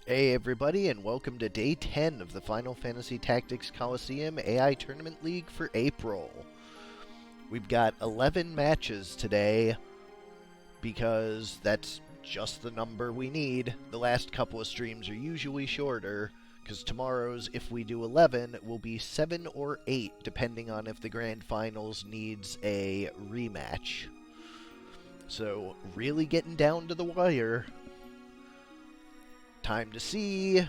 Hey everybody, and welcome to Day 10 of the Final Fantasy Tactics Colosseum AI Tournament League for April. We've got 11 matches today, because that's just the number we need. The last couple of streams are usually shorter, because tomorrow's, if we do 11, will be 7 or 8, depending on if the Grand Finals needs a rematch. So, really getting down to the wire. Time to see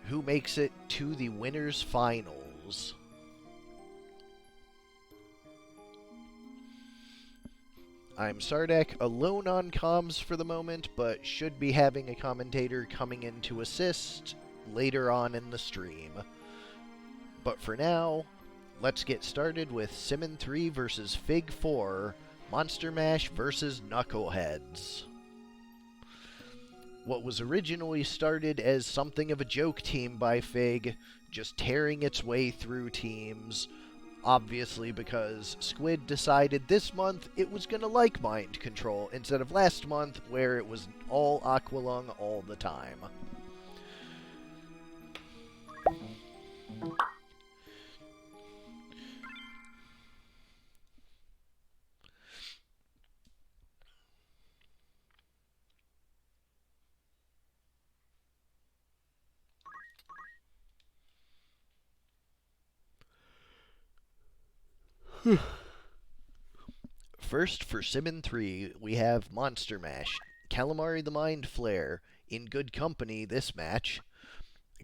who makes it to the winners' finals. I'm Sardek, alone on comms for the moment, but should be having a commentator coming in to assist later on in the stream. But for now, let's get started with Simmon 3 versus Fig 4, Monster Mash versus Knuckleheads. What was originally started as something of a joke team by Fig, just tearing its way through teams, obviously because Squid decided this month it was going to like Mind Control, instead of last month where it was all Aqualung all the time. First, for Simmon 3, we have Monster Mash, Calamari the Mind Flare, in good company this match,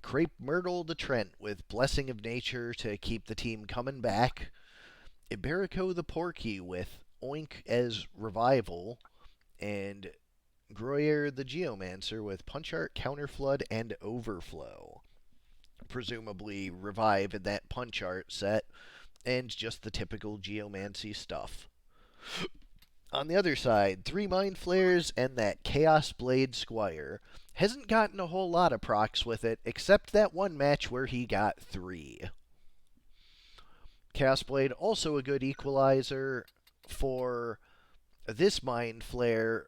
Crepe Myrtle the Trent with Blessing of Nature to keep the team coming back, Iberico the Porky with Oink as Revival, and Groyer the Geomancer with Punch Art, Counterflood, and Overflow. Presumably revive in that Punch Art set, and just the typical Geomancy stuff. On the other side, 3 Mind Flares and that Chaos Blade Squire. Hasn't gotten a whole lot of procs with it, except that one match where he got 3. Chaos Blade, also a good equalizer for this Mind Flare,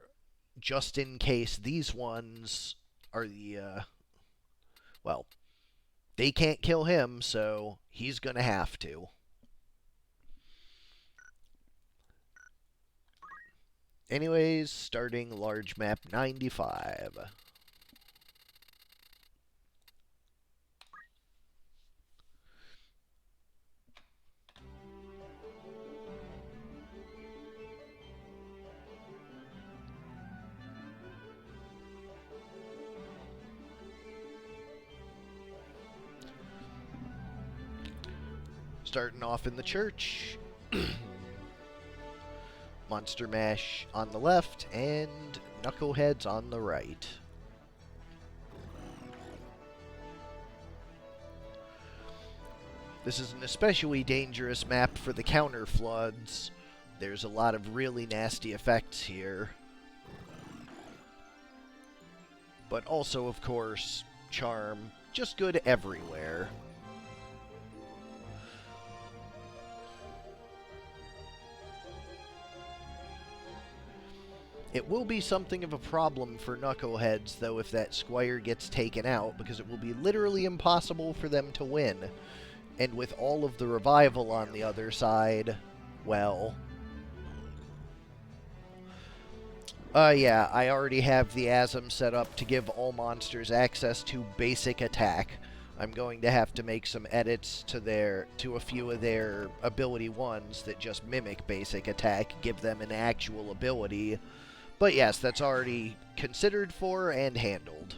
just in case these ones are the, well, they can't kill him, so he's gonna have to. Anyways, starting large map 95. Starting off in the church. Monster Mash on the left, and Knuckleheads on the right. This is an especially dangerous map for the counter floods. There's a lot of really nasty effects here. But also, of course, Charm, just good everywhere. It will be something of a problem for Knuckleheads, though, if that Squire gets taken out, because it will be literally impossible for them to win. And with all of the revival on the other side, well... yeah, I already have the ASM set up to give all monsters access to basic attack. I'm going to have to make some edits to a few of their ability ones that just mimic basic attack, give them an actual ability. But yes, that's already considered for and handled.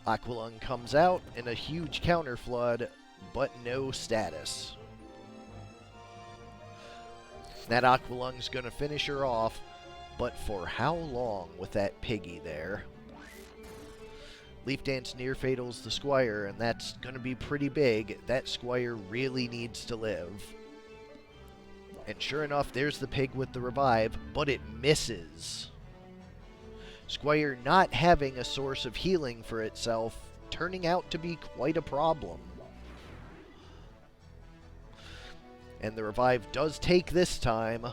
Aqualung comes out in a huge counterflood, but no status. That Aqualung's going to finish her off, but for how long with that piggy there? Leaf Dance Near Fatal's the Squire, and that's going to be pretty big. That Squire really needs to live. And sure enough, there's the pig with the revive, but it misses. Squire not having a source of healing for itself, turning out to be quite a problem. And the revive does take this time.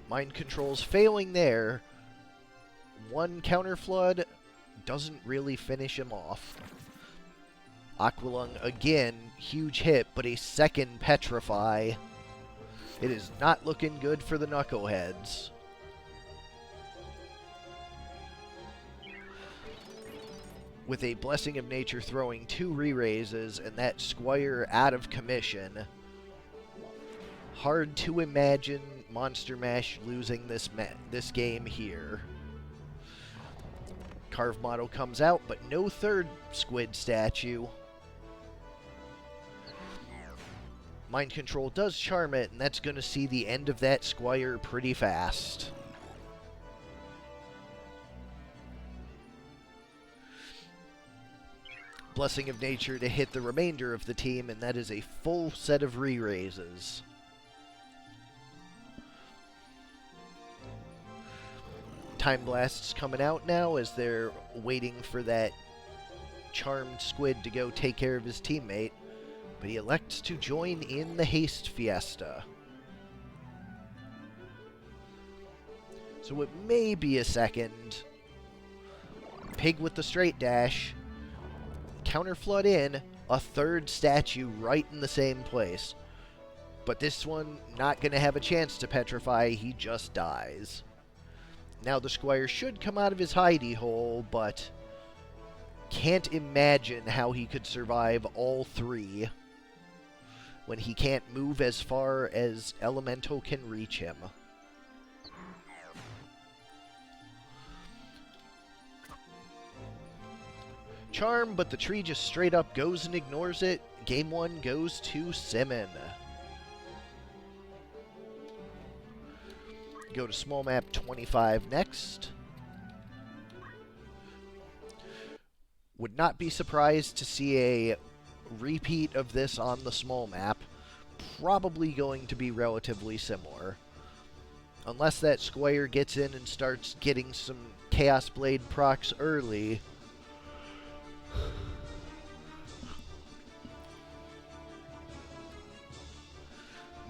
Mind control's failing there. One counter flood doesn't really finish him off. Aqualung again, huge hit, but a second petrify. It is not looking good for the Knuckleheads. With a Blessing of Nature throwing 2 re-raises and that Squire out of commission, hard to imagine Monster Mash losing this game here. Carve model comes out, but no third squid statue. Mind Control does charm it, and that's going to see the end of that Squire pretty fast. Blessing of Nature to hit the remainder of the team, and that is a full set of re-raises. Time Blast's coming out now as they're waiting for that charmed squid to go take care of his teammate, but he elects to join in the haste fiesta. So it may be a second. Pig with the straight dash. Counter flood in, a third statue right in the same place. But this one not going to have a chance to petrify, he just dies. Now the Squire should come out of his hidey hole, but can't imagine how he could survive all 3 when he can't move as far as Elemental can reach him. Charm, but the tree just straight up goes and ignores it. Game 1 goes to Simmon. Go to small map 25 next. Would not be surprised to see a repeat of this on the small map. Probably going to be relatively similar. Unless that Squire gets in and starts getting some Chaos Blade procs early.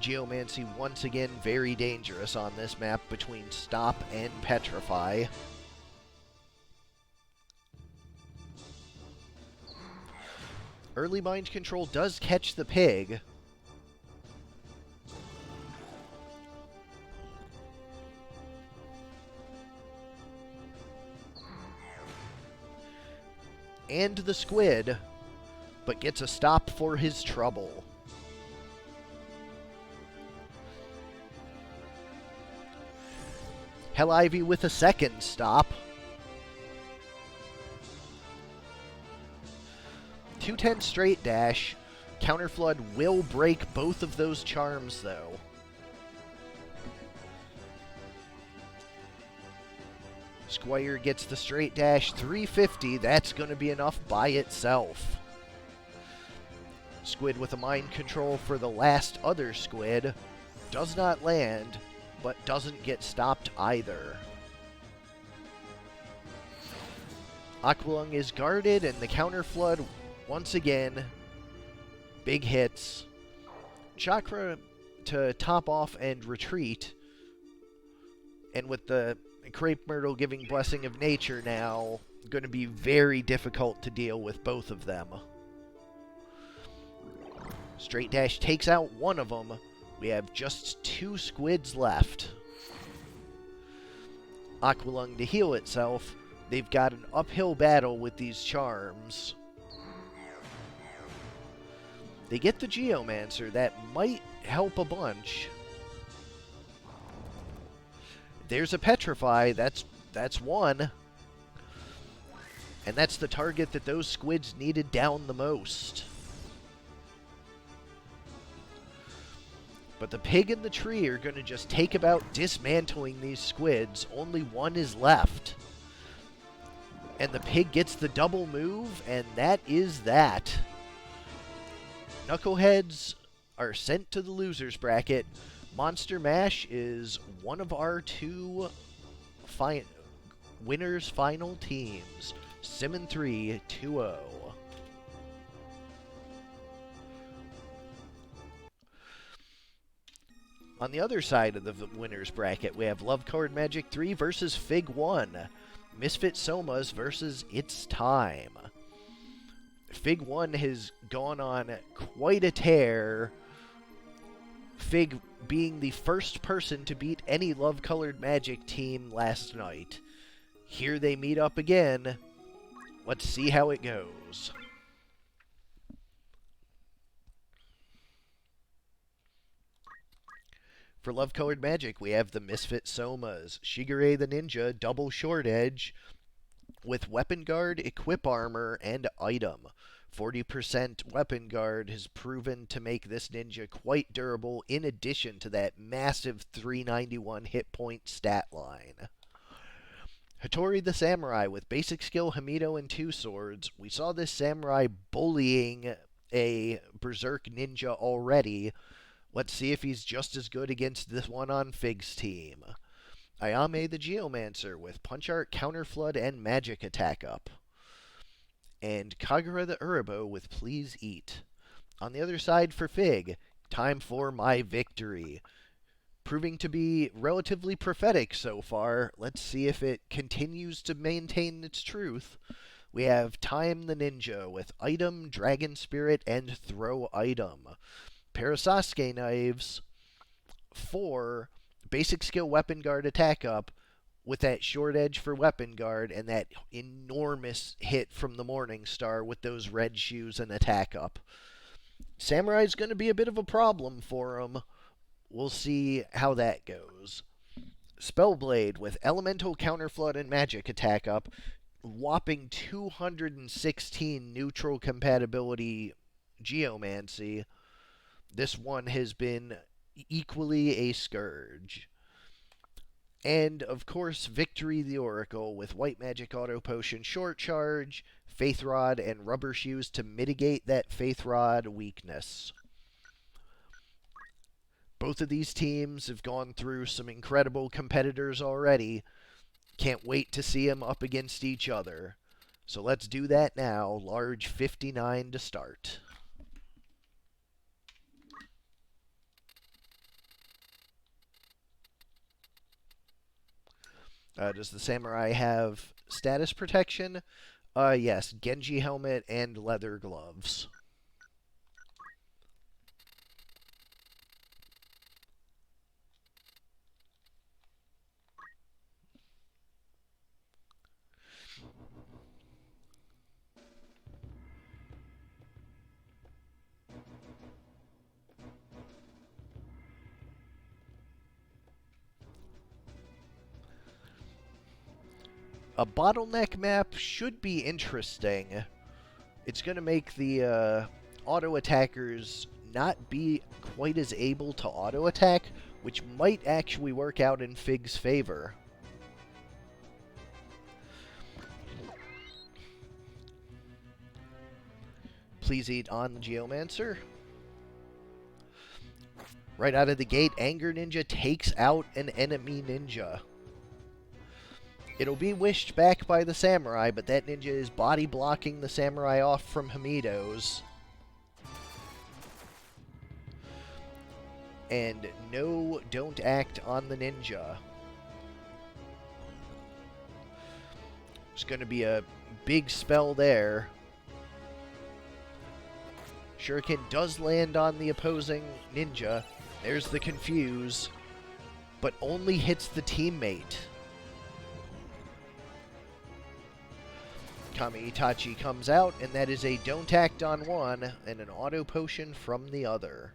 Geomancy once again very dangerous on this map between Stop and Petrify. Early Mind Control does catch the pig. And the squid, but gets a stop for his trouble. Hell Ivy with a second stop. 210 straight dash. Counterflood will break both of those charms, though. Squire gets the straight dash, 350. That's going to be enough by itself. Squid with a mind control for the last other squid. Does not land, but doesn't get stopped either. Aqualung is guarded, and the counterflood, once again, big hits. Chakra to top off and retreat. And with the Crepe Myrtle giving Blessing of Nature now, going to be very difficult to deal with both of them. Straight Dash takes out one of them. We have just 2 squids left. Aqualung to heal itself. They've got an uphill battle with these charms. They get the Geomancer. That might help a bunch. There's a Petrify. That's one. And that's the target that those squids needed down the most. But the pig and the tree are going to just take about dismantling these squids. Only one is left. And the pig gets the double move, and that is that. Knuckleheads are sent to the loser's bracket. Monster Mash is one of our 2 winners' final teams. Simmon 3, 2-0. On the other side of the winner's bracket, we have Love Colored Magic 3 versus Fig 1. Misfit Somas versus It's Time. Fig 1 has gone on quite a tear, Fig being the first person to beat any Love Colored Magic team last night. Here they meet up again. Let's see how it goes. For Love Colored Magic, we have the Misfit Somas, Shigure the Ninja, Double Short Edge, with Weapon Guard, Equip Armor, and Item. 40% Weapon Guard has proven to make this ninja quite durable, in addition to that massive 391 hit point stat line. Hattori the Samurai with basic skill Hamido and 2 swords. We saw this samurai bullying a Berserk ninja already. Let's see if he's just as good against this one on Fig's team. Ayame the Geomancer with Punch Art, Counter Flood, and Magic Attack up. And Kagura the Urobo with Please Eat. On the other side for Fig, Time for My Victory. Proving to be relatively prophetic so far. Let's see if it continues to maintain its truth. We have Time the Ninja with Item, Dragon Spirit, and Throw Item. Parasasuke Knives for basic skill Weapon Guard attack up with that short edge for Weapon Guard and that enormous hit from the Morning Star with those red shoes and attack up. Samurai's going to be a bit of a problem for him. We'll see how that goes. Spellblade with Elemental, Counterflood, and Magic attack up. Whopping 216 neutral compatibility Geomancy. This one has been equally a scourge. And, of course, Victory the Oracle with White Magic Auto Potion, Short Charge, Faith Rod, and Rubber Shoes to mitigate that Faith Rod weakness. Both of these teams have gone through some incredible competitors already. Can't wait to see them up against each other. So let's do that now. Large 59 to start. Does the Samurai have status protection? Yes, Genji helmet and leather gloves. A bottleneck map should be interesting. It's going to make the auto attackers not be quite as able to auto attack, which might actually work out in Fig's favor. Please Eat on the Geomancer. Right out of the gate, Anger Ninja takes out an enemy ninja. It'll be wished back by the Samurai, but that ninja is body blocking the Samurai off from Hamido's. And no, don't act on the ninja. There's going to be a big spell there. Shuriken does land on the opposing ninja. There's the confuse, but only hits the teammate. Kami Itachi comes out, and that is a don't act on one and an auto potion from the other.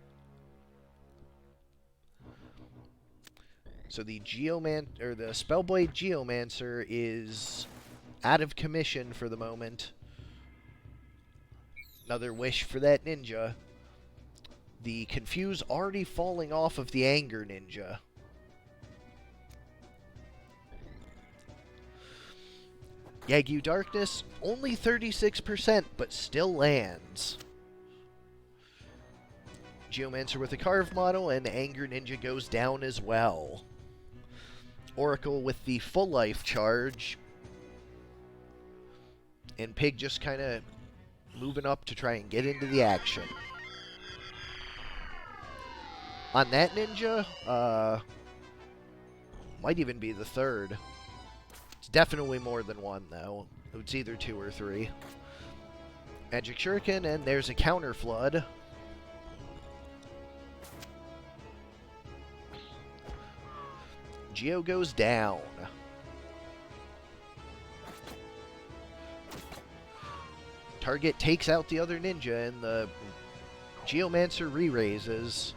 So the Spellblade Geomancer is out of commission for the moment. Another wish for that ninja. The confuse already falling off of the Anger Ninja. Yagyu Darkness, only 36%, but still lands. Geomancer with a carved model, and Anger Ninja goes down as well. Oracle with the full life charge. And Pig just kind of moving up to try and get into the action. On that ninja, might even be the third. It's definitely more than one, though. It's either 2 or 3. Magic Shuriken, and there's a counter flood. Geo goes down. Target takes out the other ninja, and the Geomancer re-raises.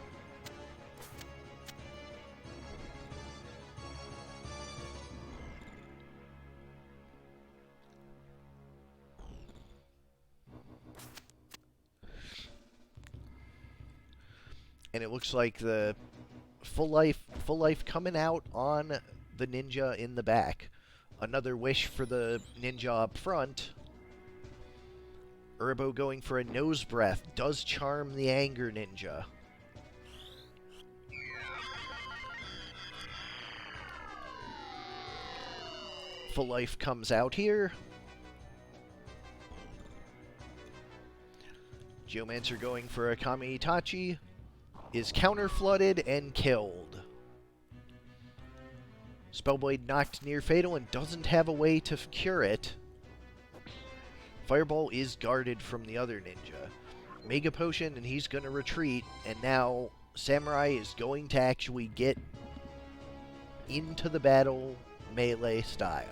And it looks like the full life coming out on the ninja in the back. Another wish for the ninja up front. Urbo going for a nose breath does charm the anger ninja. Full life comes out here. Geomancer going for a Kami Itachi is counter-flooded and killed. Spellblade knocked near fatal and doesn't have a way to cure it. Fireball is guarded from the other ninja. Mega Potion, and he's going to retreat, and now Samurai is going to actually get into the battle melee style.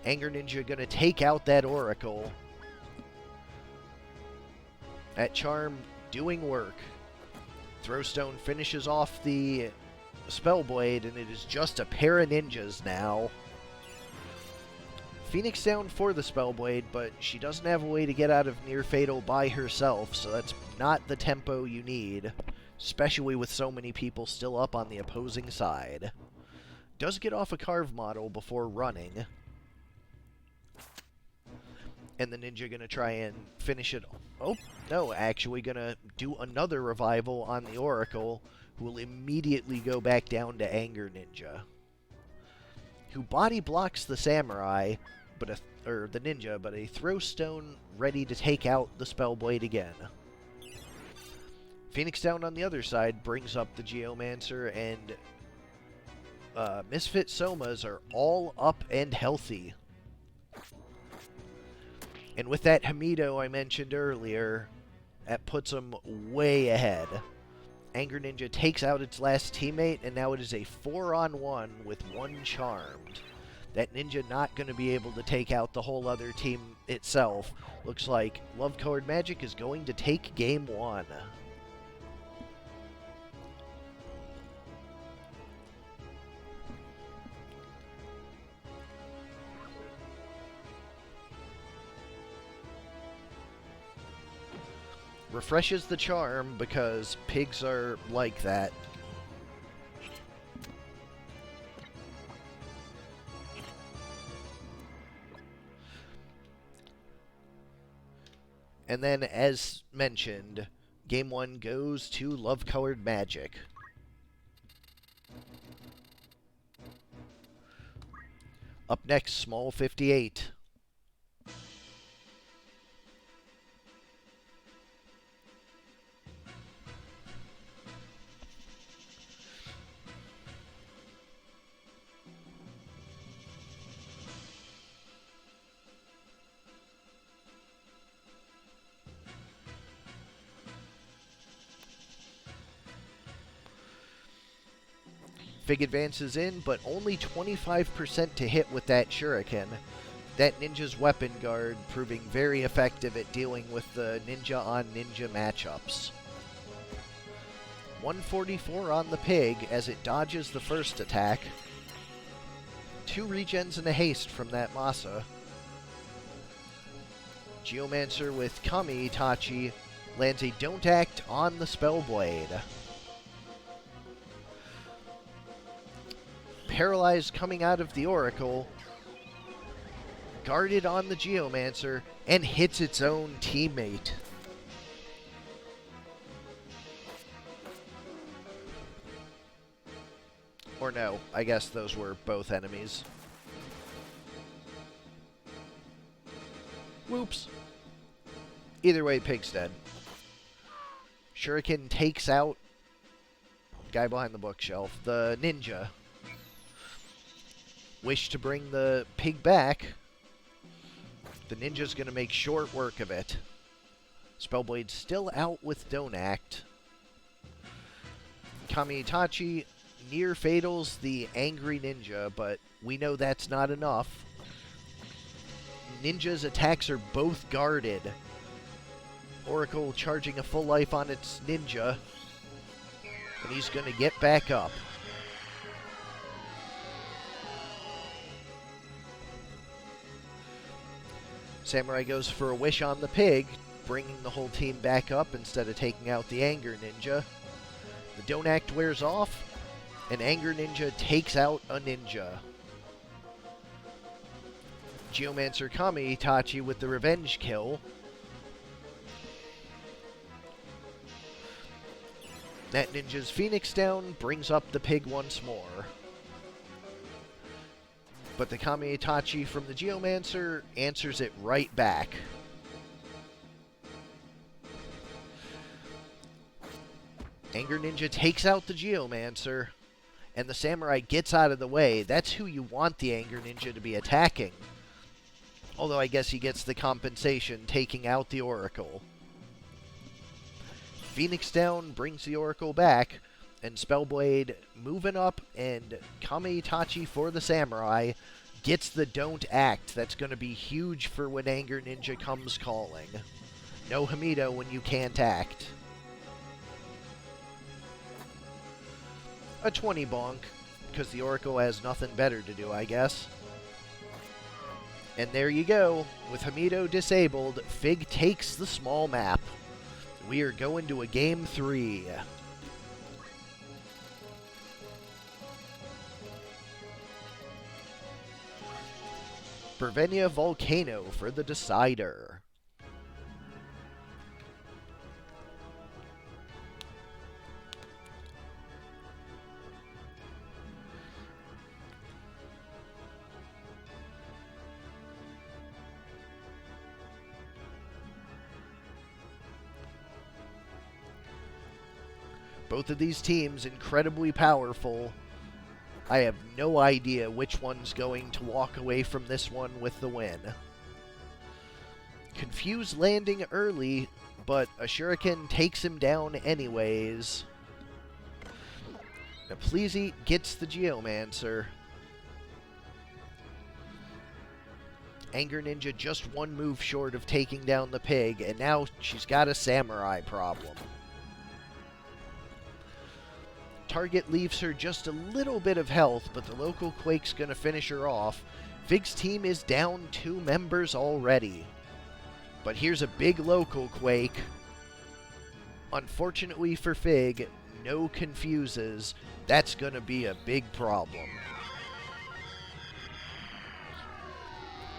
Anger Ninja going to take out that Oracle. That Charm doing work. Throwstone finishes off the Spellblade, and it is just a pair of ninjas now. Phoenix down for the Spellblade, but she doesn't have a way to get out of near fatal by herself, so that's not the tempo you need, especially with so many people still up on the opposing side. Does get off a carve model before running. And the ninja gonna try and finish it. Oh, no, actually gonna do another revival on the Oracle, who will immediately go back down to Anger Ninja, who body blocks the Samurai, or the ninja, but a Throwstone ready to take out the Spellblade again. Phoenix down on the other side brings up the Geomancer, and Misfit Somas are all up and healthy. And with that Hamido I mentioned earlier, that puts them way ahead. Anger Ninja takes out its last teammate, and now it is a 4-on-1 with 1 charmed. That ninja not going to be able to take out the whole other team itself. Looks like Love Colored Magic is going to take game 1. Refreshes the charm because pigs are like that. And then, as mentioned, game 1 goes to Love Colored Magic. Up next, Small 58. Fig advances in, but only 25% to hit with that Shuriken. That ninja's weapon guard proving very effective at dealing with the ninja-on-ninja matchups. 144 on the pig as it dodges the first attack. 2 regens and a haste from that Masa. Geomancer with Kami Itachi lands a Don't Act on the Spellblade. Paralyzed coming out of the Oracle, guarded on the Geomancer, and hits its own teammate. Or no, I guess those were both enemies. Whoops. Either way, pig's dead. Shuriken takes out guy behind the bookshelf, the ninja. Wish to bring the pig back. The ninja's going to make short work of it. Spellblade's still out with Don't Act. Kami-Itachi near fatals the angry ninja, but we know that's not enough. Ninja's attacks are both guarded. Oracle charging a full life on its ninja. And he's going to get back up. Samurai goes for a wish on the pig, bringing the whole team back up instead of taking out the Anger Ninja. The Don't Act wears off, and Anger Ninja takes out a ninja. Geomancer Kami-Itachi with the revenge kill. That ninja's Phoenix down brings up the pig once more. But the Kami-Itachi from the Geomancer answers it right back. Anger Ninja takes out the Geomancer, and the Samurai gets out of the way. That's who you want the Anger Ninja to be attacking. Although I guess he gets the compensation taking out the Oracle. Phoenix down brings the Oracle back, and Spellblade moving up, and Kami-Itachi for the Samurai gets the Don't Act. That's going to be huge for when Anger Ninja comes calling. No Hamido when you can't act. A 20 bonk, because the Oracle has nothing better to do, I guess. And there you go. With Hamido disabled, Fig takes the small map. We are going to a Game 3. Bervenia Volcano for the decider. Both of these teams incredibly powerful. I have no idea which one's going to walk away from this one with the win. Confused landing early, but a Shuriken takes him down anyways. Now Pleasy gets the Geomancer. Anger Ninja just one move short of taking down the pig, and now she's got a Samurai problem. Target leaves her just a little bit of health, but the local Quake's going to finish her off. Fig's team is down 2 members already. But here's a big local Quake. Unfortunately for Fig, no confuses. That's going to be a big problem.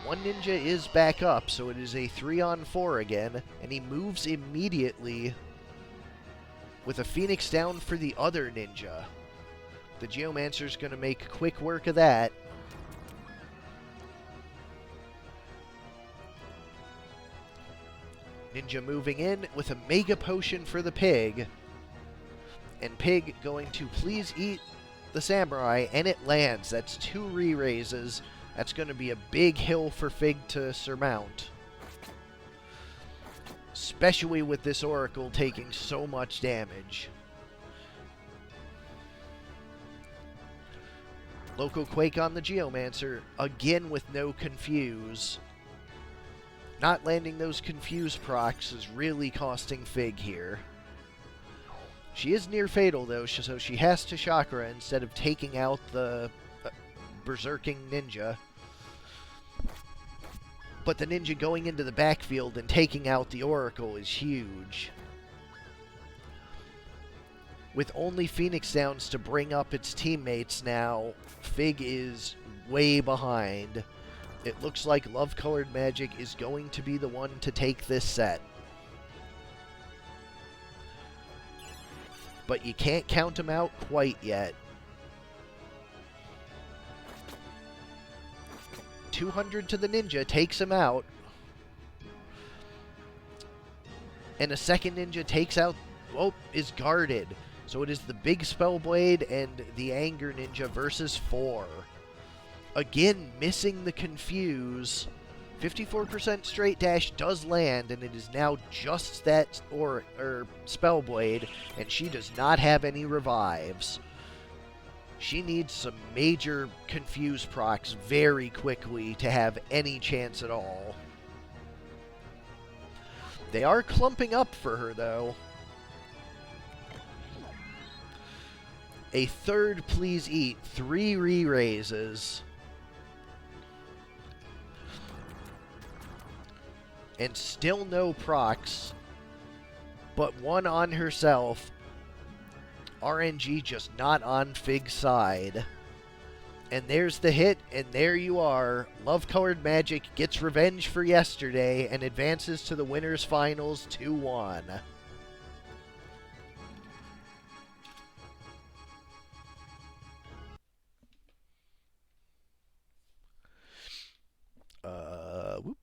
One ninja is back up, so it is a 3-on-4 again, and he moves immediately with a Phoenix down for the other ninja. The Geomancer's going to make quick work of that. Ninja moving in with a Mega Potion for the pig. And pig going to please eat the Samurai, and it lands. That's 2 re-raises. That's going to be a big hill for Fig to surmount. Especially with this Oracle taking so much damage. Local Quake on the Geomancer, again with no confuse. Not landing those confuse procs is really costing Fig here. She is near fatal though, so she has to Chakra instead of taking out the Berserking Ninja. But the ninja going into the backfield and taking out the Oracle is huge. With only Phoenix downs to bring up its teammates now, Fig is way behind. It looks like Love Colored Magic is going to be the one to take this set. But you can't count him out quite yet. 200 to the ninja takes him out. And a second ninja takes out is guarded. So it is the Big Spellblade and the Anger Ninja versus 4. Again, missing the Confuse. 54% straight dash does land, and it is now just that or Spellblade, and she does not have any revives. She needs some major Confuse procs very quickly to have any chance at all. They are clumping up for her, though. A third Please Eat, 3 re-raises. And still no procs, but one on herself. RNG just not on Fig's side. And there's the hit, and there you are. Love Colored Magic gets revenge for yesterday and advances to the winners finals 2-1. Whoop.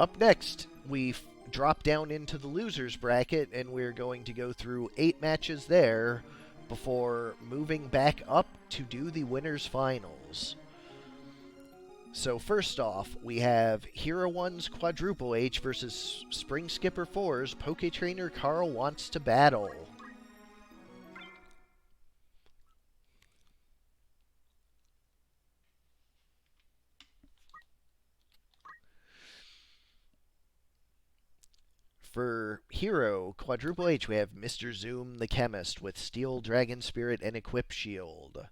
Up next, we drop down into the losers bracket, and we're going to go through 8 matches there before moving back up to do the winners finals. So first off, we have Hero 1's Quadruple H versus SpringSkipper 4's Poke Trainer Carl Wants to Battle. For Hero Quadruple H, we have Mr. Zoom the Chemist with Steel Dragon Spirit and Equip Shield.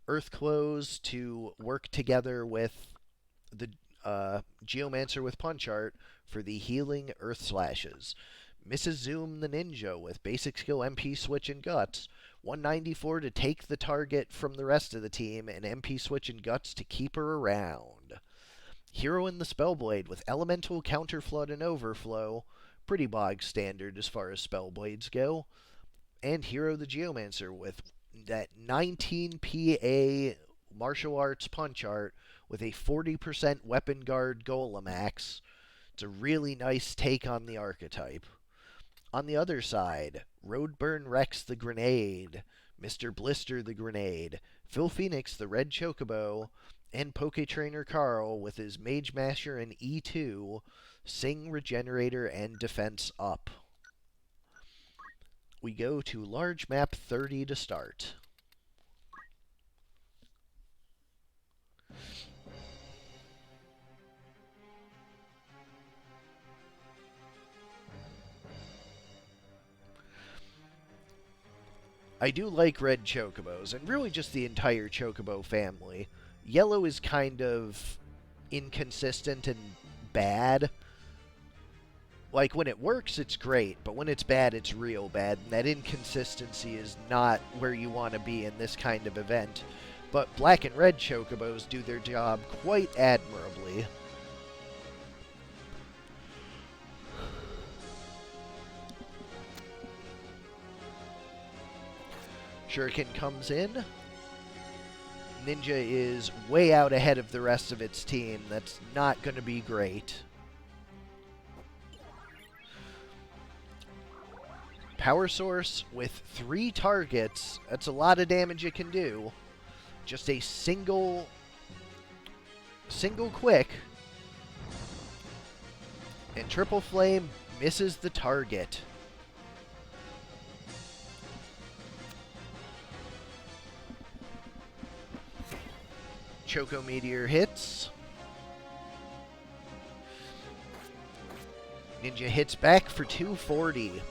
Earthclothes to work together with the Geomancer with Punch Art for the healing Earth Slashes. Mrs. Zoom the Ninja with Basic Skill MP Switch and Guts. 194 to take the target from the rest of the team, and MP Switch and Guts to keep her around. Hero in the Spellblade with Elemental, Counterflood, and Overflow. Pretty bog standard as far as Spellblades go. And Hero the Geomancer with that 19 PA Martial Arts Punch Art with a 40% Weapon Guard Golem Axe. It's a really nice take on the archetype. On the other side, Roadburn Rex the Grenade, Mr. Blister the Grenade, Phil Phoenix the Red Chocobo, and Poke Trainer Carl with his Mage Masher and E2, Sing, Regenerator, and Defense up. We go to large map 30 to start. I do like red Chocobos, and really just the entire Chocobo family. Yellow is kind of inconsistent and bad. Like, when it works, it's great, but when it's bad, it's real bad, and that inconsistency is not where you want to be in this kind of event. But black and red Chocobos do their job quite admirably. Shuriken comes in. Ninja is way out ahead of the rest of its team. That's not going to be great. Power Source with 3 targets. That's a lot of damage it can do. Just a single quick. And Triple Flame misses the target. Choco Meteor hits. Ninja hits back for 240.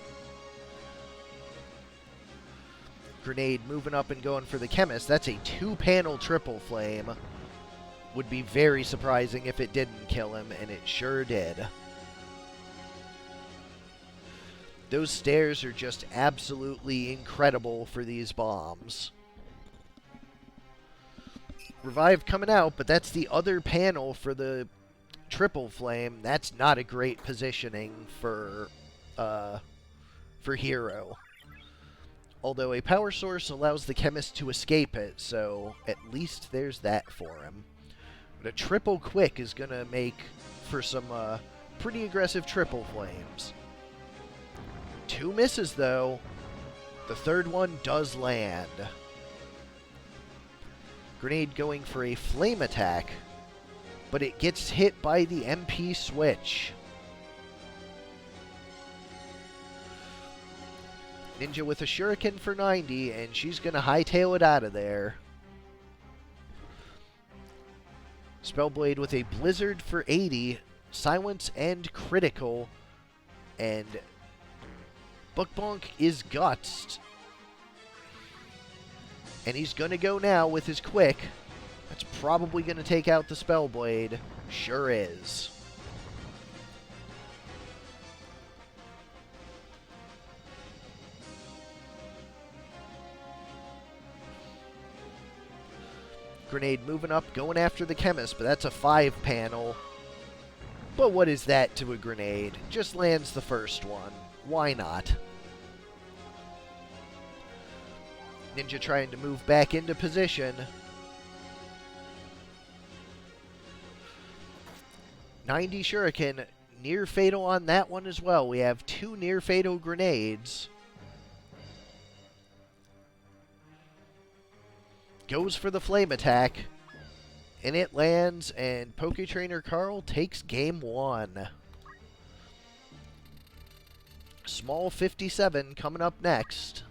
Grenade moving up and going for the Chemist. That's a 2-panel Triple Flame. Would be very surprising if it didn't kill him, and it sure did. Those stairs are just absolutely incredible for these bombs. Revive coming out, but that's the other panel for the Triple Flame. That's not a great positioning for Hero. Although a Power Source allows the Chemist to escape it, so at least there's that for him. But a Triple Quick is going to make for some pretty aggressive triple flames. 2 misses, though. The third one does land. Grenade going for a flame attack, but it gets hit by the MP switch. Ninja with a shuriken for 90, and she's going to hightail it out of there. Spellblade with a blizzard for 80, silence and critical, and Bookbonk is gutsed. And he's going to go now with his quick. That's probably going to take out the Spellblade. Sure is. Grenade moving up, going after the Chemist, but that's a 5 panel. But what is that to a grenade? Just lands the first one. Why not? Ninja trying to move back into position. 90 shuriken, near fatal on that one as well. We have 2 near fatal grenades. Goes for the flame attack, and it lands, and Poke Trainer Carl takes game 1. Small 57 coming up next.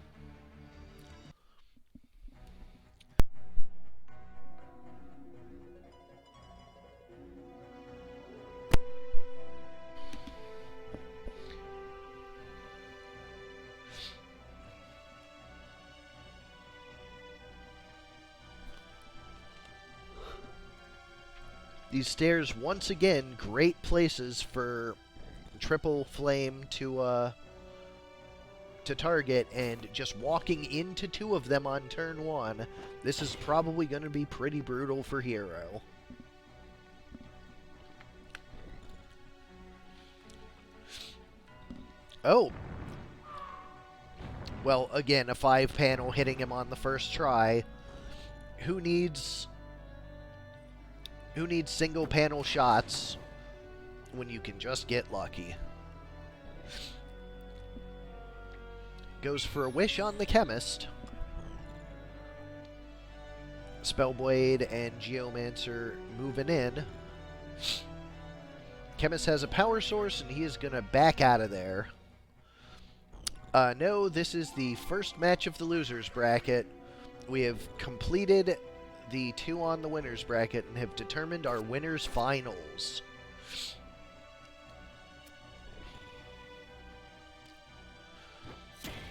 These stairs, once again, great places for triple flame to target, and just walking into 2 of them on turn 1, this is probably going to be pretty brutal for Hero. Oh! Well, again, a 5 panel hitting him on the first try. Who needs single panel shots when you can just get lucky? Goes for a wish on the Chemist. Spellblade and Geomancer moving in. Chemist has a power source, and he is going to back out of there. No, this is the first match of the losers bracket. We have completed the 2 on the winners bracket and have determined our winners finals.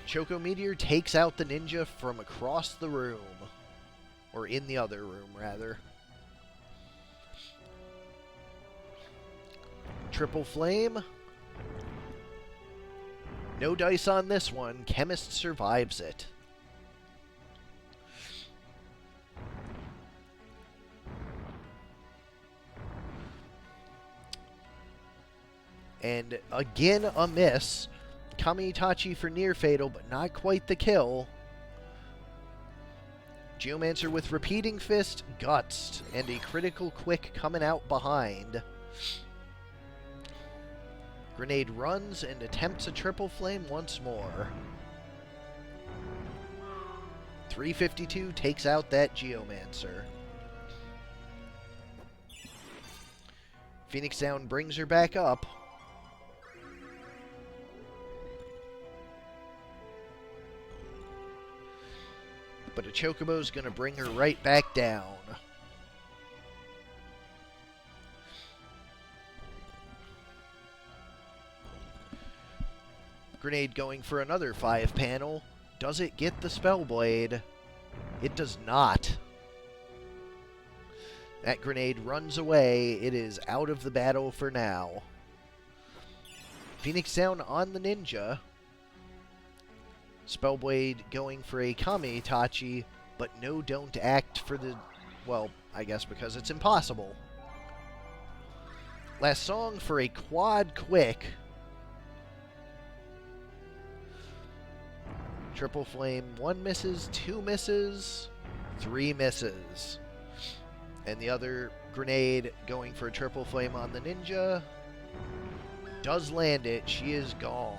Choco Meteor takes out the ninja from across the room. Or in the other room, rather. Triple Flame. No dice on this one. Chemist survives it. And again, a miss. Kami-Itachi for near fatal, but not quite the kill. Geomancer with repeating fist, gutsed, and a critical quick coming out behind. Grenade runs and attempts a triple flame once more. 352 takes out that Geomancer. Phoenix Down brings her back up. But a Chocobo's going to bring her right back down. Grenade going for another 5 panel. Does it get the Spellblade? It does not. That grenade runs away. It is out of the battle for now. Phoenix down on the ninja. Spellblade going for a Kami-Itachi, but no, don't act for the... Well, I guess because it's impossible. Last song for a quad quick. Triple flame, 1 misses, 2 misses, 3 misses. And the other grenade going for a triple flame on the ninja. Does land it. She is gone.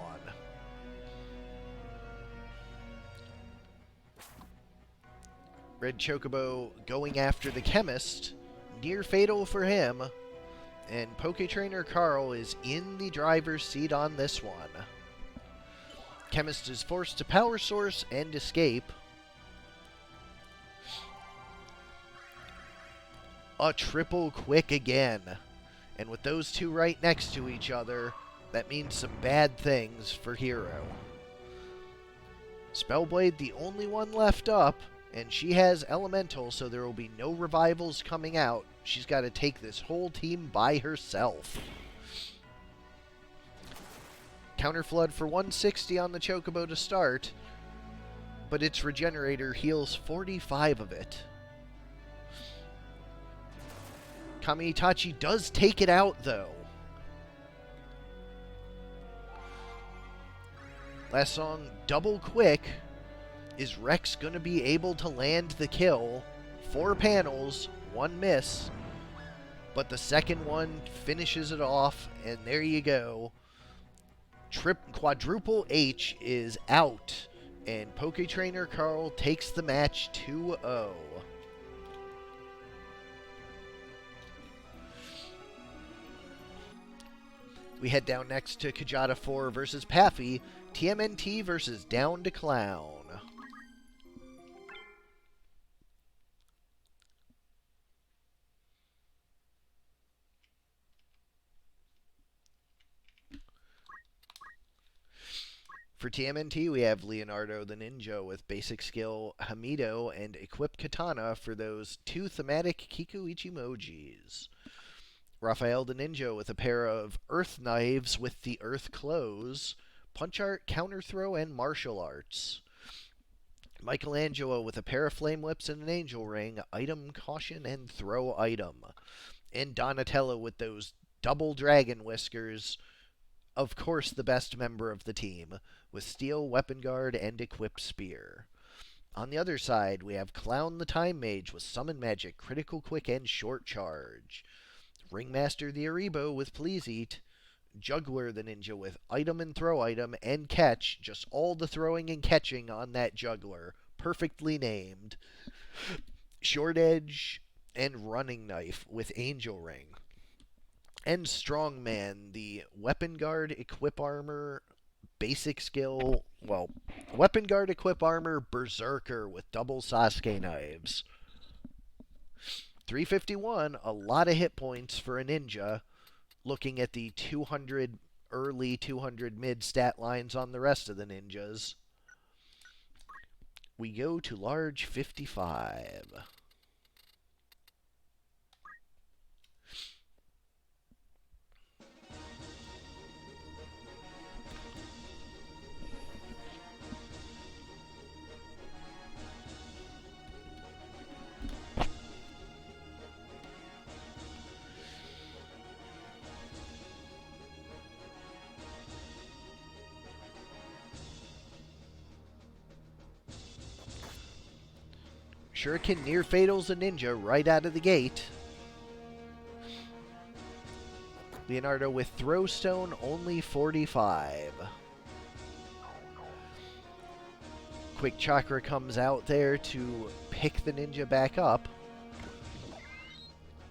Red Chocobo going after the chemist. Near fatal for him. And Poke Trainer Carl is in the driver's seat on this one. Chemist is forced to power source and escape. A triple quick again. And with those two right next to each other, that means some bad things for Hero. Spellblade, the only one left up, and she has Elemental, so there will be no revivals coming out. She's got to take this whole team by herself. Counterflood for 160 on the Chocobo to start, but its Regenerator heals 45 of it. Kami-Itachi does take it out, though. Last song, Double Quick. Is Rex going to be able to land the kill? 4 panels, 1 miss. But the second one finishes it off, and there you go. Quadruple H is out, and Poke Trainer Carl takes the match 2-0. We head down next to Kjata 4 versus Paffey, TMNT versus Down to Clown. For TMNT, we have Leonardo the Ninja with basic skill Hamido and Equip Katana for those 2 thematic Kikuichi emojis. Raphael the Ninja with a pair of Earth Knives with the Earth Close, Punch Art, Counter Throw, and Martial Arts. Michelangelo with a pair of Flame Whips and an Angel Ring, Item, Caution, and Throw Item. And Donatello with those double Dragon Whiskers, of course the best member of the team, with Steel, Weapon Guard, and Equipped Spear. On the other side, we have Clown the Time Mage with Summon Magic, Critical Quick, and Short Charge. Ringmaster the Aribo with Please Eat. Juggler the Ninja with Item and Throw Item and Catch. Just all the throwing and catching on that Juggler. Perfectly named. Short Edge and Running Knife with Angel Ring. And Strongman, the Weapon Guard, Equip Armor, Basic Skill, well, Weapon Guard, Equip Armor, Berserker with double Sasuke knives. 351, a lot of hit points for a ninja, looking at the 200 early, 200 mid stat lines on the rest of the ninjas. We go to large 55. Shuriken near fatals a ninja right out of the gate. Leonardo with Throwstone, only 45. Quick Chakra comes out there to pick the ninja back up.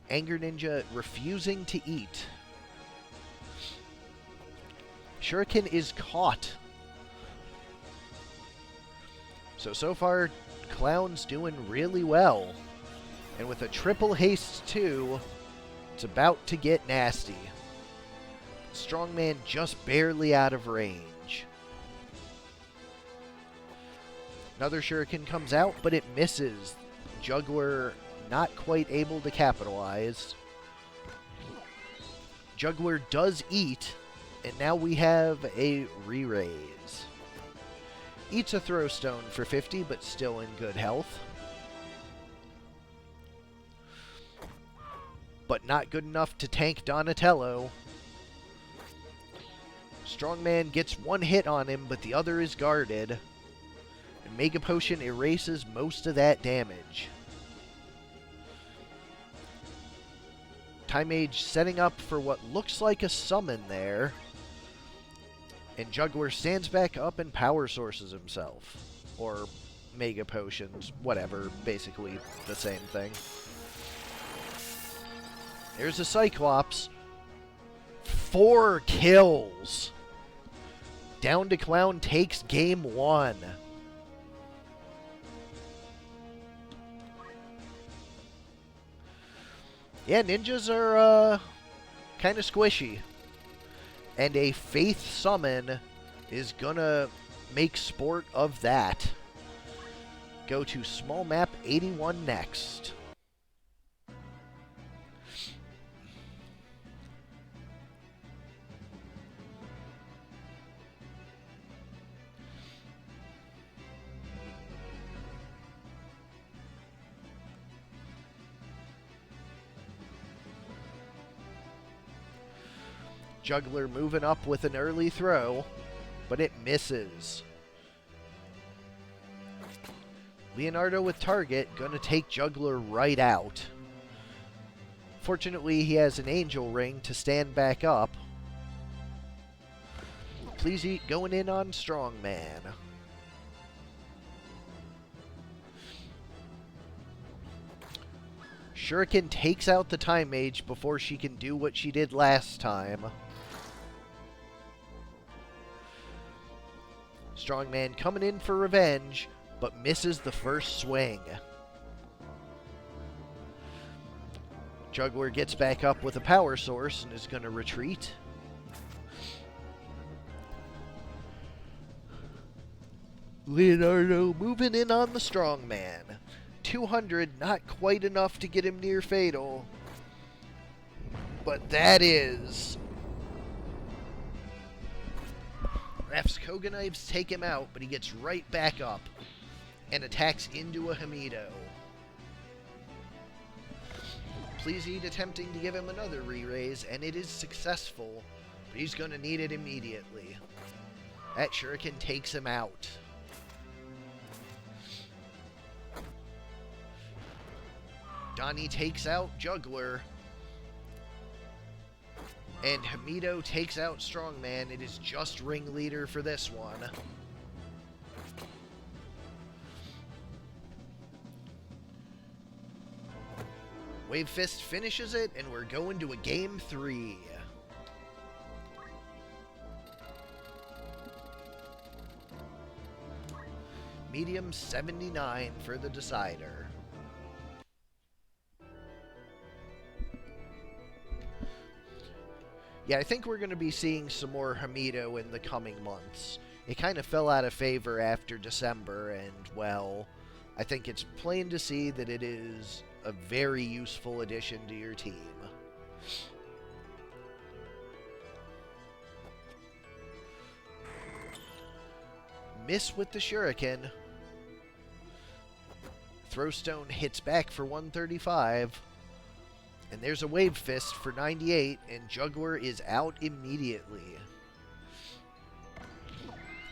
Anger Ninja refusing to eat. Shuriken is caught. So far, Clown's doing really well. And with a triple haste too, it's about to get nasty. Strongman just barely out of range. Another Shuriken comes out, but it misses. Juggler not quite able to capitalize. Juggler does eat, and now we have a re-raise. Eats a Throwstone for 50, but still in good health. But not good enough to tank Donatello. Strongman gets one hit on him, but the other is guarded. And Mega Potion erases most of that damage. Time Mage setting up for what looks like a summon there. And Juggler stands back up and power sources himself. Or Mega Potions, whatever, basically the same thing. There's a Cyclops. 4 kills. Down to Clown takes game 1. Yeah, ninjas are kind of squishy. And a Faith Summon is gonna make sport of that. Go to small map 81 next. Juggler moving up with an early throw, but it misses. Leonardo with target, gonna take Juggler right out. Fortunately, he has an Angel Ring to stand back up. Please eat going in on Strongman. Shuriken takes out the Time Mage before she can do what she did last time. Strongman coming in for revenge, but misses the first swing. Juggler gets back up with a power source and is going to retreat. Leonardo moving in on the Strongman. 200, not quite enough to get him near fatal. But that is. Raph's Koga Knives take him out, but he gets right back up and attacks into a Hamido. Please eat attempting to give him another re-raise, and it is successful, but he's going to need it immediately. That Shuriken takes him out. Donnie takes out Juggler. And Hamido takes out Strongman. It is just Ringleader for this one. Wave Fist finishes it, and we're going to a game 3. Medium 79 for the decider. Yeah, I think we're going to be seeing some more Hamido in the coming months. It kind of fell out of favor after December, and, well, I think it's plain to see that it is a very useful addition to your team. Miss with the Shuriken. Throwstone hits back for 135. And there's a Wave Fist for 98, and Juggler is out immediately.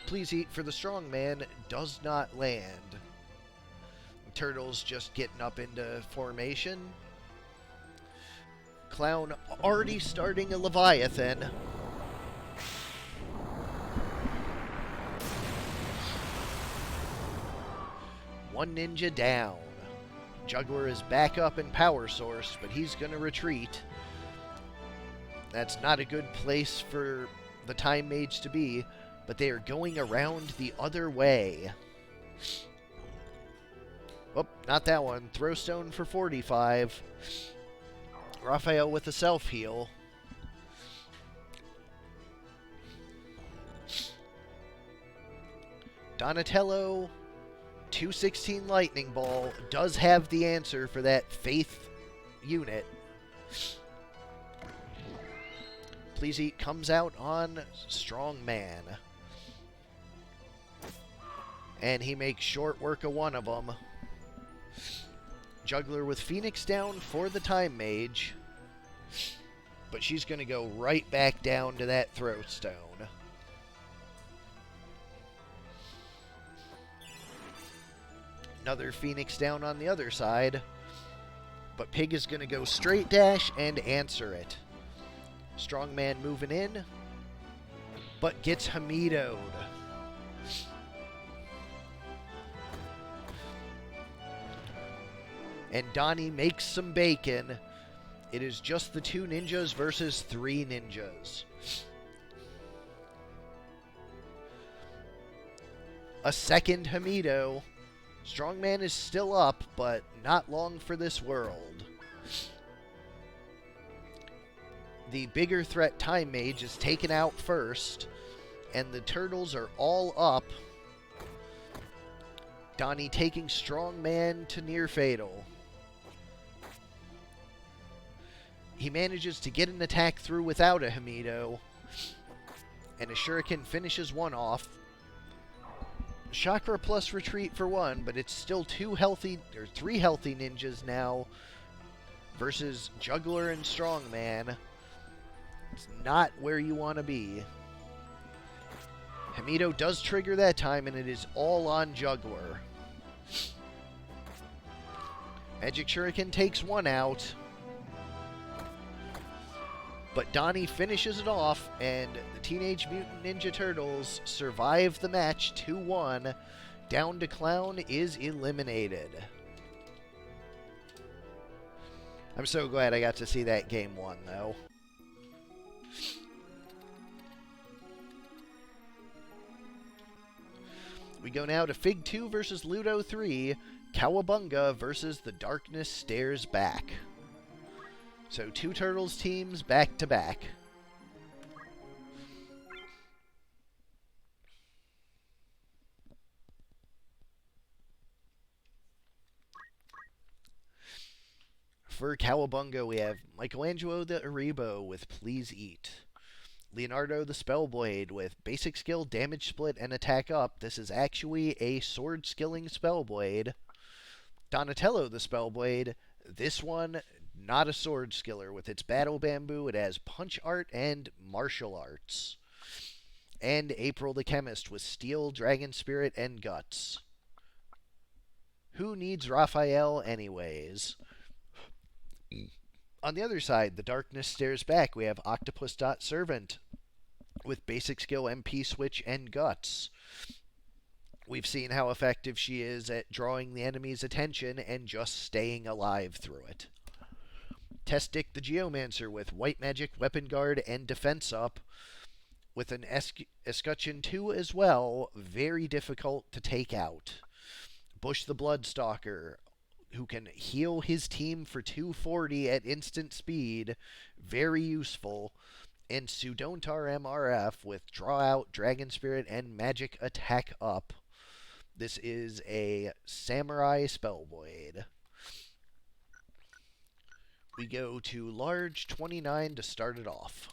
Please eat for the Strongman does not land. Turtle's just getting up into formation. Clown already starting a Leviathan. One ninja down. Juggler is back up in power source, but he's going to retreat. That's not a good place for the Time Mage to be, but they are going around the other way. Oh, not that one. Throwstone for 45. Raphael with a self-heal. Donatello, 216 Lightning Ball, does have the answer for that Faith unit. Please Eat comes out on Strongman. And he makes short work of one of them. Juggler with Phoenix down for the Time Mage. But she's going to go right back down to that Throwstone. Another Phoenix down on the other side. But Pig is going to go straight dash and answer it. Strongman moving in, but gets Hamido'd. And Donnie makes some bacon. It is just the 2 ninjas versus 3 ninjas. A second Hamido. Strongman is still up, but not long for this world. The bigger threat Time Mage is taken out first, and the turtles are all up. Donnie taking Strongman to near fatal. He manages to get an attack through without a Hamido, and a Shuriken finishes one off. Chakra plus retreat for one, but it's still 3 healthy ninjas now versus Juggler and Strongman. It's not where you want to be. Hamido does trigger that time, and it is all on Juggler. Magic Shuriken takes one out. But Donnie finishes it off, and the Teenage Mutant Ninja Turtles survive the match 2-1. Down to Clown is eliminated. I'm so glad I got to see that game 1, though. We go now to Fig 2 versus Ludo 3, Cowabunga versus The Darkness Stares Back. So 2 Turtles teams back to back. For Cowabunga, we have Michelangelo the Aribo with Please Eat. Leonardo the Spellblade with Basic Skill, Damage Split, and Attack Up. This is actually a sword skilling Spellblade. Donatello the Spellblade. This one, not a sword skiller. With its Battle Bamboo, it has Punch Art and Martial Arts. And April the Chemist with Steel, Dragon Spirit, and Guts. Who needs Raphael anyways? On the other side, The Darkness Stares Back. We have Octopus.Servant with Basic Skill, MP Switch, and Guts. We've seen how effective she is at drawing the enemy's attention and just staying alive through it. Testic the Geomancer with White Magic, Weapon Guard, and Defense Up. With an Escutcheon 2 as well, very difficult to take out. Bush the Bloodstalker, who can heal his team for 240 at instant speed, very useful. And Sudontar MRF with Draw Out, Dragon Spirit, and Magic Attack Up. This is a Samurai Spellblade. We go to large 29 to start it off.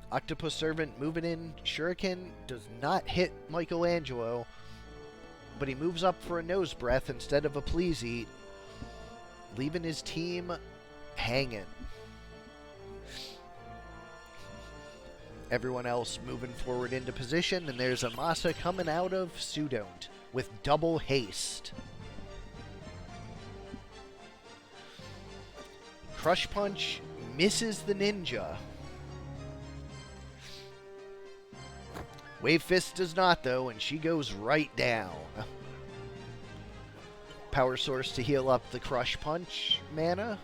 Octopus Servant moving in. Shuriken does not hit Michelangelo, but he moves up for a Nose Breath instead of a Please Eat, leaving his team hanging. Everyone else moving forward into position, and there's a Masa coming out of Sudont with double haste. Crush Punch misses the ninja. Wave Fist does not, though, and she goes right down. Power Source to heal up the Crush Punch mana.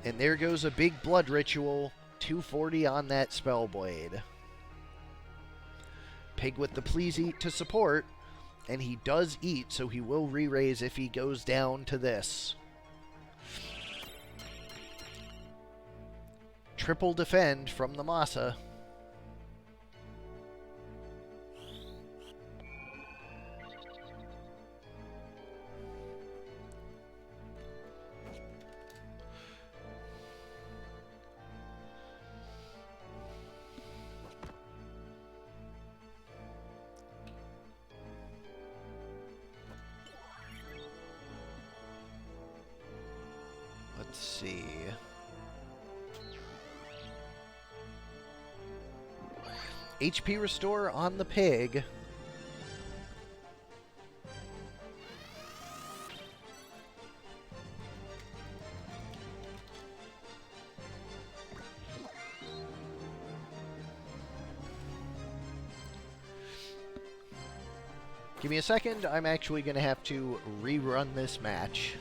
And there goes a big Blood Ritual. 240 on that Spellblade. Pig with the Please Eat to support. And he does eat, so he will re-raise if he goes down to this. Triple defend from the Masa. Let's see. HP restore on the pig. Give me a second, I'm actually going to have to rerun this match.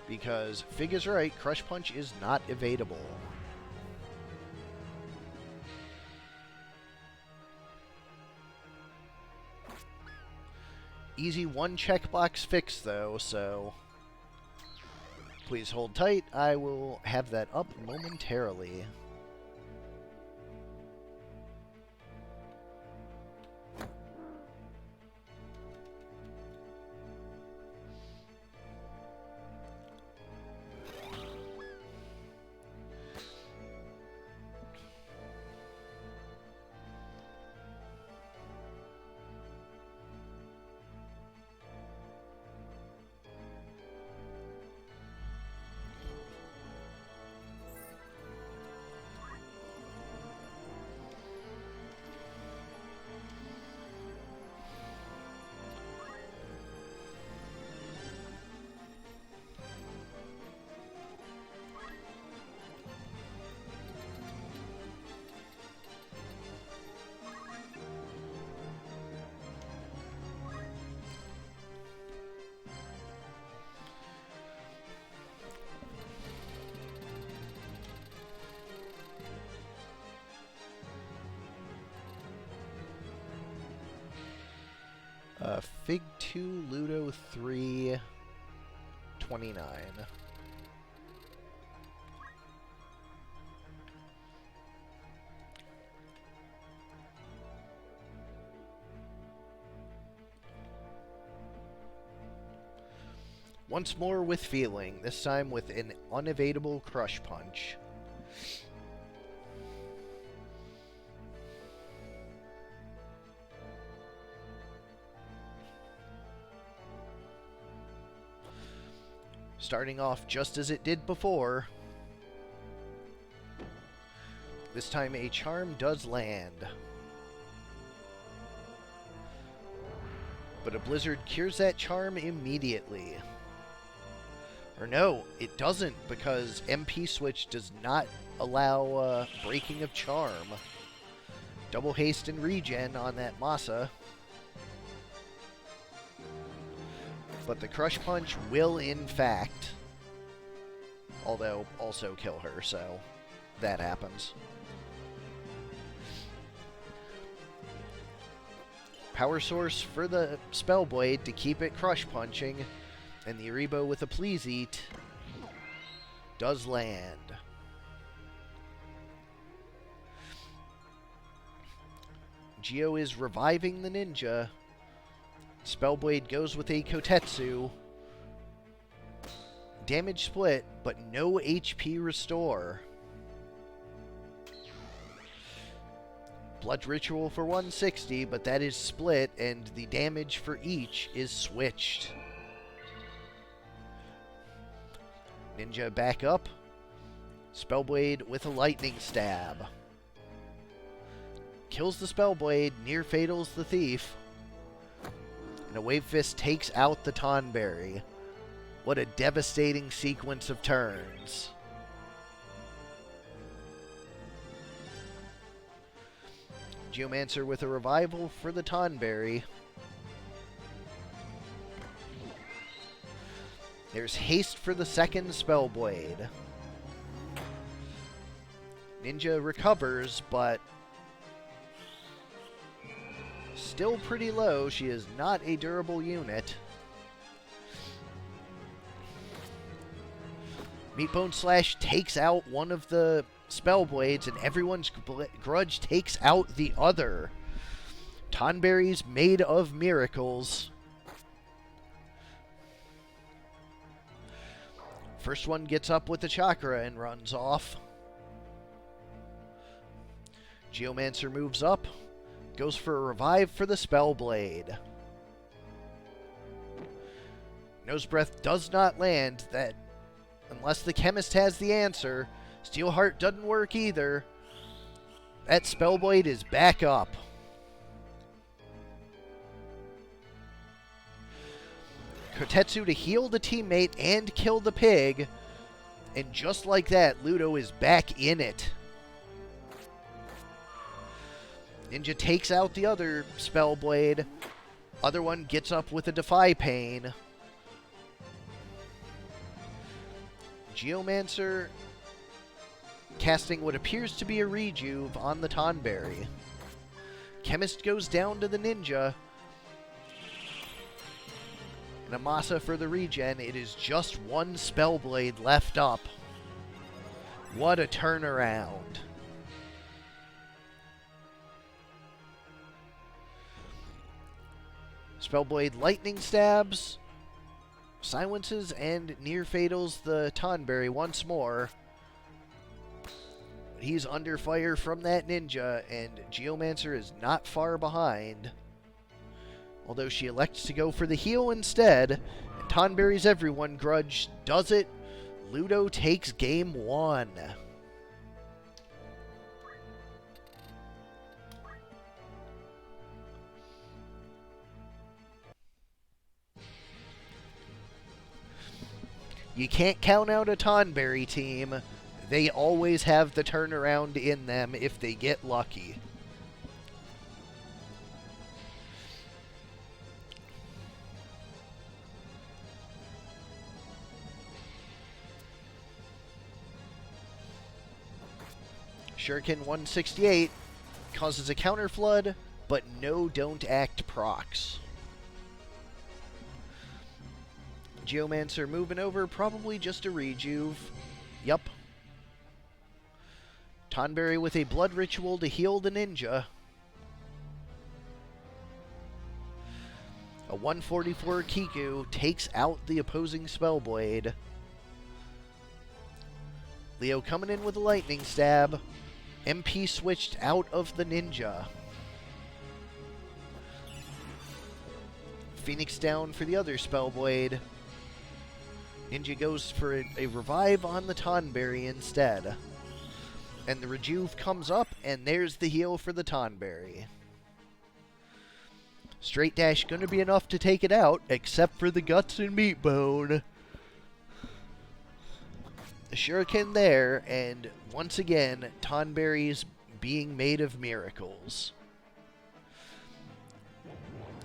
Because Fig is right, Crush Punch is not evadable. Easy one checkbox fix though, so please hold tight. I will have that up momentarily. Fig 2, Ludo 3, 29. Once more with feeling, this time with an unevadable Crush Punch. Starting off just as it did before. This time a charm does land. But a blizzard cures that charm immediately. Or no, it doesn't, because MP switch does not allow breaking of charm. Double haste and regen on that Masa. But the Crush Punch will, in fact, although also kill her, so that happens. Power Source for the Spellblade to keep it Crush Punching, and the Aribo with a Please Eat does land. Geo is reviving the ninja. Spellblade goes with a Kotetsu. Damage split, but no HP restore. Blood Ritual for 160, but that is split, and the damage for each is switched. Ninja back up. Spellblade with a Lightning Stab. Kills the Spellblade, near fatals the Thief. And a Wave Fist takes out the Tonberry. What a devastating sequence of turns. Geomancer with a revival for the Tonberry. There's haste for the second Spellblade. Ninja recovers, but still pretty low. She is not a durable unit. Meatbone Slash takes out one of the Spellblades, and everyone's grudge takes out the other. Tonberry's made of miracles. First one gets up with the chakra and runs off. Geomancer moves up. Goes for a revive for the Spellblade. Nose Breath does not land. That Unless the chemist has the answer. Steelheart doesn't work either. That Spellblade is back up. Kotetsu to heal the teammate and kill the pig. And just like that, Ludo is back in it. Ninja takes out the other Spellblade. Other one gets up with a Defy Pain. Geomancer casting what appears to be a Rejuve on the Tonberry. Chemist goes down to the Ninja. And Amasa for the regen. It is just one Spellblade left up. What a turnaround. Spellblade lightning stabs, silences, and near fatals the Tonberry once more. He's under fire from that ninja, and Geomancer is not far behind. Although she elects to go for the heal instead, and Tonberry's everyone grudge does it. Ludo takes game 1. You can't count out a Tonberry team. They always have the turnaround in them if they get lucky. Shuriken 168 causes a counter flood, but no don't act procs. Geomancer moving over, probably just a Rejuve. Yup. Tonberry with a blood ritual to heal the ninja. A 144 Kiku takes out the opposing Spellblade. Leo coming in with a lightning stab. MP switched out of the ninja. Phoenix down for the other Spellblade. Ninja goes for a revive on the Tonberry instead. And the Rejuve comes up, and there's the heal for the Tonberry. Straight dash going to be enough to take it out, except for the guts and meat bone. The Shuriken there, and once again, Tonberry's being made of miracles.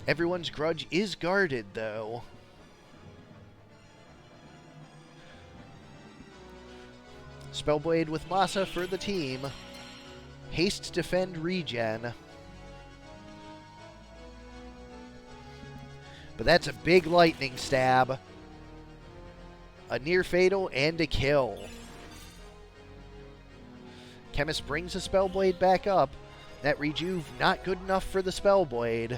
Everyone's grudge is guarded, though. Spellblade with Masa for the team. Haste, defend, regen. But that's a big lightning stab. A near fatal and a kill. Chemist brings the Spellblade back up. That Rejuve not good enough for the Spellblade.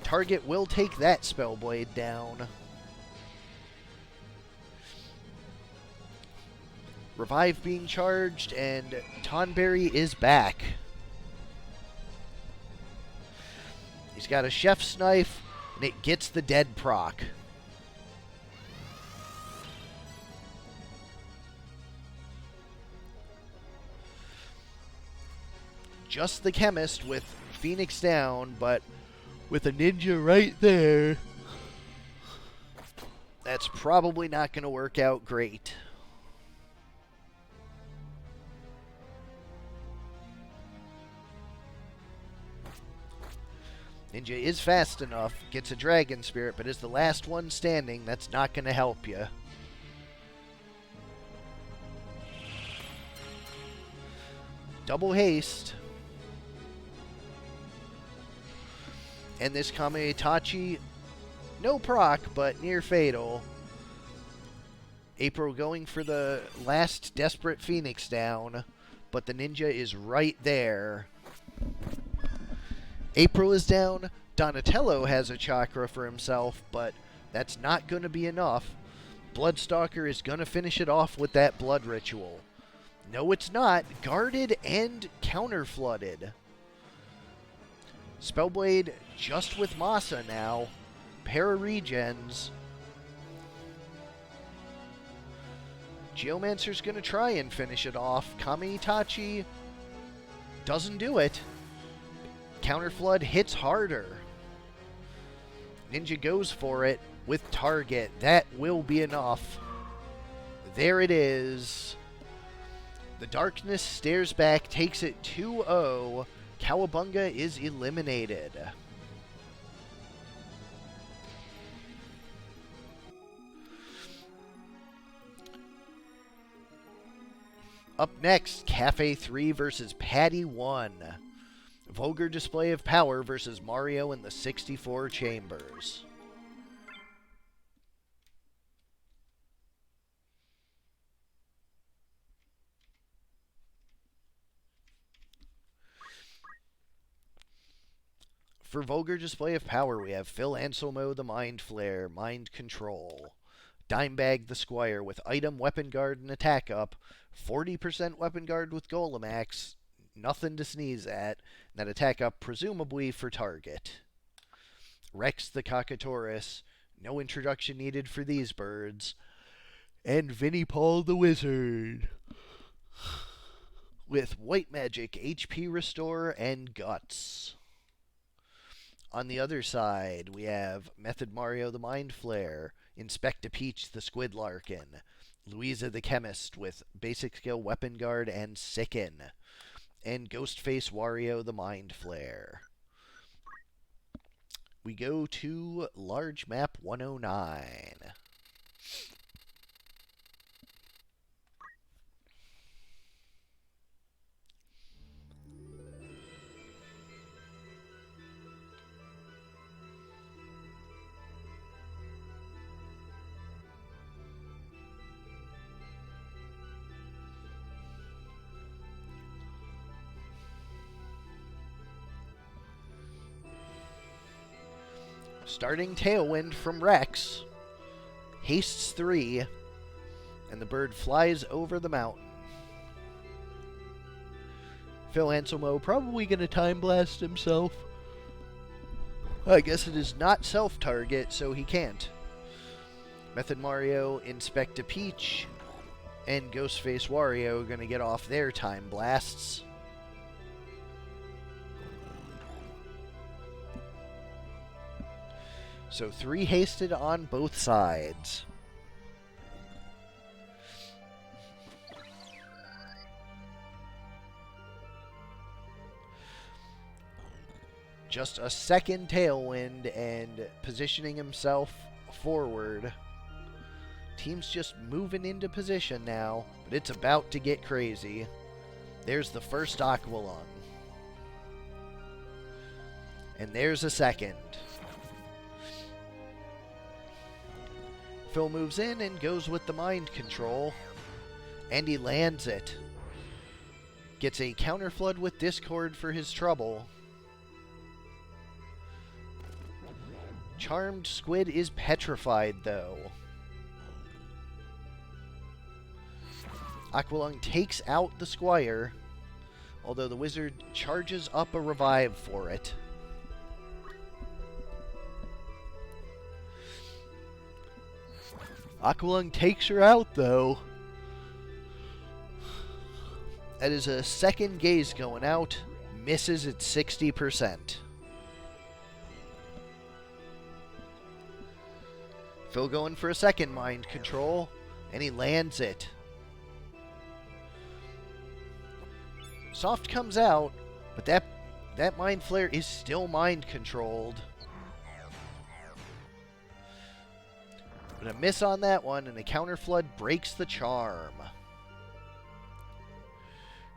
Target will take that Spellblade down. Revive being charged, and Tonberry is back. He's got a Chef's Knife, and it gets the dead proc. Just the Chemist with Phoenix down, but with a ninja right there, that's probably not going to work out great. Ninja is fast enough, gets a Dragon Spirit, but is the last one standing. That's not going to help you. Double haste. And this Kame Itachi, no proc, but near fatal. April going for the last desperate Phoenix down, but the ninja is right there. April is down. Donatello has a chakra for himself, but that's not going to be enough. Bloodstalker is going to finish it off with that blood ritual. No, it's not. Guarded and counter-flooded. Spellblade just with Masa now. Pair of regens. Geomancer's going to try and finish it off. Kame-Itachi doesn't do it. Counterflood hits harder. Ninja goes for it with target. That will be enough. There it is. The darkness stares back, takes it 2-0. Cowabunga is eliminated. Up next, Kaffe 3 versus Paddy 1. Vulgar display of power versus Mario in the 64 chambers. For Vulgar display of power, we have Phil Anselmo the Mind Flare, Mind Control. Dimebag the Squire with item, weapon guard, and attack up. 40% weapon guard with Golemax. Nothing to sneeze at. And that attack up presumably for target. Rex the Cacatoris. No introduction needed for these birds. And Vinnie Paul the Wizard. With White Magic, HP Restore, and Guts. On the other side, we have Method Mario the Mind Flare, Inspecta Peach the Squid Larkin, Louisa the Chemist with Basic Skill Weapon Guard and Sicken, and Ghostface Wario the Mind Flare. We go to Large Map 109. Starting Tailwind from Rex. Hastes 3. And the bird flies over the mountain. Phil Anselmo probably going to Time Blast himself. I guess it is not self-target, so he can't. Method Mario, Inspecta Peach, and Ghostface Wario going to get off their Time Blasts. So 3 hasted on both sides. Just a second Tailwind and positioning himself forward. Team's just moving into position now, but it's about to get crazy. There's the first Aqualung. And there's a second. Phil moves in and goes with the Mind Control. And he lands it. Gets a Counterflood with Discord for his trouble. Charmed Squid is petrified, though. Aqualung takes out the Squire, although the Wizard charges up a revive for it. Aqualung takes her out, though. That is a second gaze going out. Misses at 60%. Phil going for a second Mind Control, and he lands it. Soft comes out, but that Mind Flare is still Mind Controlled. But a miss on that one, and a Counterflood breaks the charm.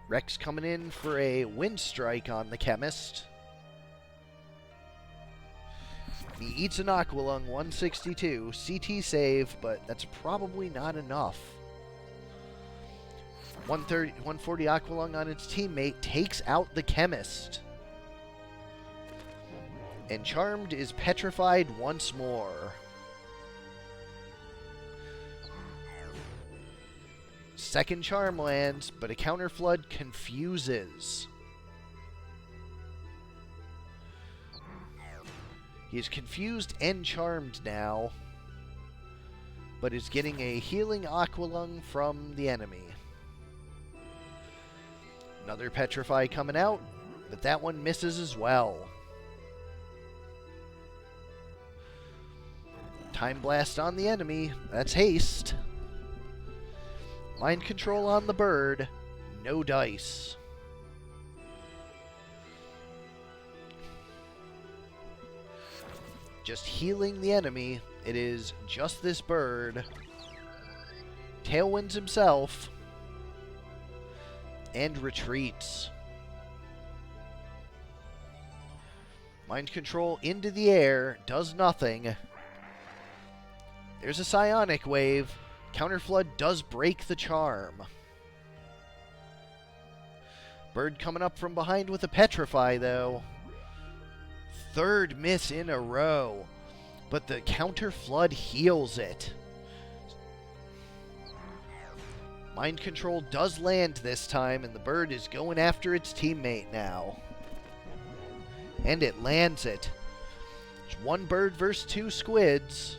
Rex coming in for a Wind Strike on the Chemist. He eats an Aqualung, 162. CT save, but that's probably not enough. 140 Aqualung on its teammate takes out the Chemist. And Charmed is petrified once more. Second Charm lands, but a Counterflood confuses. He's confused and charmed now. but is getting a healing Aqualung from the enemy. Another Petrify coming out, but that one misses as well. Time Blast on the enemy, that's haste. Mind Control on the bird, no dice. Just healing the enemy, it is just this bird. Tailwinds himself, and retreats. Mind Control into the air, does nothing. There's a Psionic Wave. Counterflood does break the charm. Bird coming up from behind with a Petrify, though. Third miss in a row, but the Counterflood heals it. Mind Control does land this time, and the bird is going after its teammate now. And it lands it. It's one bird versus two squids.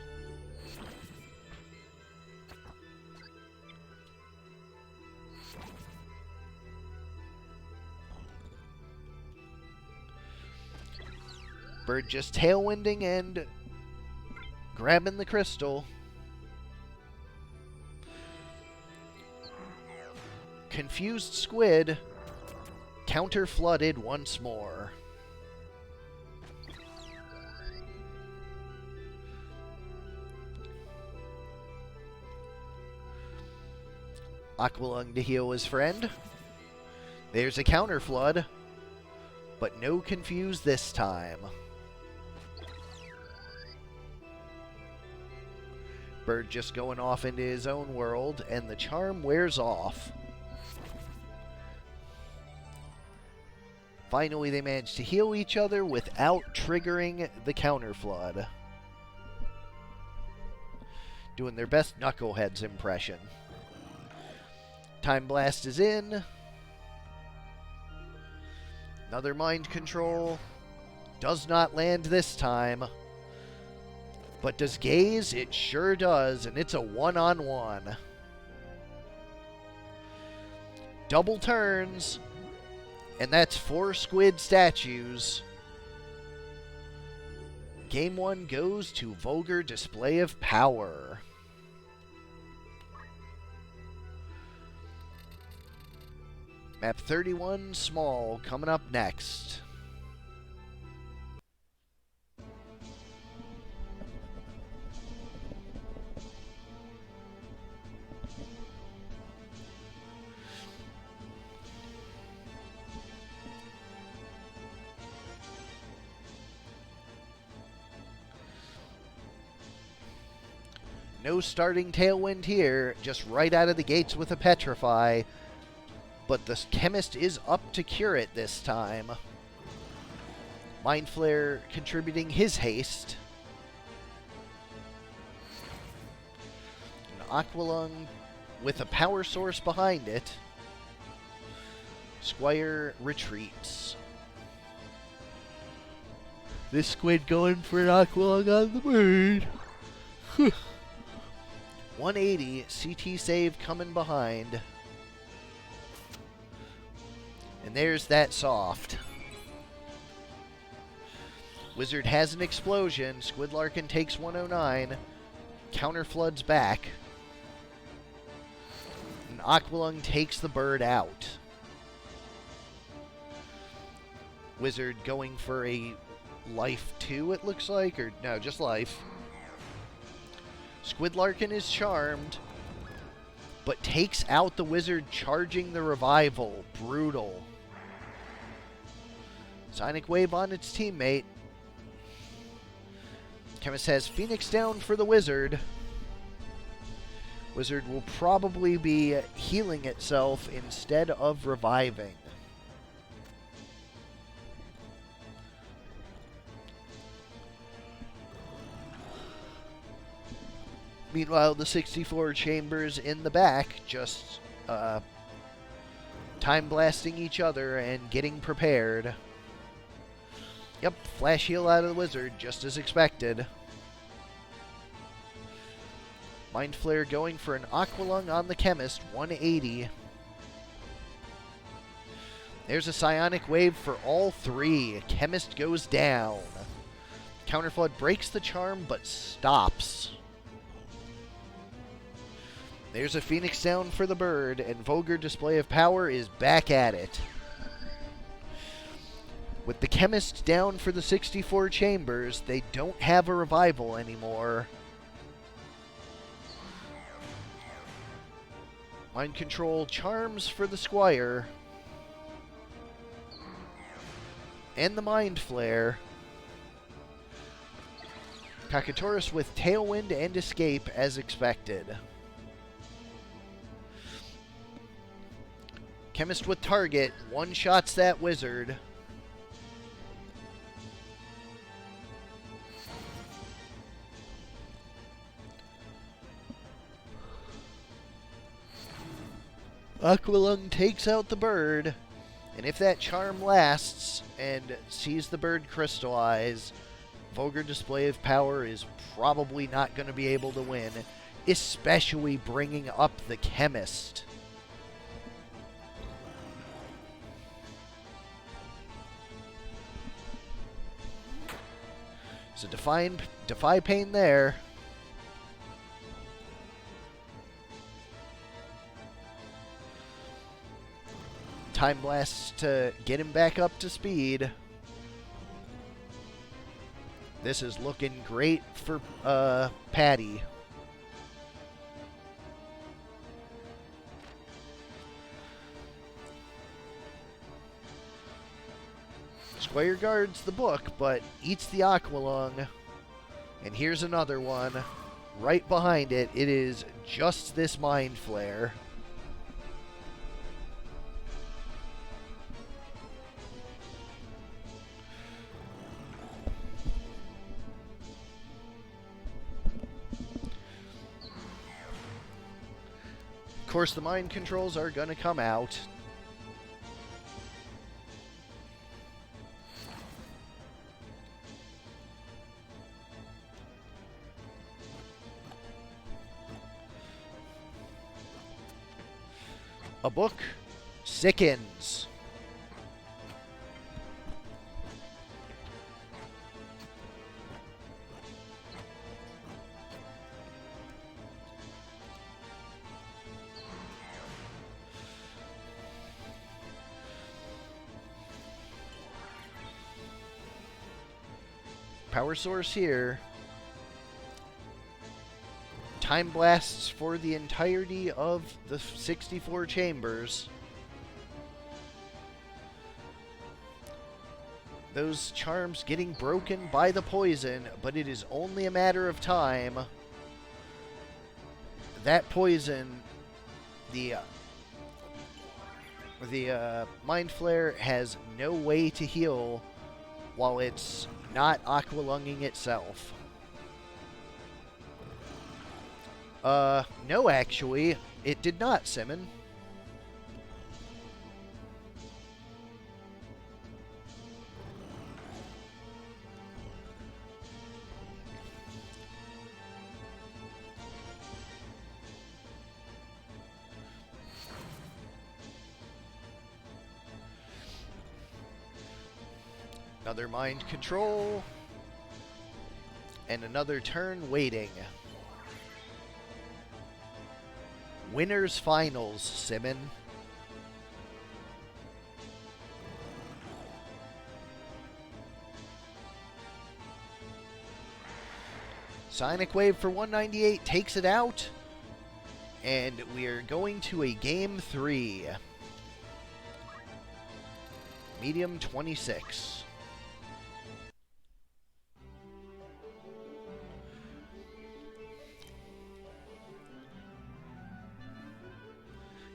Bird just tailwinding and grabbing the crystal. Confused squid counter-flooded once more. Aqualung to heal his friend. There's a counter-flood, but no confuse this time. Bird just going off into his own world, and the charm wears off. Finally, they manage to heal each other without triggering the counterflood. Doing their best Knuckleheads impression. Time Blast is in. Another Mind Control. Does not land this time. But does Gaze? It sure does, and it's a one-on-one. Double turns, and that's 4 squid statues. Game 1 goes to Vulgar Display of Power. Map 31, Small, coming up next. No starting Tailwind here, just right out of the gates with a Petrify. But the Chemist is up to cure it this time. Mind Flare contributing his haste. An Aqualung with a power source behind it. Squire retreats. This squid going for an Aqualung on the bird. 180, CT save coming behind. And there's that soft. Wizard has an explosion. Squidlarkin takes 109. Counterfloods back. And Aqualung takes the bird out. Wizard going for a life 2, it looks like. Or no, just life. Squidlarkin is charmed, but takes out the wizard charging the revival. Brutal. Sonic Wave on its teammate. Chemist has Phoenix down for the wizard. Wizard will probably be healing itself instead of reviving. Meanwhile, the 64 chambers in the back just time blasting each other and getting prepared. Yep, flash heal out of the wizard, just as expected. Mind Flare going for an Aqualung on the Chemist, 180. There's a Psionic Wave for all three. Chemist goes down. Counterflood breaks the charm, but stops. There's a Phoenix down for the bird, and Vulgar Display of Power is back at it. With the Chemist down for the 64 chambers, they don't have a revival anymore. Mind Control charms for the Squire. And the Mind Flare. Kakatoris with Tailwind and Escape as expected. Chemist with Target one-shots that wizard. Aqualung takes out the bird, and if that charm lasts and sees the bird crystallize, Vulgar Display of Power is probably not going to be able to win, especially bringing up the Chemist. So Defy Pain there. Time Blast to get him back up to speed. This is looking great for Paddy. Squire guards the book, but eats the Aqualung. And here's another one. Right behind it, it is just this Mind Flare. Of course, the mind controls are going to come out. A book sickens. Power source here. Time blasts for the entirety of the 64 chambers. Those charms getting broken by the poison, but it is only a matter of time. That poison, the Mind Flare has no way to heal while it's not Aqualunging itself. No, actually, it did not, Simmon. Another mind control. And another turn waiting. Winners finals, Simmon. Psionic Wave for 198 takes it out. And we are going to a game 3. Medium 26.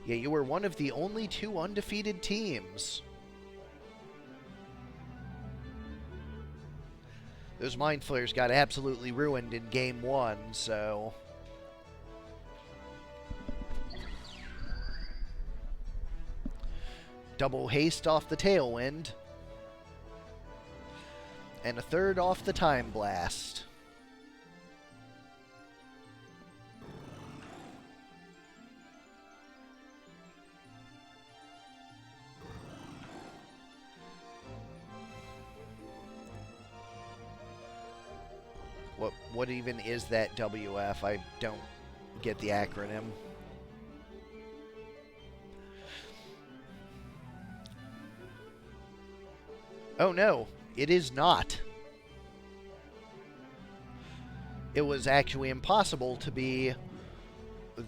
Yeah, you were one of the only 2 undefeated teams. Those Mind Flayers got absolutely ruined in Game 1, so... Double haste off the Tailwind. And a third off the Time Blast. What even is that WF? I don't get the acronym. Oh no, it is not. It was actually impossible to be.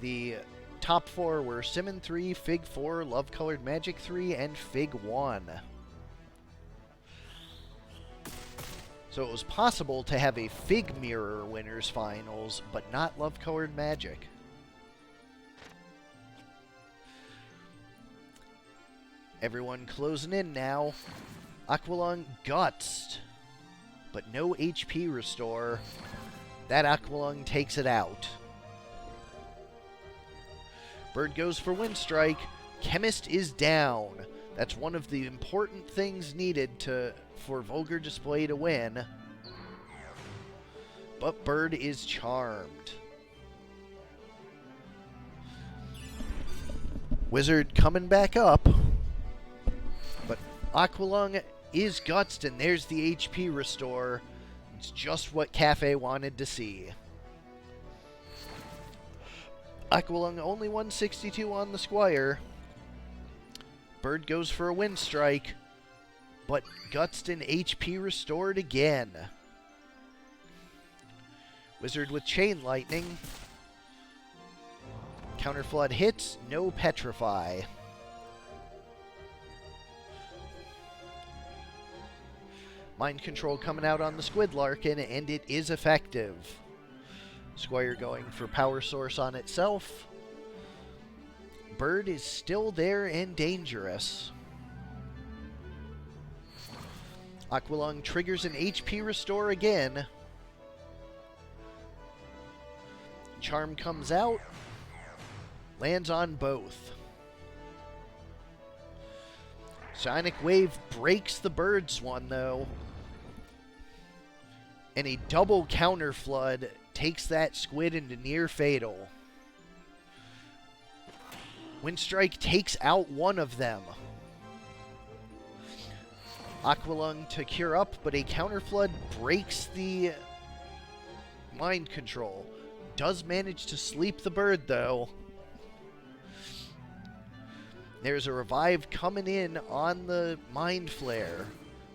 The top 4 were Simmon 3, Fig 4, Love Colored Magic 3, and Fig 1. So it was possible to have a Fig Mirror Winners Finals, but not Love Colored Magic. Everyone closing in now. Aqualung Guts, but no HP restore. That Aqualung takes it out. Bird goes for Wind Strike. Chemist is down. That's one of the important things needed for Vulgar Display to win. But Bird is charmed. Wizard coming back up. But Aqualung is gutsed, and there's the HP restore. It's just what Kaffe wanted to see. Aqualung only 162 on the Squire. Bird goes for a Wind Strike, but gutsed and HP restored again. Wizard with Chain Lightning. Counter Flood hits, no Petrify. Mind Control coming out on the Squidlarkin, and it is effective. Squire going for Power Source on itself. Bird is still there and dangerous. Aqualung triggers an HP restore again. Charm comes out. Lands on both. Sonic Wave breaks the Bird's one, though. And a double Counter Flood takes that squid into near fatal. Wind Strike takes out one of them. Aqualung to cure up, but a Counter Flood breaks the Mind Control. Does manage to sleep the Bird, though. There's a revive coming in on the Mind Flare.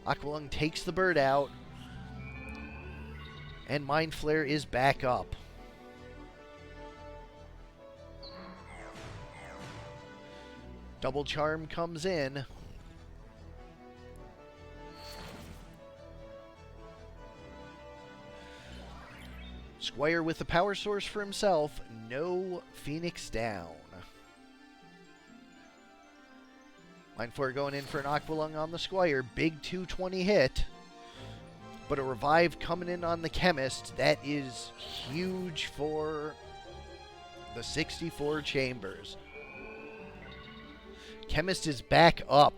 Aqualung takes the Bird out. And Mind Flare is back up. Double Charm comes in. Squire with the Power Source for himself. No Phoenix down. Mind Flare going in for an Aqualung on the Squire. Big 220 hit. But a revive coming in on the Chemist. That is huge for the 64 Chambers. Chemist is back up.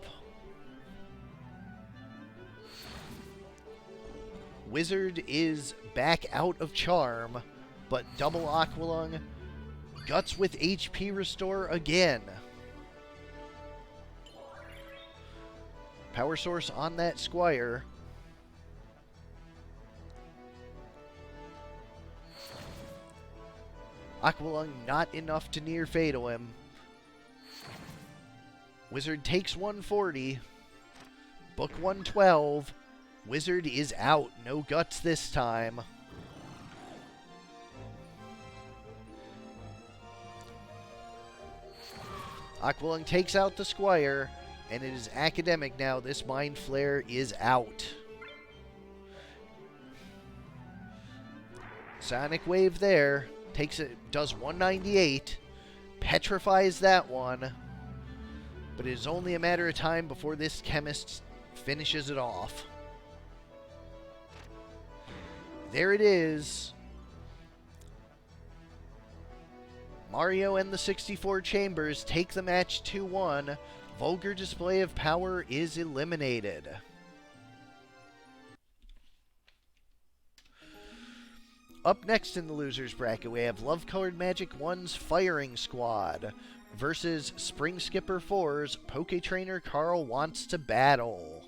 Wizard is back out of Charm, but double Aqualung. Guts with HP restore again. Power Source on that Squire. Aqualung not enough to near fatal him. Wizard takes 140. Book 112. Wizard is out. No guts this time. Aqualung takes out the Squire, and it is academic now. This Mind Flare is out. Sonic Wave there. Takes it, does 198, petrifies that one, but it is only a matter of time before this Chemist finishes it off. There it is. Mario and the 64 Chambers take the match 2-1. Vulgar Display of Power is eliminated. Up next in the losers bracket, we have Love Colored Magic 1's Firing Squad versus SpringSkipper 4's Poke Trainer Carl Wants to Battle.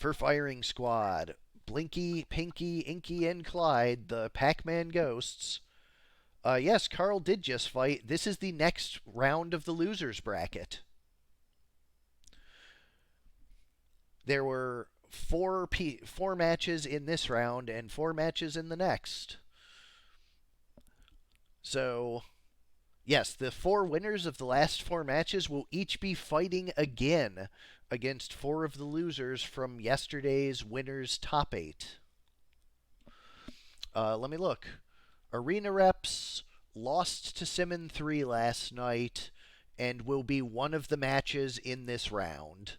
For firing squad, Blinky, Pinky, Inky, and Clyde, the Pac-Man ghosts. Yes, Carl did just fight. This is the next round of the losers bracket. There were four matches in this round and 4 matches in the next. So, yes, the 4 winners of the last 4 matches will each be fighting again against 4 of the losers from yesterday's winners' top 8. Let me look. Arena Reps lost to Simmon 3 last night and will be one of the matches in this round.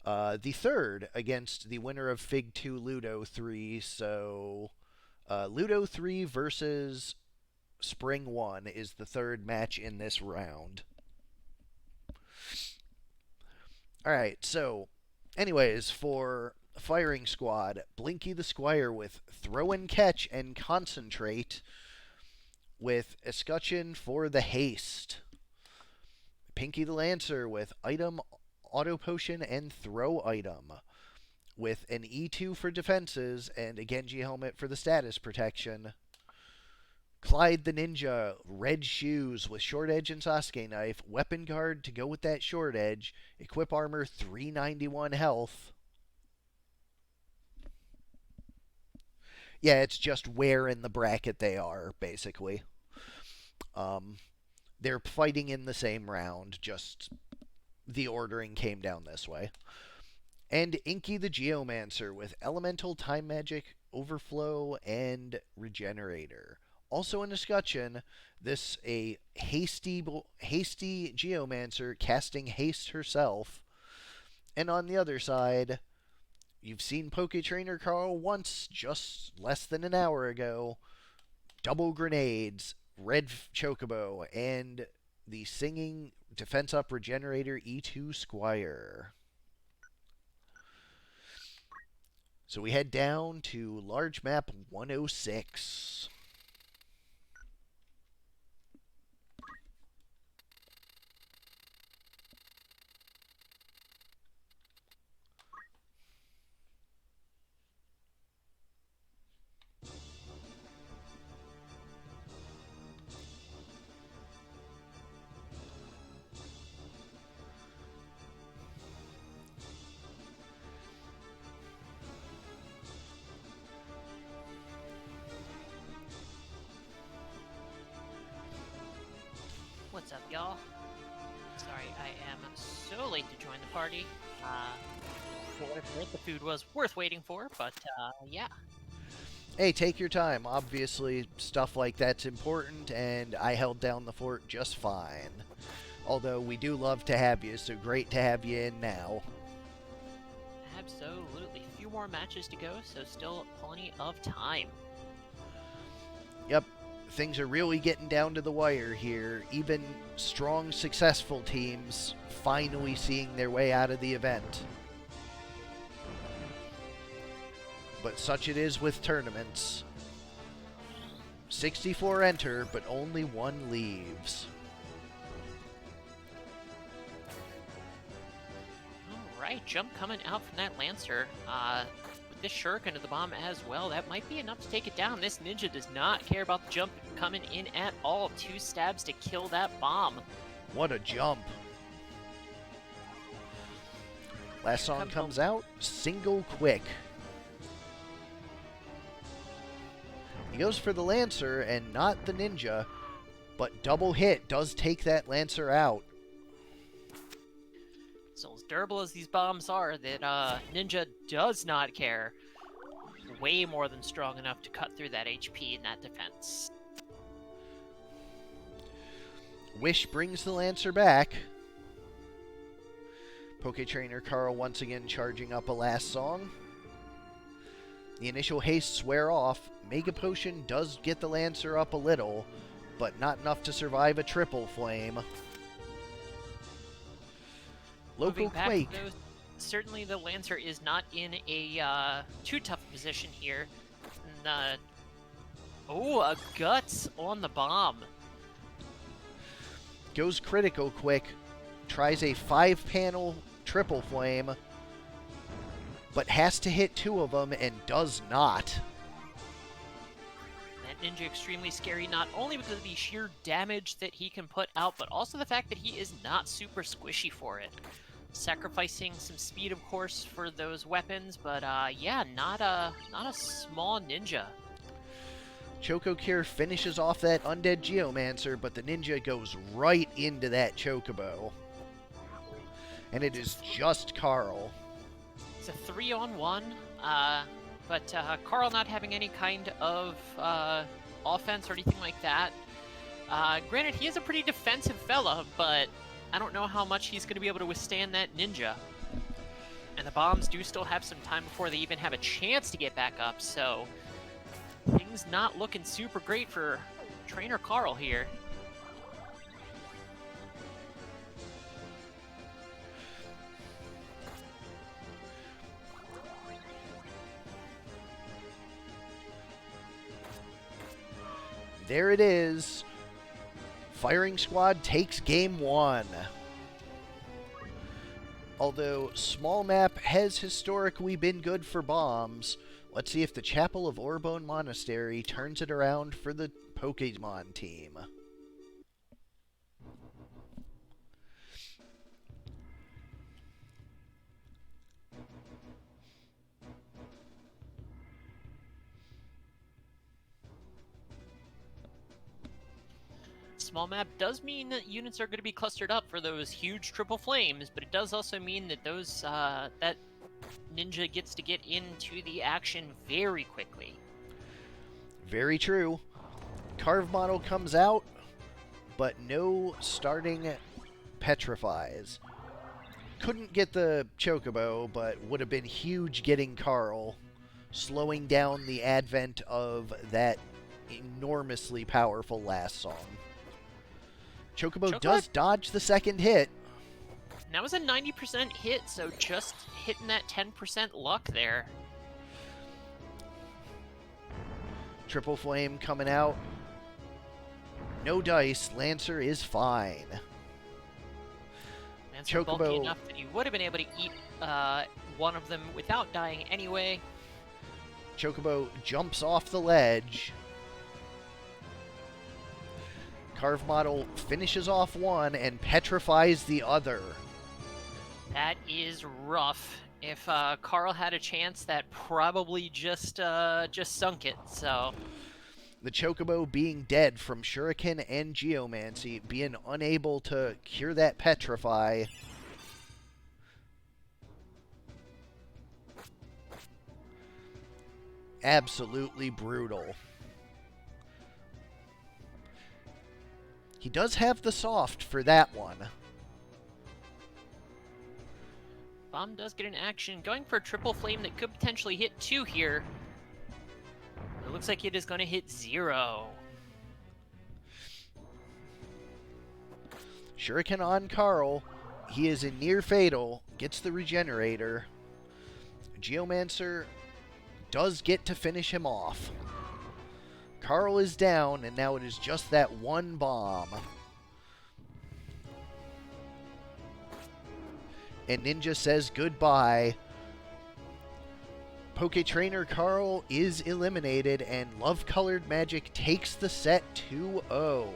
The third against the winner of Fig 2 Ludo 3. So Ludo 3 versus Spring 1 is the third match in this round. Alright, so anyways, for firing squad, Blinky the Squire with throw and catch and concentrate, with Escutcheon for the haste. Pinky the Lancer with item, auto potion, and throw item, with an E2 for defenses and a Genji helmet for the status protection. Clyde the Ninja, red shoes with short edge and Sasuke knife, weapon guard to go with that short edge, equip armor 391 health. Yeah, it's just where in the bracket they are, basically. They're fighting in the same round, just the ordering came down this way. And Inky the Geomancer with Elemental, Time Magic, Overflow, and Regenerator. Also in Escutcheon, this a hasty Geomancer casting haste herself. And on the other side, you've seen Poke Trainer Carl once, just less than an hour ago. Double grenades, red chocobo, and the singing defense up regenerator E2 Squire. So we head down to large map 106. What's up, y'all? Sorry, I am so late to join the party. For what it's worth, the food was worth waiting for, but yeah. Hey, take your time. Obviously, stuff like that's important, and I held down the fort just fine. Although, we do love to have you, so great to have you in now. Absolutely. A few more matches to go, so still plenty of time. Yep. Things are really getting down to the wire here. Even strong, successful teams finally seeing their way out of the event. But such it is with tournaments. 64 enter, but only 1 leaves. Alright, jump coming out from that Lancer. With this shuriken to the bomb as well, that might be enough to take it down. This ninja does not care about the jump coming in at all. 2 stabs to kill that bomb. What a jump. Last song comes out, Single Quick. He goes for the Lancer and not the Ninja, but double hit does take that Lancer out. So as durable as these bombs are, that Ninja does not care. Way more than strong enough to cut through that HP in that defense. Wish brings the Lancer back. Poke Trainer Carl once again charging up a last song. The initial hastes wear off. Mega Potion does get the Lancer up a little, but not enough to survive a triple flame. Local Quake. Though, certainly the Lancer is not in a too tough position here. And, a Guts on the bomb. Goes critical quick. Tries a 5-panel triple flame. but has to hit 2 of them and does not. That ninja extremely scary, not only because of the sheer damage that he can put out, but also the fact that he is not super squishy for it. Sacrificing some speed, of course, for those weapons, but yeah, not a small ninja. Choco Cure finishes off that undead Geomancer, but the ninja goes right into that Chocobo. And it is just Carl. It's a 3-on-1, but Carl not having any kind of offense or anything like that. Granted, he is a pretty defensive fella, but I don't know how much he's going to be able to withstand that ninja. And the bombs do still have some time before they even have a chance to get back up, so things not looking super great for Trainer Carl here. There it is. Firing Squad takes game 1. Although small map has historically been good for bombs, let's see if the Chapel of Orbone Monastery turns it around for the Pokemon team. Small map does mean that units are going to be clustered up for those huge triple flames, but it does also mean that those that ninja gets to get into the action very quickly. Very true. Carve model comes out, but no starting petrifies. Couldn't get the Chocobo, but would have been huge getting Carl, slowing down the advent of that enormously powerful last song. Chocobo does dodge the second hit. That was a 90% hit, so just hitting that 10% luck there. Triple Flame coming out. No dice. Lancer is fine. Lancer bulky enough that you would have been able to eat one of them without dying anyway. Chocobo jumps off the ledge. Carve model finishes off one and petrifies the other. That is rough. If Carl had a chance, that probably just sunk it. So the Chocobo being dead from Shuriken and Geomancy, being unable to cure that petrify. Absolutely brutal. He does have the soft for that one. Bomb does get an action. Going for a triple flame that could potentially hit 2 here. It looks like it is going to hit 0. Shuriken on Carl. He is in near fatal. Gets the regenerator. Geomancer does get to finish him off. Carl is down, and now it is just that one bomb. And Ninja says goodbye. Poke Trainer Carl is eliminated, and Love Colored Magic takes the set 2-0.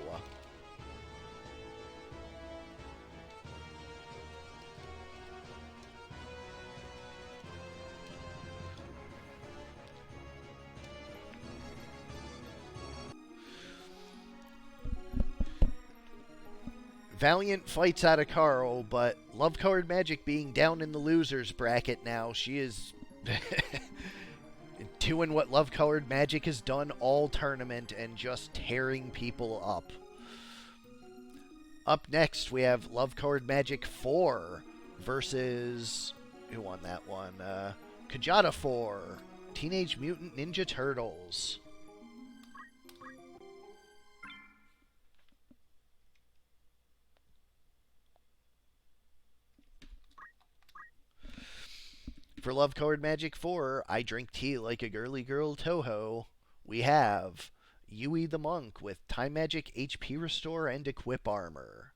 Valiant fights out of Carl, but Love Colored Magic being down in the losers bracket now, she is doing what Love Colored Magic has done all tournament and just tearing people up. Up next, we have Love Colored Magic 4 versus... who won that one? Kjata 4. Teenage Mutant Ninja Turtles. For Love Colored Magic 4, I drink tea like a girly girl Toho. We have Yui the Monk with Time Magic HP Restore and Equip Armor.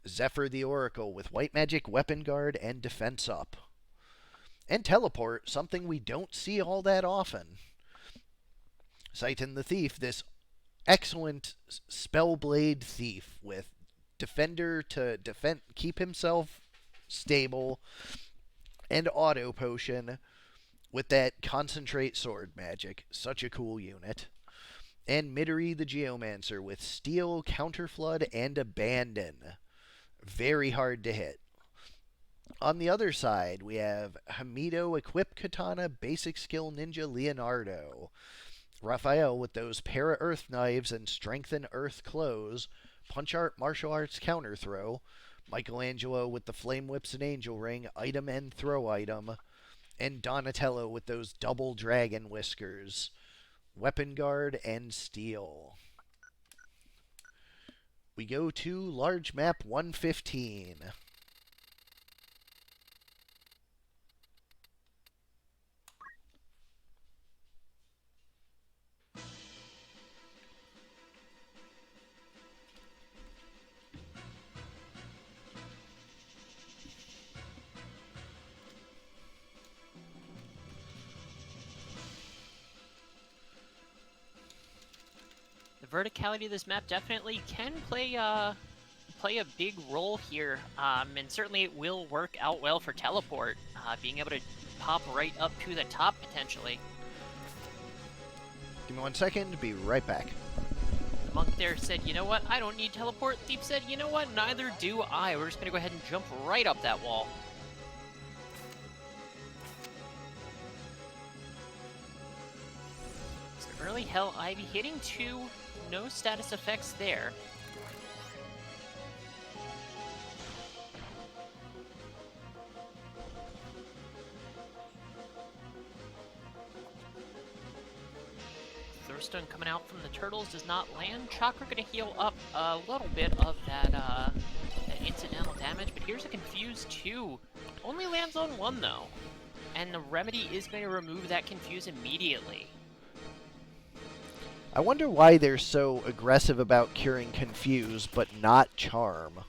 Zephyr the Oracle with White Magic Weapon Guard and Defense Up. And teleport, something we don't see all that often. Citing the Thief, this excellent Spellblade Thief with Defender to keep himself stable, and Auto Potion with that Concentrate Sword magic. Such a cool unit. And Midori the Geomancer with Steel, Counterflood, and Abandon. Very hard to hit. On the other side, we have Hamido Equip Katana, Basic Skill Ninja Leonardo. Raphael with those Para-Earth Knives and Strengthen Earth Clothes. Punch Art Martial Arts Counter Throw. Michelangelo with the Flame Whips and Angel Ring, item and throw item. And Donatello with those double dragon whiskers. Weapon Guard and Steel. We go to large map 115. Verticality of this map definitely can play a big role here, and certainly it will work out well for teleport, being able to pop right up to the top potentially. Give me 1 second, be right back. The monk there said, you know what, I don't need teleport. Thief said, you know what, neither do I. We're just going to go ahead and jump right up that wall. So early Hell Ivy hitting 2. No status effects there. Throwstone coming out from the turtles does not land. Chakra going to heal up a little bit of that incidental damage, but here's a Confuse 2. Only lands on 1 though. And the Remedy is going to remove that Confuse immediately. I wonder why they're so aggressive about curing Confuse, but not Charm.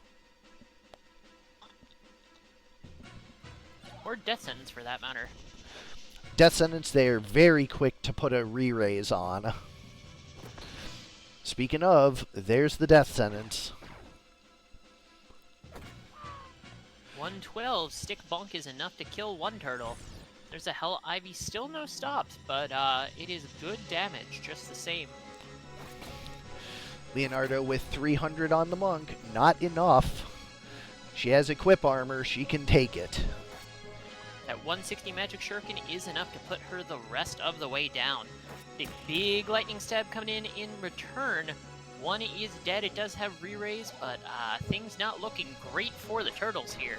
Or Death Sentence, for that matter. Death Sentence, they're very quick to put a re-raise on. Speaking of, there's the Death Sentence. 112, Stick Bonk is enough to kill 1 turtle. There's a Hell Ivy, still no stops, but it is good damage just the same. Leonardo with 300 on the monk, not enough. She has equip armor, she can take it. That 160 Magic Shuriken is enough to put her the rest of the way down. Big lightning stab coming in return. 1 is dead, it does have re-raise, but things not looking great for the turtles here.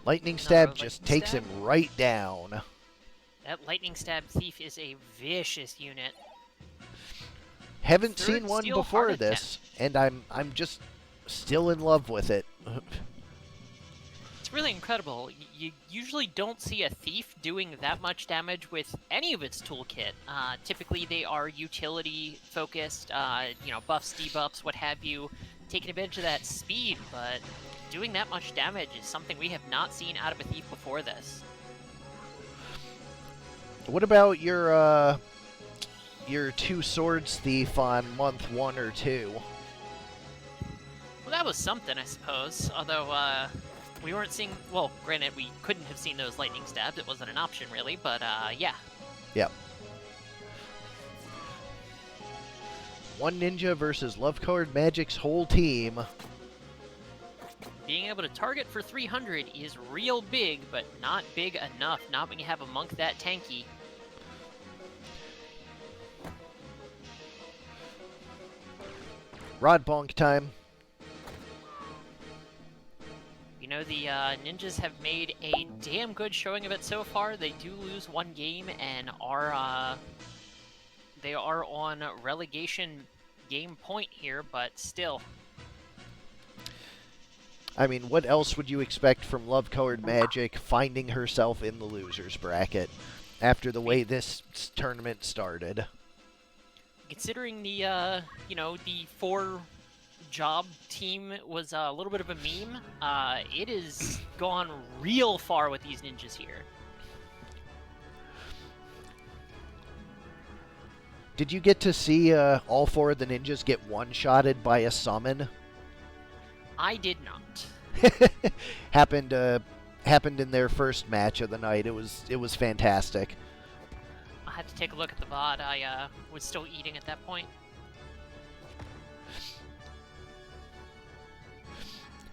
Lightning stab just takes him right down. That lightning stab thief is a vicious unit. Haven't seen one before this, and I'm just still in love with it. It's really incredible. You usually don't see a thief doing that much damage with any of its toolkit. Typically they are utility focused, buffs, debuffs, what have you, taking advantage of that speed, but doing that much damage is something we have not seen out of a thief before this. What about your 2 swords thief on month 1 or 2? Well, that was something, I suppose. Although, we weren't seeing... Well, granted, we couldn't have seen those lightning stabs. It wasn't an option, really. But, yeah. Yep. 1 ninja versus Lovecard Magic's whole team. Being able to target for 300 is real big, but not big enough. Not when you have a monk that tanky. Rod bonk time. You know, the ninjas have made a damn good showing of it so far. They do lose 1 game and are They are on relegation game point here, but still. I mean, what else would you expect from Love Colored Magic finding herself in the losers bracket after the way this tournament started? Considering the, the 4-job team was a little bit of a meme, it has gone real far with these ninjas here. Did you get to see all 4 of the ninjas get one-shotted by a summon? I did not. happened in their first match of the night. It was fantastic. I had to take a look at the VOD. I was still eating at that point.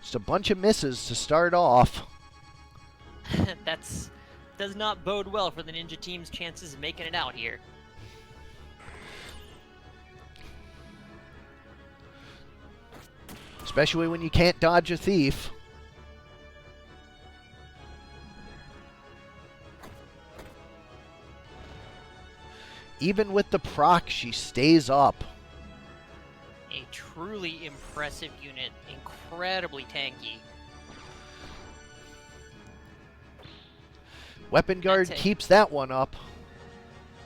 Just a bunch of misses to start off. Does not bode well for the ninja team's chances of making it out here. Especially when you can't dodge a thief. Even with the proc, she stays up. A truly impressive unit. Incredibly tanky. Weapon Guard keeps that one up.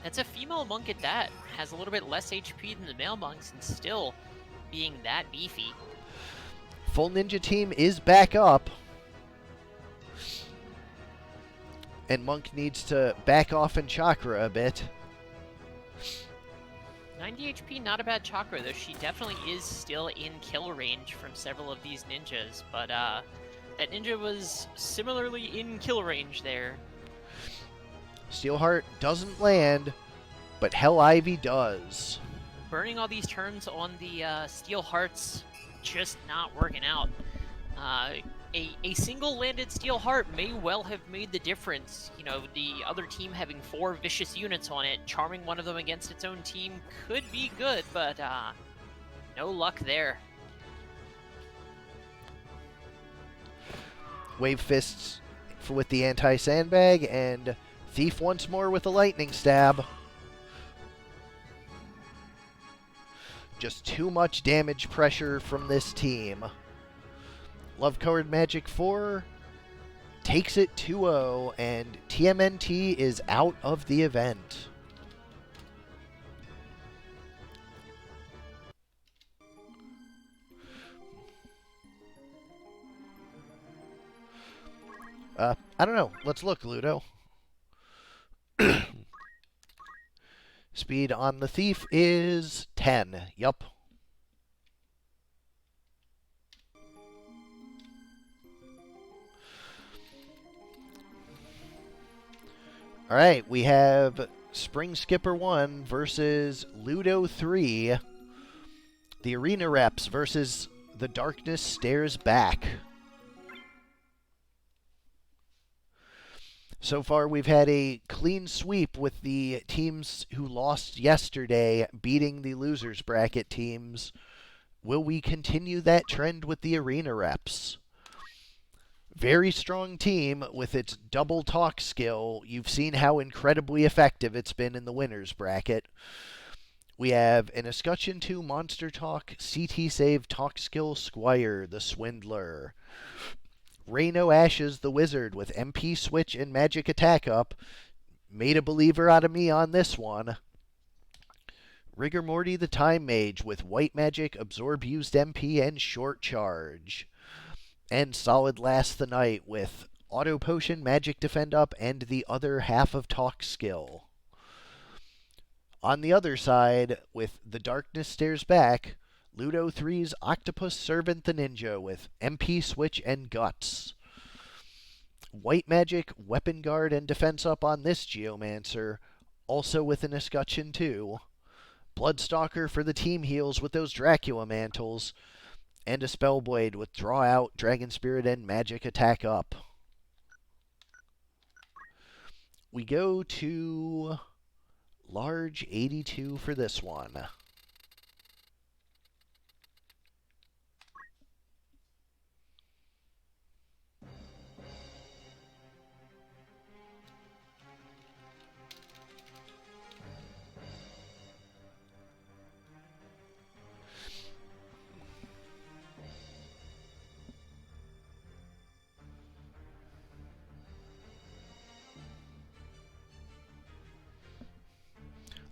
That's a female monk at that. Has a little bit less HP than the male monks and still being that beefy. Full ninja team is back up. And Monk needs to back off in chakra a bit. 90 HP, not a bad chakra, though she definitely is still in kill range from several of these ninjas, but that ninja was similarly in kill range there. Steelheart doesn't land, but Hell Ivy does. Burning all these turns on the Steel Hearts just not working out. A single landed Steel Heart may well have made the difference. You know, the other team having 4 vicious units on it, charming one of them against its own team could be good, but no luck there. Wave Fists with the anti-sandbag, and Thief once more with a lightning stab. Just too much damage pressure from this team. Love Colored Magic 4 takes it 2-0, and TMNT is out of the event. I don't know. Let's look, Ludo. Speed on the Thief is 10. Yup. All right, we have SpringSkipper 1 versus Ludo 3. The Arena Reps versus The Darkness Stares Back. So far, we've had a clean sweep with the teams who lost yesterday beating the losers bracket teams. Will we continue that trend with the Arena Reps? Very strong team with its double talk skill. You've seen how incredibly effective it's been in the winners bracket. We have an Escutcheon 2 Monster Talk CT Save Talk Skill Squire, the Swindler. Reno Ashes, the Wizard, with MP Switch and Magic Attack up. Made a believer out of me on this one. Rigor Morty, the Time Mage, with White Magic, Absorb Used MP, and Short Charge. And Solid Last the Night with Auto Potion, Magic Defend up, and the other half of Talk Skill. On the other side, with The Darkness Stares Back, Ludo 3's Octopus Servant the Ninja with MP Switch and Guts. White Magic, Weapon Guard, and Defense up on this Geomancer, also with an Escutcheon 2. Bloodstalker for the team heals with those Dracula Mantles. And a Spellblade with Draw Out, Dragon Spirit, and Magic Attack up. We go to large 82 for this one.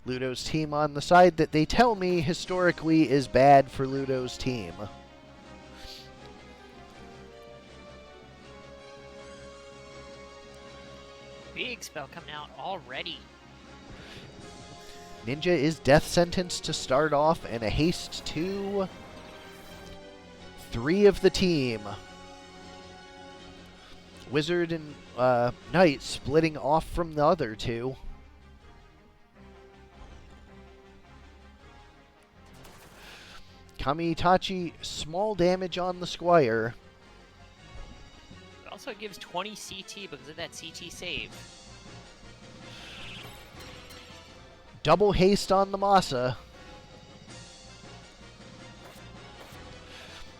Ludo's team on the side that they tell me historically is bad for Ludo's team. Big spell coming out already. Ninja is death sentence to start off, and a haste to 3 of the team. Wizard and Knight splitting off from the other 2. Kami-Itachi, small damage on the Squire. It also gives 20 CT because of that CT save. Double haste on the Masa.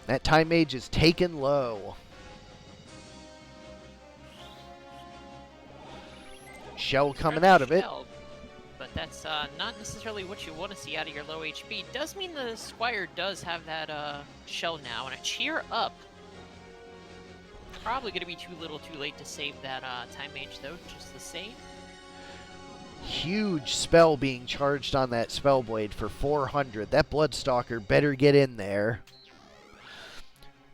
That Time Mage is taken low. Shell coming out of it. But that's not necessarily what you want to see out of your low HP. Does mean the Squire does have that shell now, and a cheer up. Probably going to be too little too late to save that Time Mage, though, just the same. Huge spell being charged on that Spellblade for 400. That Bloodstalker better get in there.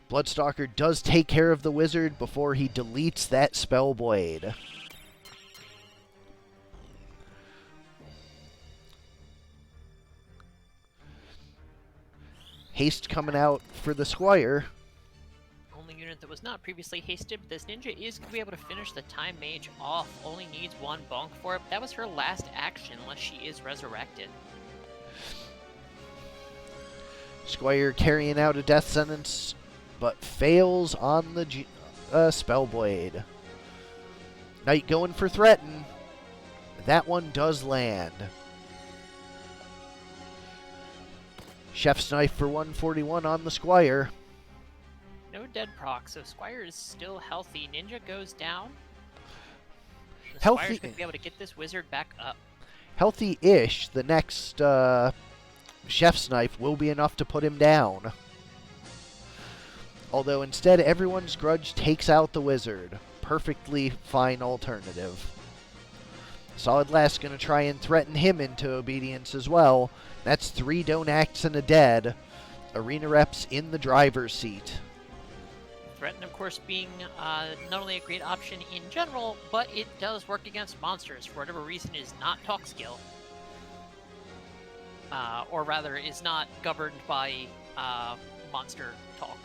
Bloodstalker does take care of the Wizard before he deletes that Spellblade. Haste coming out for the Squire. Only unit that was not previously hasted, but this ninja is going to be able to finish the Time Mage off. Only needs 1 bonk for it. That was her last action, unless she is resurrected. Squire carrying out a death sentence, but fails on the Spellblade. Knight going for Threaten. That one does land. Chef's Knife for 141 on the Squire. No dead proc, so Squire is still healthy. Ninja goes down. The Healthy. Squire's going to be able to get this wizard back up. Healthy-ish. The next Chef's Knife will be enough to put him down. Although instead, everyone's grudge takes out the wizard. Perfectly fine alternative. Solid Last going to try and threaten him into obedience as well. That's 3 don't acts and a dead. Arena reps in the driver's seat. Threaten, of course, being not only a great option in general, but it does work against monsters. For whatever reason, it is not talk skill. Or rather, is not governed by monster talk.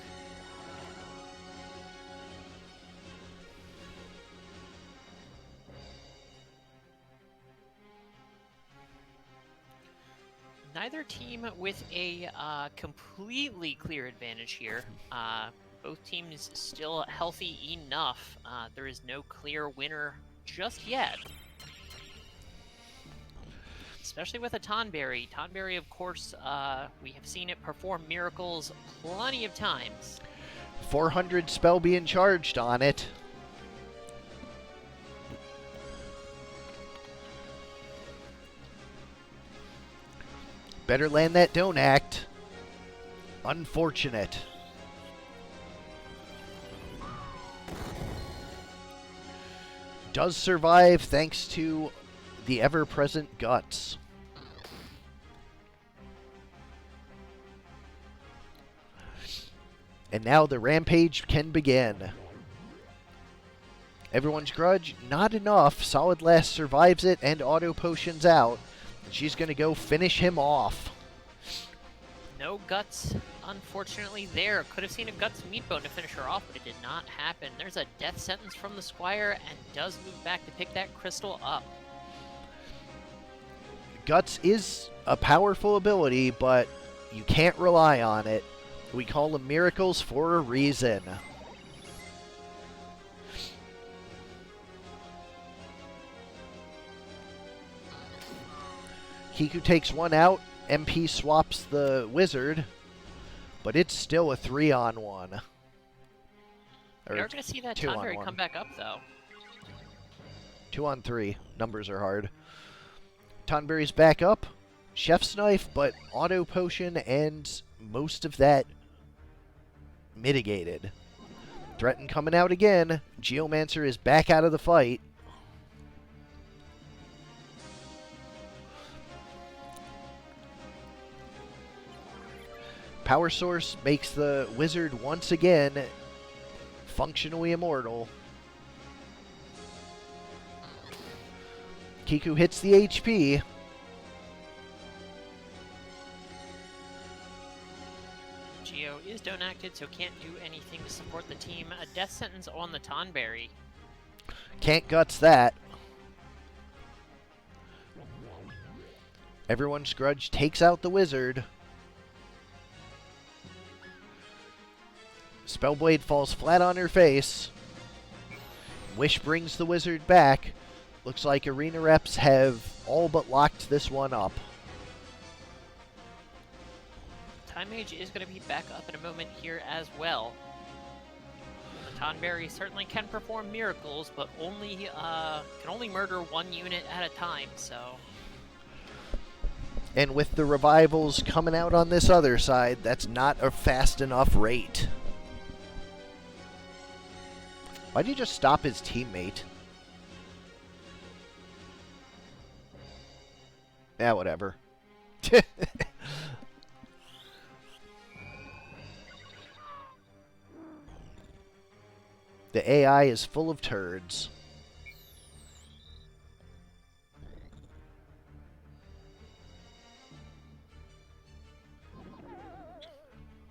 Neither team with a completely clear advantage here. Both teams still healthy enough. There is no clear winner just yet. Especially with a Tonberry. Tonberry, of course, we have seen it perform miracles plenty of times. 400 spell being charged on it. Better land that don't act. Unfortunate. Does survive thanks to the ever-present guts. And now the rampage can begin. Everyone's grudge, not enough. Solid Last survives it and auto potions out. She's going to go finish him off. No guts, unfortunately, there. Could have seen a guts meat bone to finish her off, but it did not happen. There's a death sentence from the Squire and does move back to pick that crystal up. Guts is a powerful ability, but you can't rely on it. We call them miracles for a reason. Kiku takes one out. MP swaps the wizard, but it's still a 3-on-1. We are going to see that Tonberry come back up, though. 2-on-3. Numbers are hard. Tonberry's back up. Chef's Knife, but auto potion and most of that mitigated. Threaten coming out again. Geomancer is back out of the fight. Power source makes the wizard once again functionally immortal. Kiku hits the HP. Geo is donacted, so can't do anything to support the team. A death sentence on the Tonberry. Can't guts that. Everyone's grudge takes out the wizard. Spellblade falls flat on her face. Wish brings the wizard back. Looks like arena reps have all but locked this one up. Time Mage is going to be back up in a moment here as well. The Tonberry certainly can perform miracles, but only can only murder one unit at a time, so... And with the revivals coming out on this other side, that's not a fast enough rate. Why'd he just stop his teammate? Yeah, whatever. The AI is full of turds.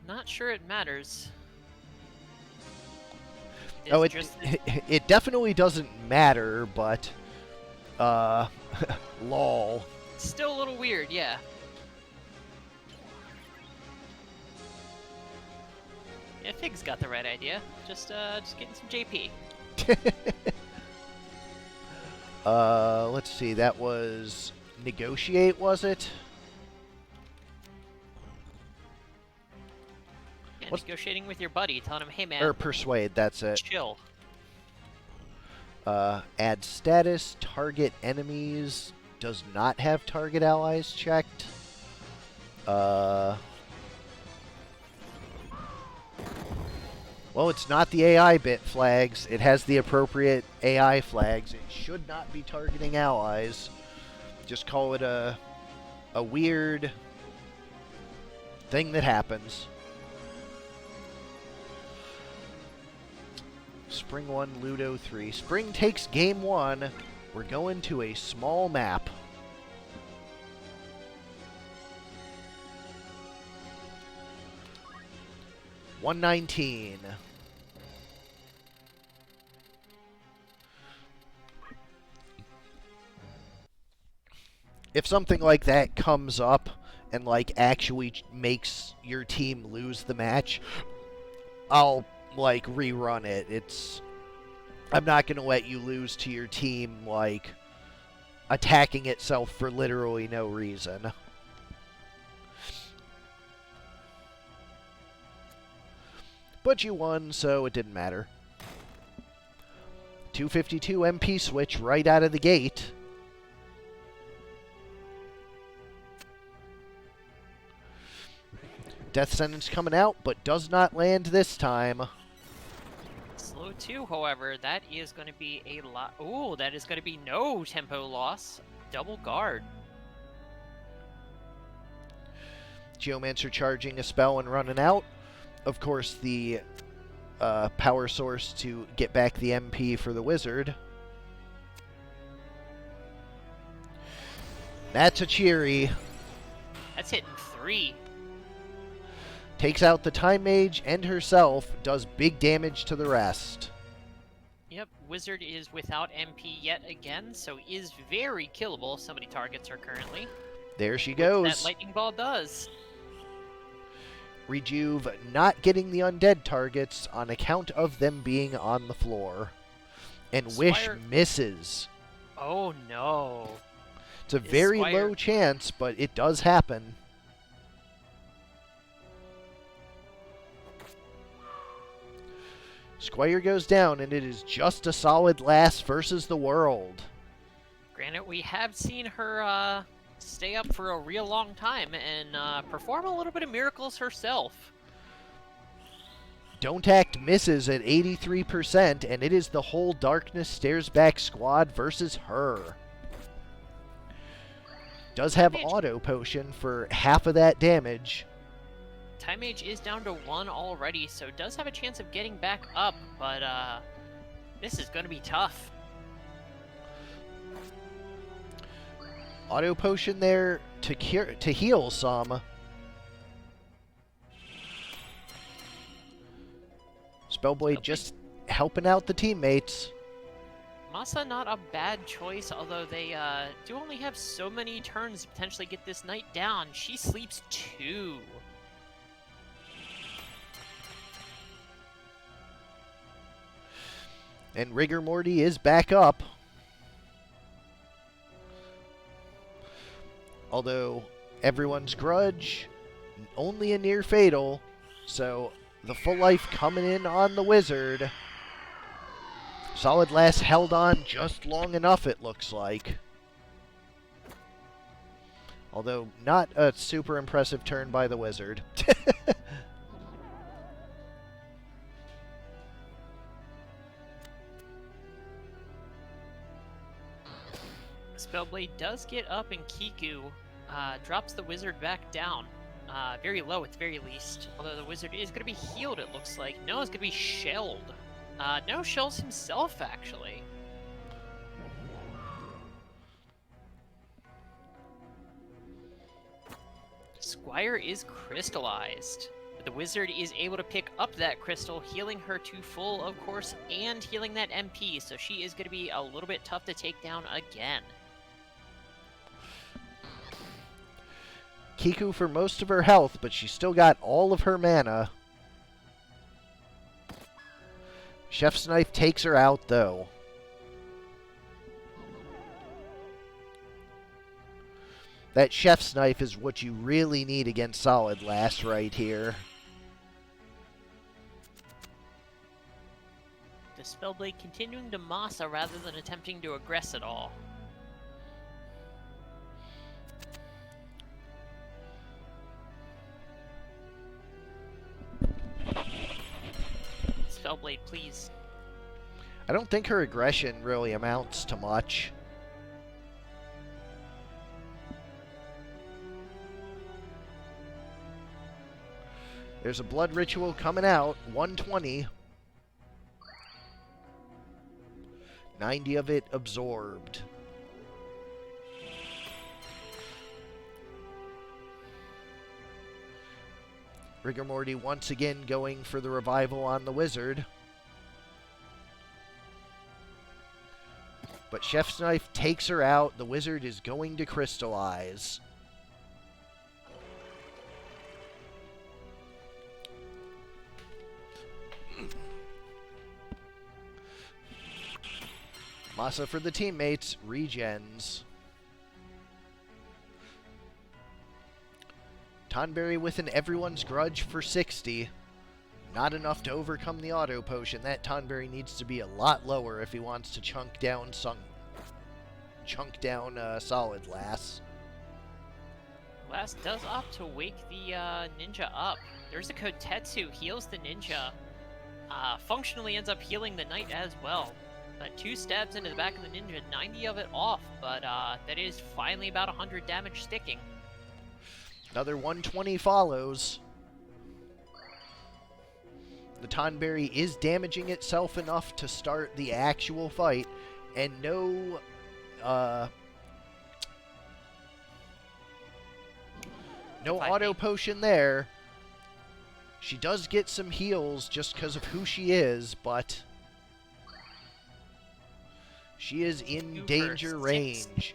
Not sure it matters. Oh, it definitely doesn't matter, but lol. Still a little weird, yeah. Yeah, Fig's got the right idea. Just getting some JP. Let's see. That was negotiate, was it? Yeah, negotiating with your buddy, telling him, "Hey man." Or persuade. That's it. Chill. Add status. Target enemies does not have target allies checked. Well, it's not the AI bit flags. It has the appropriate AI flags. It should not be targeting allies. Just call it a weird thing that happens. Spring 1, Ludo 3. Spring takes game 1. We're going to a small map. $119. If something like that comes up and like actually makes your team lose the match, I'll like rerun it. I'm not going to let you lose to your team like attacking itself for literally no reason. But you won, so it didn't matter. 252 MP switch right out of the gate. Death sentence coming out, but does not land this time. Slow 2, however, that is going to be a lot. Ooh, that is going to be no tempo loss. Double guard. Geomancer charging a spell and running out. Of course, the power source to get back the MP for the wizard. That's a cheery. That's hitting 3. Takes out the Time Mage and herself, does big damage to the rest. Yep, Wizard is without MP yet again, so is very killable. So many targets her currently. There she goes. That lightning ball does. Rejuve not getting the undead targets on account of them being on the floor. And Wish misses. Oh no. It's a very low chance, but it does happen. Squire goes down, and it is just a solid last versus the world. Granted, we have seen her stay up for a real long time and perform a little bit of miracles herself. Don't Act misses at 83%, and it is the whole Darkness Stares Back squad versus her. Does have auto potion for half of that damage. Time Mage is down to 1 already, so does have a chance of getting back up, but this is going to be tough. Auto potion there to heal some. Spellblade just helping out the teammates. Masa not a bad choice, although they do only have so many turns to potentially get this knight down. She sleeps 2. And Rigor Morty is back up. Although everyone's grudge, only a near fatal, so the full life coming in on the wizard. Solid Lass held on just long enough, it looks like. Although not a super impressive turn by the wizard. Spellblade does get up, and Kiku drops the wizard back down. Very low at the very least. Although the wizard is going to be healed, it looks like. No, it's going to be shelled. No, shells himself, actually. Squire is crystallized. But the wizard is able to pick up that crystal, healing her to full, of course, and healing that MP. So she is going to be a little bit tough to take down again. Kiku for most of her health, but she's still got all of her mana. Chef's Knife takes her out, though. That Chef's Knife is what you really need against Solid Lass right here. The Spellblade continuing to Masa rather than attempting to aggress at all. Spellblade, please. I don't think her aggression really amounts to much. There's a blood ritual coming out, 120. 90 of it absorbed. Rigor Morty once again going for the revival on the wizard. But Chef's Knife takes her out. The wizard is going to crystallize. Masa for the teammates, regens. Tonberry with an Everyone's Grudge for 60. Not enough to overcome the auto potion. That Tonberry needs to be a lot lower if he wants to chunk down Solid Lass. Lass does opt to wake the ninja up. There's a Kotetsu, heals the ninja. Functionally ends up healing the knight as well. 2 stabs into the back of the ninja, 90 of it off, but that is finally about 100 damage sticking. Another 120 follows. The Tonberry is damaging itself enough to start the actual fight, and no auto potion there. She does get some heals just because of who she is, but she is in danger range.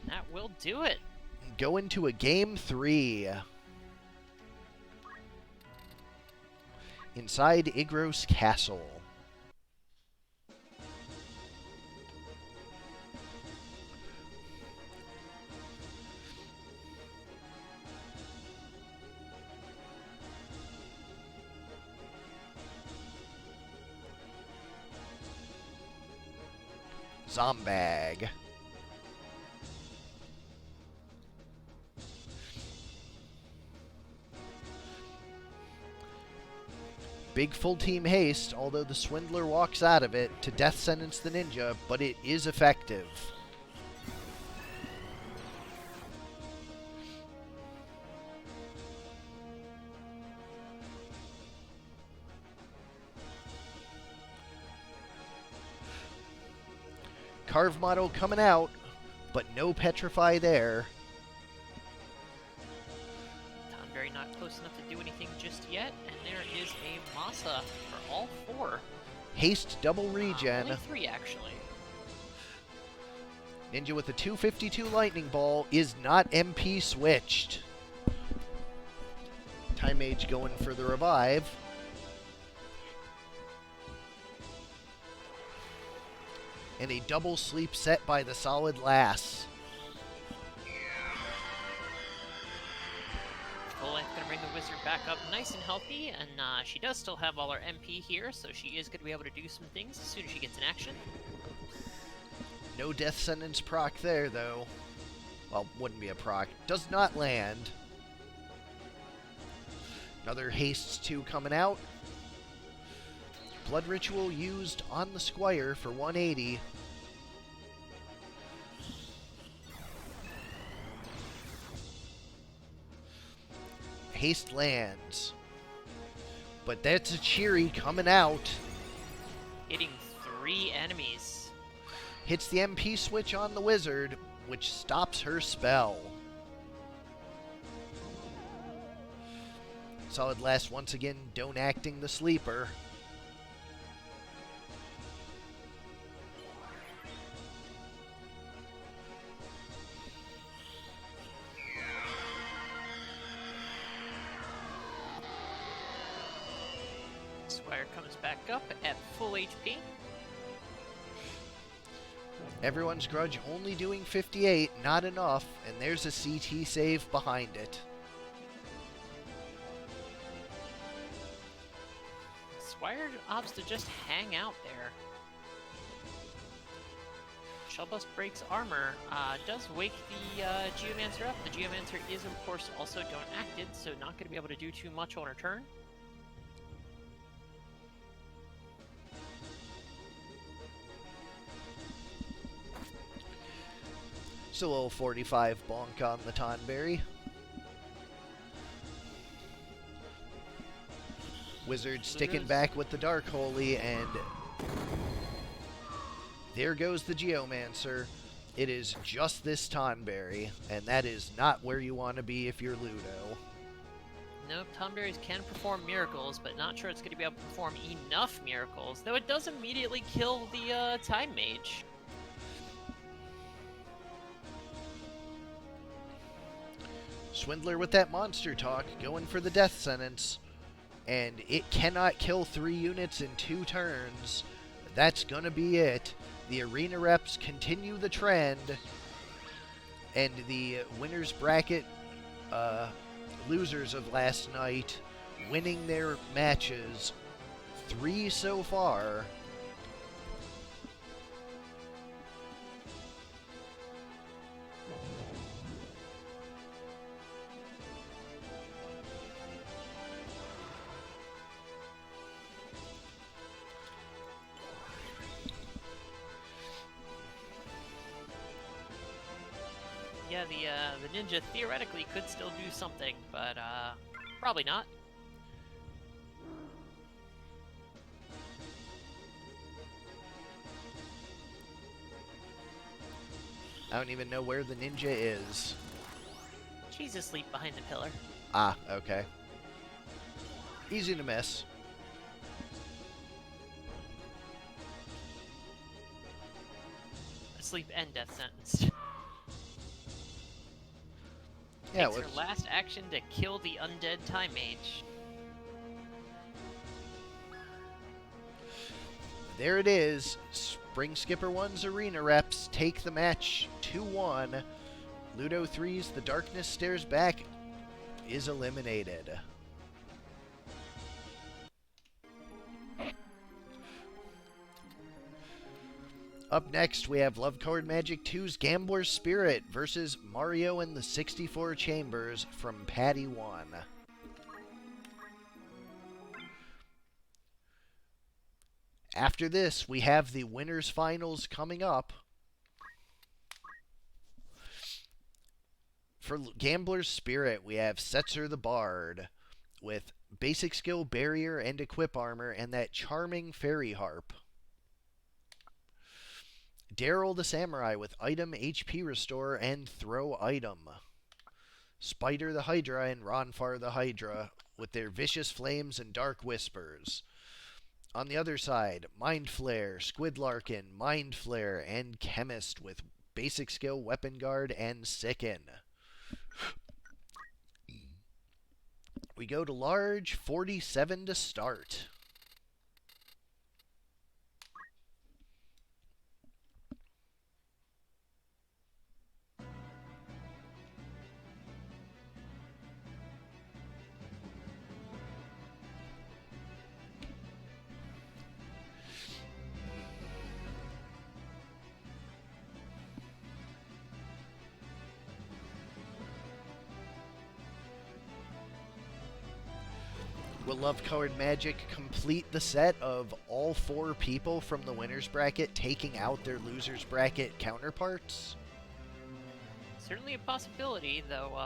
That will do it. Go into a game 3. Inside Igros Castle. Zombag. Big full team haste, although the Swindler walks out of it to death sentence the ninja, but it is effective. Carve model coming out, but no Petrify there. Tonberry not close enough to do anything just yet, and there is a Masa for all 4. Haste double regen. Only 3, actually. Ninja with a 252 lightning ball is not MP switched. Time Mage going for the revive. And a double sleep set by the solid lass. Full Life going to bring the Wizard back up nice and healthy, and she does still have all her MP here, so she is going to be able to do some things as soon as she gets in action. No death sentence proc there, though. Well, wouldn't be a proc. Does not land. Another Haste 2 coming out. Blood Ritual used on the Squire for 180. Haste lands. But that's a Cheery coming out. Hitting 3 enemies. Hits the MP switch on the Wizard, which stops her spell. Solid Lass once again don't acting the sleeper. Squire comes back up at full HP. Everyone's Grudge only doing 58, not enough, and there's a CT save behind it. Squire opts to just hang out there. Shellbust breaks armor, does wake the Geomancer up. The Geomancer is, of course, also don't acted, so not going to be able to do too much on her turn. So a little 45 bonk on the Tonberry. Wizard sticking back with the Dark Holy, and there goes the Geomancer. It is just this Tonberry, and that is not where you want to be if you're Ludo. Nope, Tonberries can perform miracles, but not sure it's going to be able to perform enough miracles, though it does immediately kill the Time Mage. Swindler with that monster talk, going for the death sentence. And it cannot kill 3 units in 2 turns. That's gonna be it. The arena reps continue the trend. And the winners bracket losers of last night winning their matches. 3 so far. Yeah, the ninja theoretically could still do something, but probably not. I don't even know where the ninja is. She's asleep behind the pillar. Ah, okay. Easy to miss. Asleep and death sentenced. Yeah, Takes her last action to kill the undead Time Mage. There it is. SpringSkipper 1's arena reps take the match 2-1. Ludo 3's The Darkness Stares Back is eliminated. Up next, we have Love Card Magic 2's Gambler's Spirit versus Mario and the 64 Chambers from Paddy 1. After this, we have the winners finals coming up. For Gambler's Spirit, we have Setzer the Bard with basic skill, barrier, and equip armor, and that charming fairy harp. Daryl the Samurai with item, HP restore, and throw item. Spider the Hydra and Ronfar the Hydra with their vicious flames and dark whispers. On the other side, Mind Flare, Squidlarkin, Mind Flare, and Chemist with basic skill, Weapon Guard, and Sicken. We go to large, 47 to start. Will Love Colored Magic complete the set of all 4 people from the winner's bracket taking out their loser's bracket counterparts? Certainly a possibility, though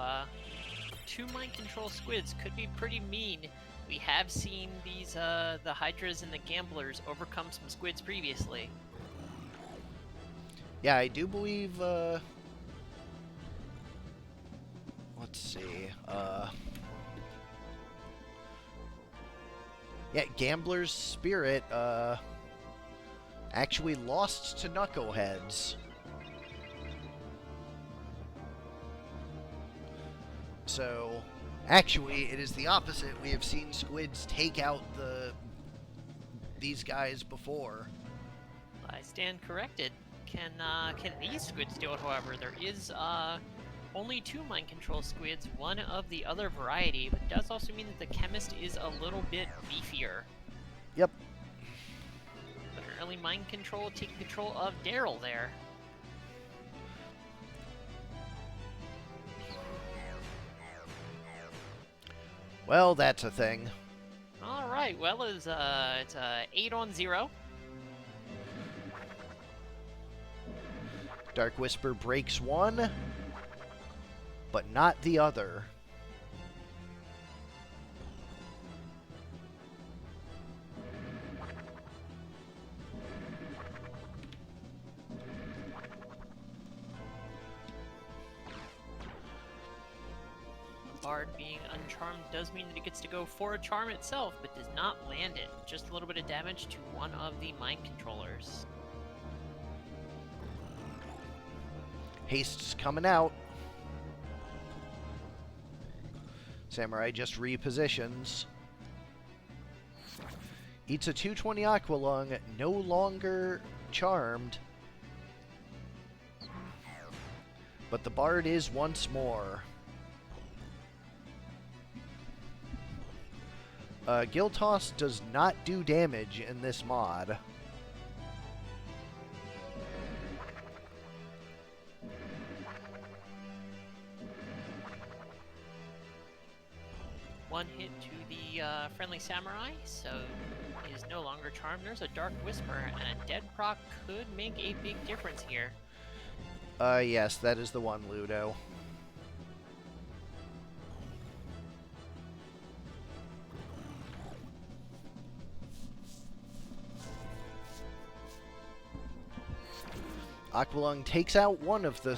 2 mind control squids could be pretty mean. We have seen these the Hydras and the Gamblers overcome some squids previously. Yeah, I do believe, let's see, yeah, Gambler's Spirit, actually lost to Knuckleheads. So, actually, it is the opposite. We have seen squids take out these guys before. I stand corrected. Can these squids do it, however? There is only 2 mind control squids, one of the other variety, but it does also mean that the Chemist is a little bit beefier. Yep. But an early mind control taking control of Daryl there. Well, that's a thing. Alright, well, it's 8-0. Dark Whisper breaks one, but not the other. Bard being uncharmed does mean that it gets to go for a charm itself, but does not land it. Just a little bit of damage to one of the mind controllers. Haste's coming out. Samurai just repositions. Eats a 220 Aqualung, no longer charmed. But the Bard is once more. Gill Toss does not do damage in this mod. One hit to the friendly samurai, so he is no longer charmed. There's a Dark Whisper, and a dead proc could make a big difference here. Yes, that is the one, Ludo. Aqualung takes out one of the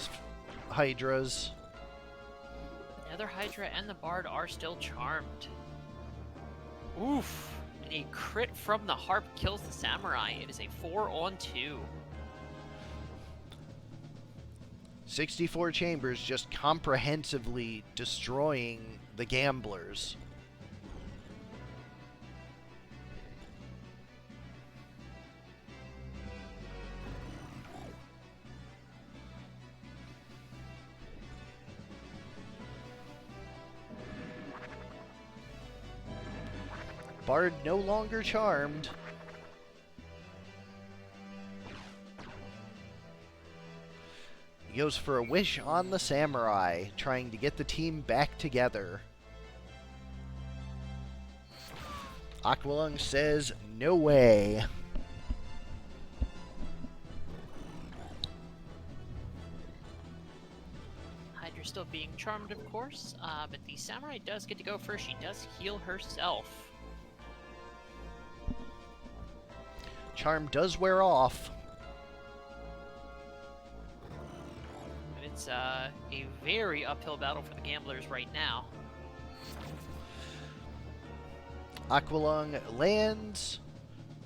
Hydras. The other Hydra and the Bard are still charmed. Oof! And a crit from the Harp kills the Samurai. It is a 4-on-2. 64 Chambers just comprehensively destroying the Gamblers. Bard no longer charmed. He goes for a wish on the Samurai, trying to get the team back together. Aqualung says, no way. Hydra's still being charmed, of course, but the Samurai does get to go first. She does heal herself. Charm does wear off. It's a very uphill battle for the gamblers right now. Aqualung lands,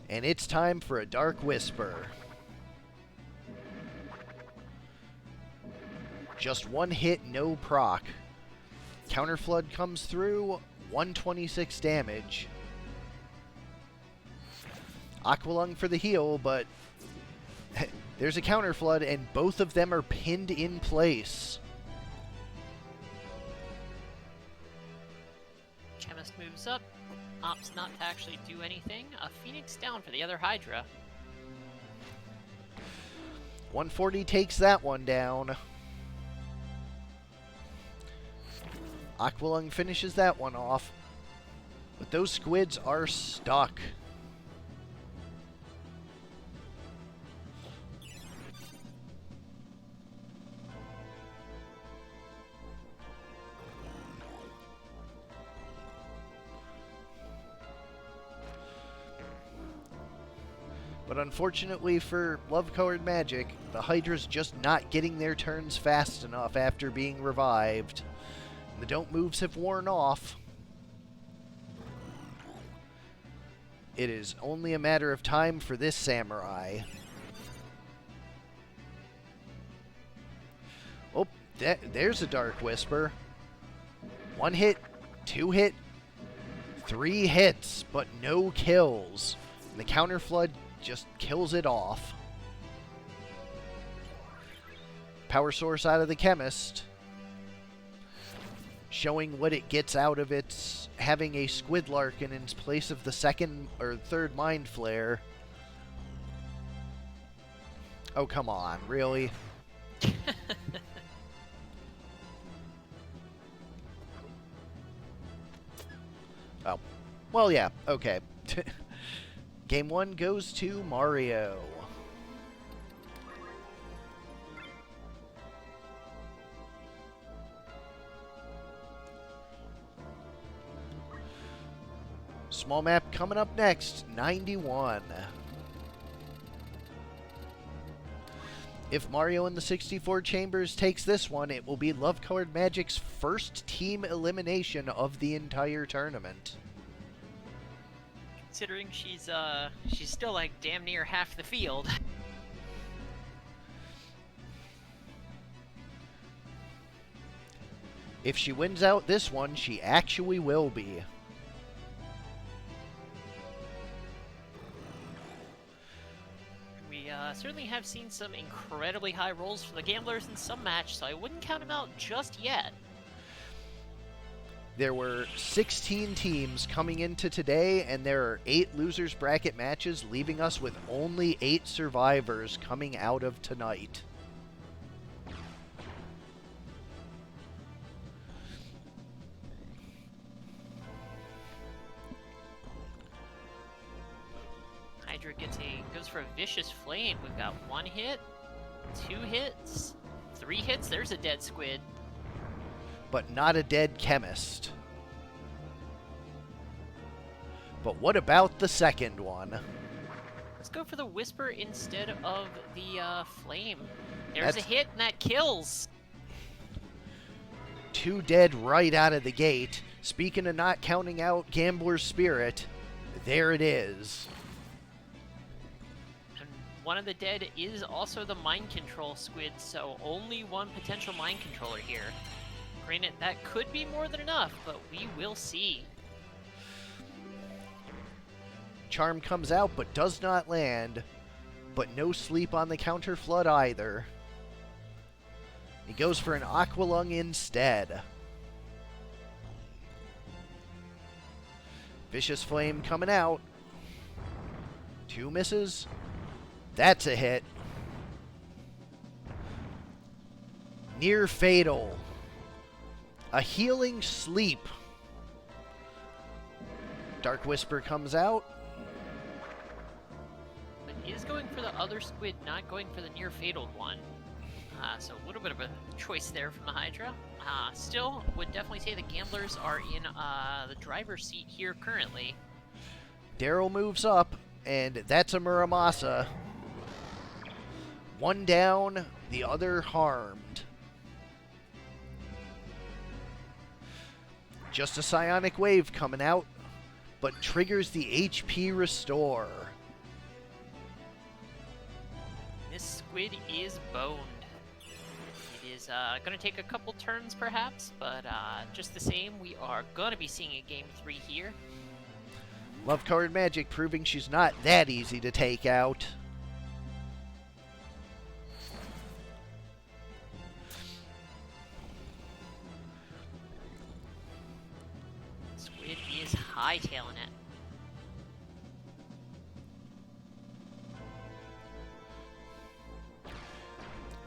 and it's time for a Dark Whisper. Just one hit, no proc. Counterflood comes through, 126 damage. Aqualung for the heal, but there's a Counterflood, and both of them are pinned in place. Chemist moves up, opts not to actually do anything. A Phoenix down for the other Hydra. 140 takes that one down. Aqualung finishes that one off. But those squids are stuck. But unfortunately for Love-Colored Magic, the Hydra's just not getting their turns fast enough after being revived. The don't moves have worn off. It is only a matter of time for this samurai. Oh, there's a Dark Whisper. 1 hit, 2 hit, 3 hits, but no kills. And the Counterflood just kills it off. Power source out of the Chemist, showing what it gets out of its having a Squidlarkin in place of the second or third Mind Flare. Oh, come on, really? Oh, well, yeah, okay. Game 1 goes to Mario. Small map coming up next, 91. If Mario in the 64 Chambers takes this one, it will be Love-Colored Magic's first team elimination of the entire tournament. Considering she's still like damn near half the field. If she wins out this one, she actually will be. We certainly have seen some incredibly high rolls for the gamblers in some match, so I wouldn't count them out just yet. There were 16 teams coming into today, and there are 8 losers bracket matches, leaving us with only 8 survivors coming out of tonight. Hydra goes for a vicious flame. We've got 1 hit, 2 hits, 3 hits. There's a dead squid. But not a dead Chemist. But what about the second one? Let's go for the Whisper instead of the flame. There's a hit, and that kills. 2 dead right out of the gate. Speaking of not counting out Gambler's Spirit, there it is. And one of the dead is also the mind control squid, so only 1 potential mind controller here. Granted, that could be more than enough, but we will see. Charm comes out, but does not land. But no sleep on the Counterflood either. He goes for an Aqualung instead. Vicious Flame coming out. 2 misses. That's a hit. Near fatal. A healing sleep. Dark Whisper comes out. But is going for the other squid, not going for the near fatal one. So a little bit of a choice there from the Hydra. Still, would definitely say the gamblers are in the driver's seat here currently. Daryl moves up, and that's a Muramasa. 1 down, the other harmed. Just a psionic wave coming out, but triggers the HP restore. This squid is boned. It is going to take a couple turns, perhaps, but just the same, we are going to be seeing a Game 3 here. Love card magic proving she's not that easy to take out. Squid is hightailing it.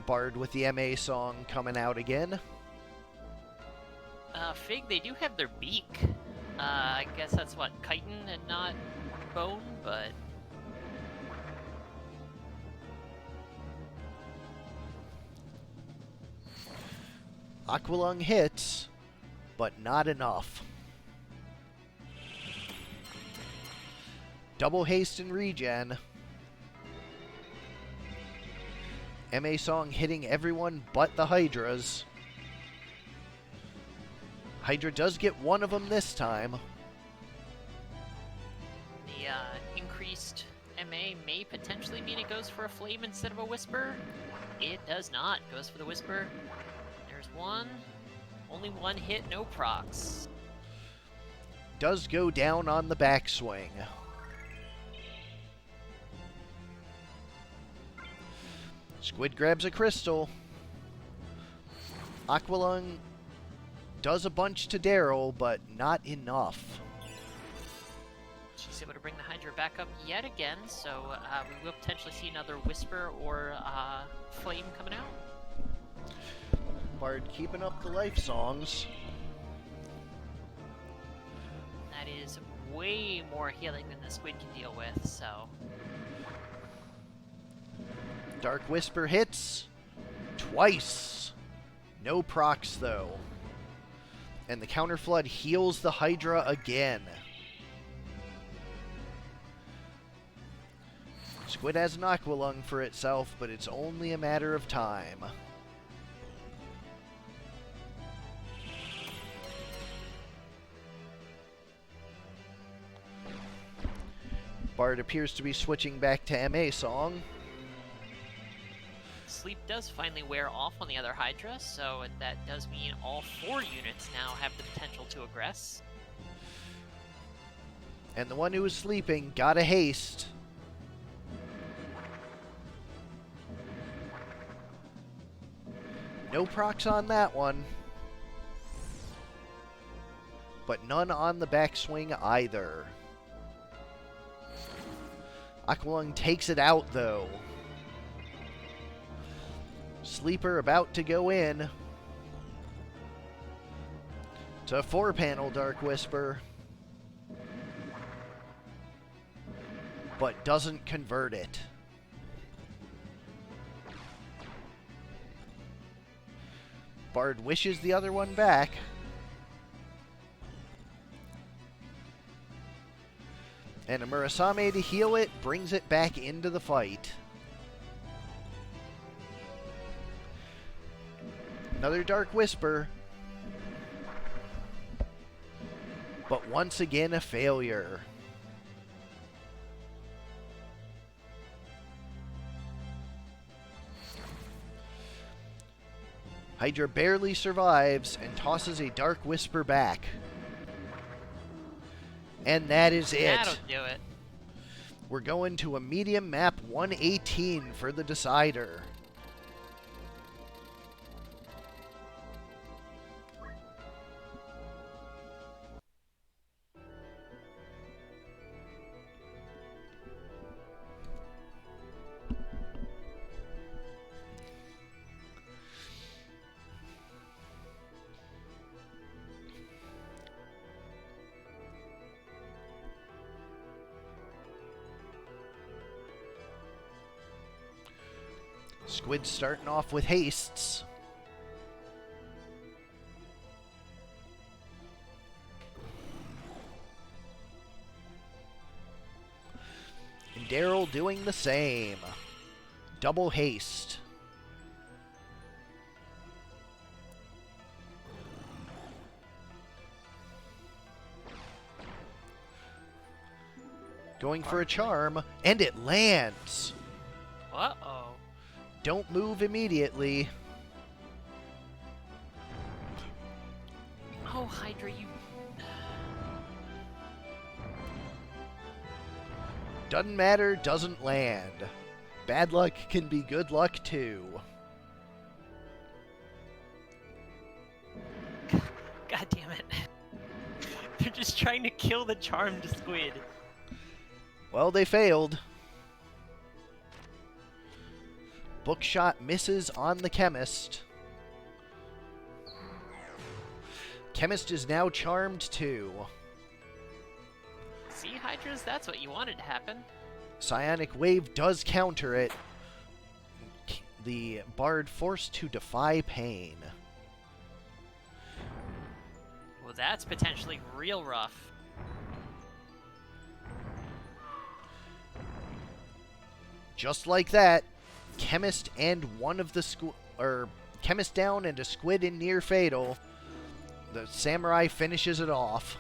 Bard with the MA song coming out again. Fig, they do have their beak. I guess that's what, chitin and not bone, but... Aqualung hits, but not enough. Double haste and regen. MA song hitting everyone but the Hydras. Hydra does get one of them this time. The increased MA may potentially mean it goes for a flame instead of a whisper. It does not. It goes for the whisper. There's one. Only one hit, no procs. Does go down on the backswing. Squid grabs a crystal. Aqualung does a bunch to Daryl, but not enough. She's able to bring the Hydra back up yet again, so we will potentially see another Whisper or Flame coming out. Bard keeping up the life songs. That is way more healing than the Squid can deal with, so... Dark Whisper hits twice. No procs, though. And the Counter Flood heals the Hydra again. Squid has an Aqualung for itself, but it's only a matter of time. Bard appears to be switching back to MA song. Sleep does finally wear off on the other Hydra, so that does mean all 4 units now have the potential to aggress. And the one who was sleeping got a haste. No procs on that one. But none on the backswing either. Aqualung takes it out, though. Sleeper about to go in. To 4-panel Dark Whisper. But doesn't convert it. Bard wishes the other one back. And a Murasame to heal it brings it back into the fight. Another Dark Whisper. But once again a failure. Hydra barely survives and tosses a Dark Whisper back. And that is it. That'll do it. We're going to a medium map 118 for the decider. Squid starting off with hastes. And Daryl doing the same. Double haste. Going for a charm, and it lands. Uh-oh. Don't move immediately. Oh, Hydra, you... Doesn't matter, doesn't land. Bad luck can be good luck too. God damn it. They're just trying to kill the charmed squid. Well, they failed. Bookshot misses on the chemist. Chemist is now charmed too. See, Hydras, that's what you wanted to happen. Psionic Wave does counter it. The Bard forced to defy pain. Well, that's potentially real rough. Just like that, Chemist and one of the Chemist down and a squid in near fatal. The Samurai finishes it off.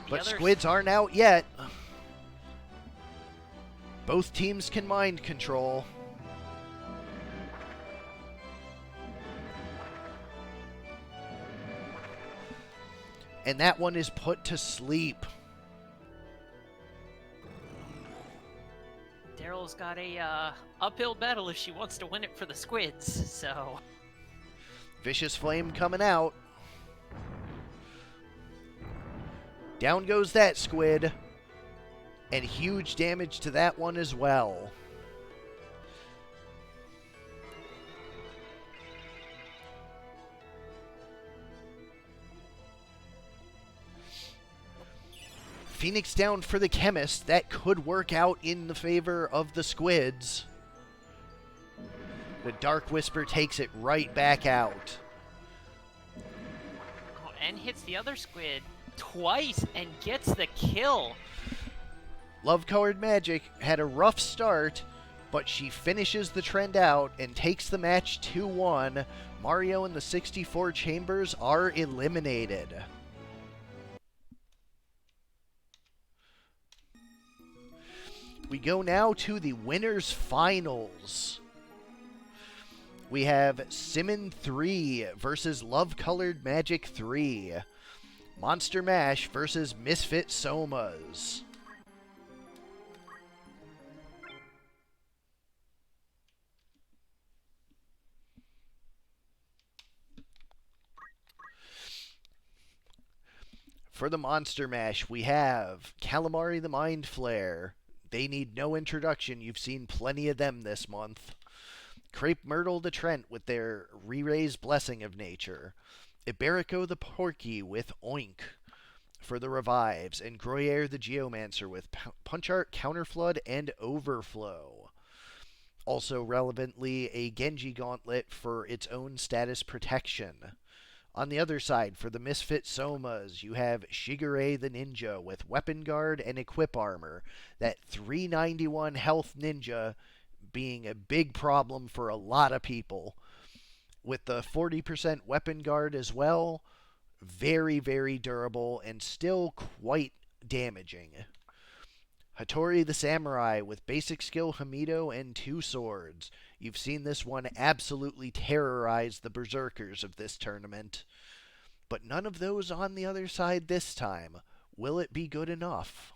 But squids aren't out yet. Both teams can mind control. And that one is put to sleep. Daryl's got a uphill battle if she wants to win it for the squids, so... Vicious Flame coming out. Down goes that squid. And huge damage to that one as well. Phoenix down for the Chemist. That could work out in the favor of the squids. The Dark Whisper takes it right back out. Oh, and hits the other squid twice and gets the kill. Love Colored Magic had a rough start, but she finishes the trend out and takes the match 2-1. Mario and the 64 Chambers are eliminated. We go now to the winners finals. We have Simmon 3 versus Love Colored Magic 3. Monster Mash versus Misfit Somas. For the Monster Mash, we have Calamari the Mind Flare. They need no introduction. You've seen plenty of them this month. Crepe Myrtle the Trent with their Re-Raise Blessing of Nature. Iberico the Porky with Oink for the revives. And Gruyere the Geomancer with Punch Art, Counterflood, and Overflow. Also relevantly, a Genji Gauntlet for its own status protection. On the other side, for the Misfit Somas, you have Shigure the Ninja with Weapon Guard and Equip Armor. That 391 health ninja being a big problem for a lot of people. With the 40% Weapon Guard as well, very, very durable and still quite damaging. Hattori the Samurai with basic skill Hamido and 2 swords. You've seen this one absolutely terrorize the berserkers of this tournament. But none of those on the other side this time. Will it be good enough?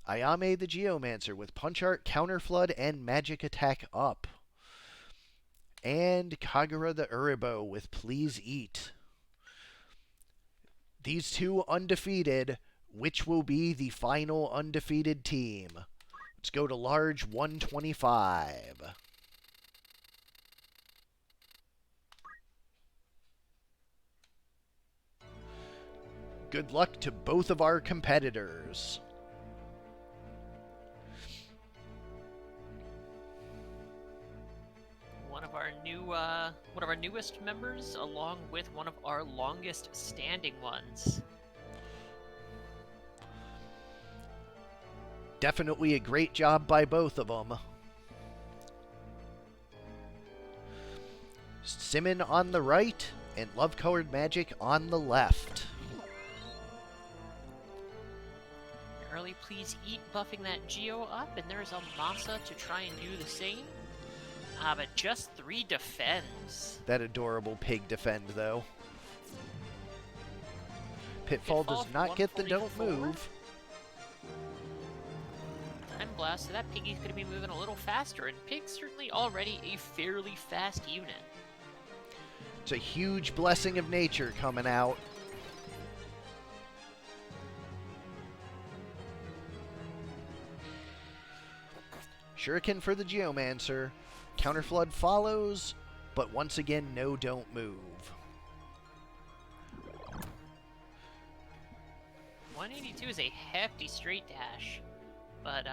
Ayame the Geomancer with Punch Art, Counterflood, and Magic Attack Up. And Kagura the Uribo with Please Eat. These two undefeated. Which will be the final undefeated team? Let's go to large 125. Good luck to both of our competitors. One of our newest members, along with one of our longest standing ones. Definitely a great job by both of them. Simmon on the right and Love Colored Magic on the left. early. Please eat, buffing that Geo up, and there's a Masa to try and do the same. But just 3 defends. That adorable pig defend, though. Pitfall does not get the don't move. Time Blast, so that piggy's going to be moving a little faster, and Pig's certainly already a fairly fast unit. It's a huge blessing of nature coming out. Shuriken for the Geomancer. Counterflood follows, but once again, no don't move. 182 is a hefty straight dash. But,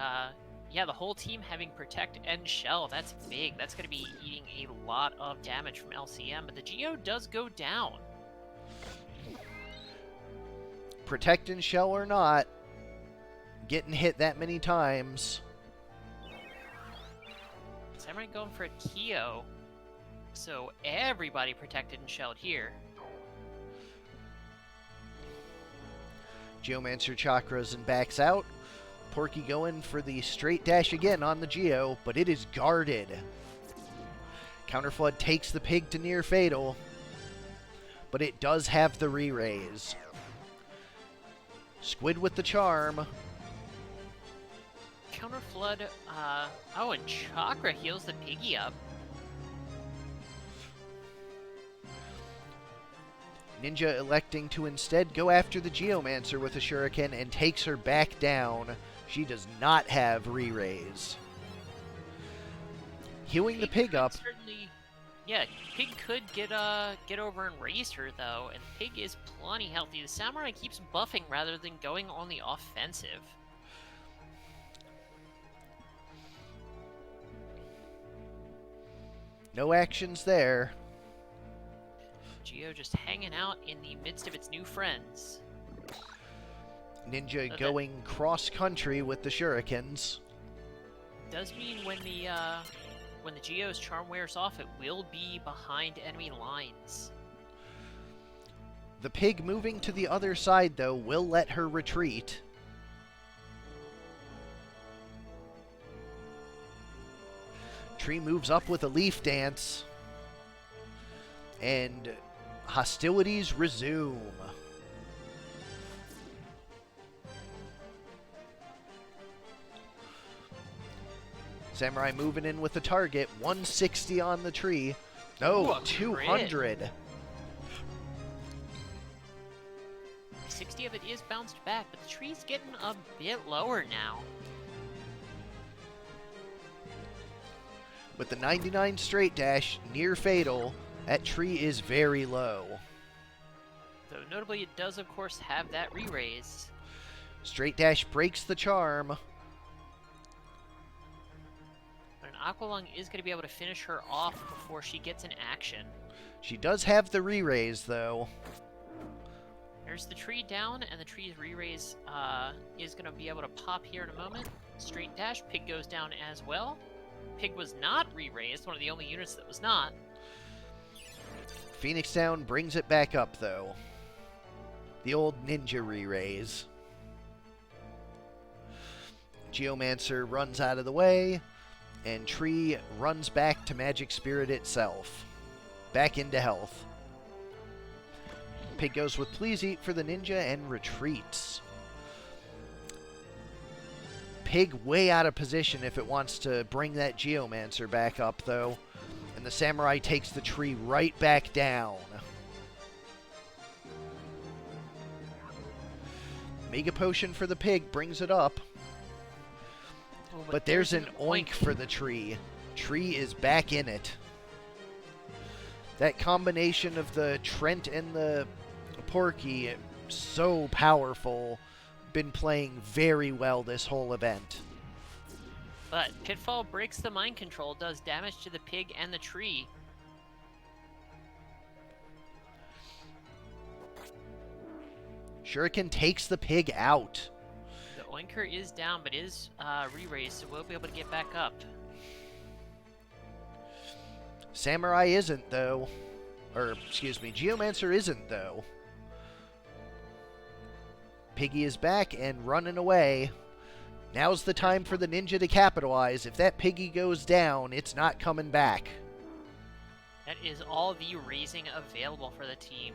yeah, the whole team having Protect and Shell, that's big. That's going to be eating a lot of damage from LCM, but the Geo does go down. Protect and Shell or not, getting hit that many times. Samurai going for a Kyo, so everybody protected and shelled here. Geomancer chakras and backs out. Porky going for the straight dash again on the Geo, but it is guarded. Counterflood takes the pig to near fatal, but it does have the re-raise. Squid with the charm. Counterflood, oh, and Chakra heals the piggy up. Ninja electing to instead go after the Geomancer with a Shuriken and takes her back down. She does not have re-raise. Healing the pig up. Certainly, yeah, Pig could get over and raise her though, and Pig is plenty healthy. The Samurai keeps buffing rather than going on the offensive. No actions there. Geo just hanging out in the midst of its new friends. Ninja going cross-country with the Shurikens. Does mean when the Geo's charm wears off, it will be behind enemy lines. The pig moving to the other side, though, will let her retreat. Tree moves up with a leaf dance. And hostilities resume. Samurai moving in with the target. 160 on the tree. No, 200. 60 of it is bounced back, but the tree's getting a bit lower now. With the 99 straight dash, near fatal, that tree is very low. Though notably, it does, of course, have that re-raise. Straight dash breaks the charm. But an Aqualung is going to be able to finish her off before she gets an action. She does have the re-raise, though. There's the tree down, and the tree's re-raise is going to be able to pop here in a moment. Straight dash, Pig goes down as well. Pig was not re-raised, one of the only units that was not. Phoenix Down brings it back up, though. The old ninja re-raise. Geomancer runs out of the way, and Tree runs back to Magic Spirit itself. Back into health. Pig goes with Please Eat for the ninja and retreats. Pig way out of position if it wants to bring that Geomancer back up, though. And the Samurai takes the tree right back down. Mega Potion for the pig brings it up. Oh, but there's an oink for the tree. Tree is back in it. That combination of the Trent and the Porky, so powerful. Been playing very well this whole event. But Pitfall breaks the mind control, does damage to the pig and the tree. Shuriken takes the pig out. The Oinker is down, but is re-raised, so we'll be able to get back up. Samurai isn't, though. Or, excuse me, Geomancer isn't, though. Piggy is back and running away. Now's the time for the ninja to capitalize. If that Piggy goes down, it's not coming back. That is all the raising available for the team.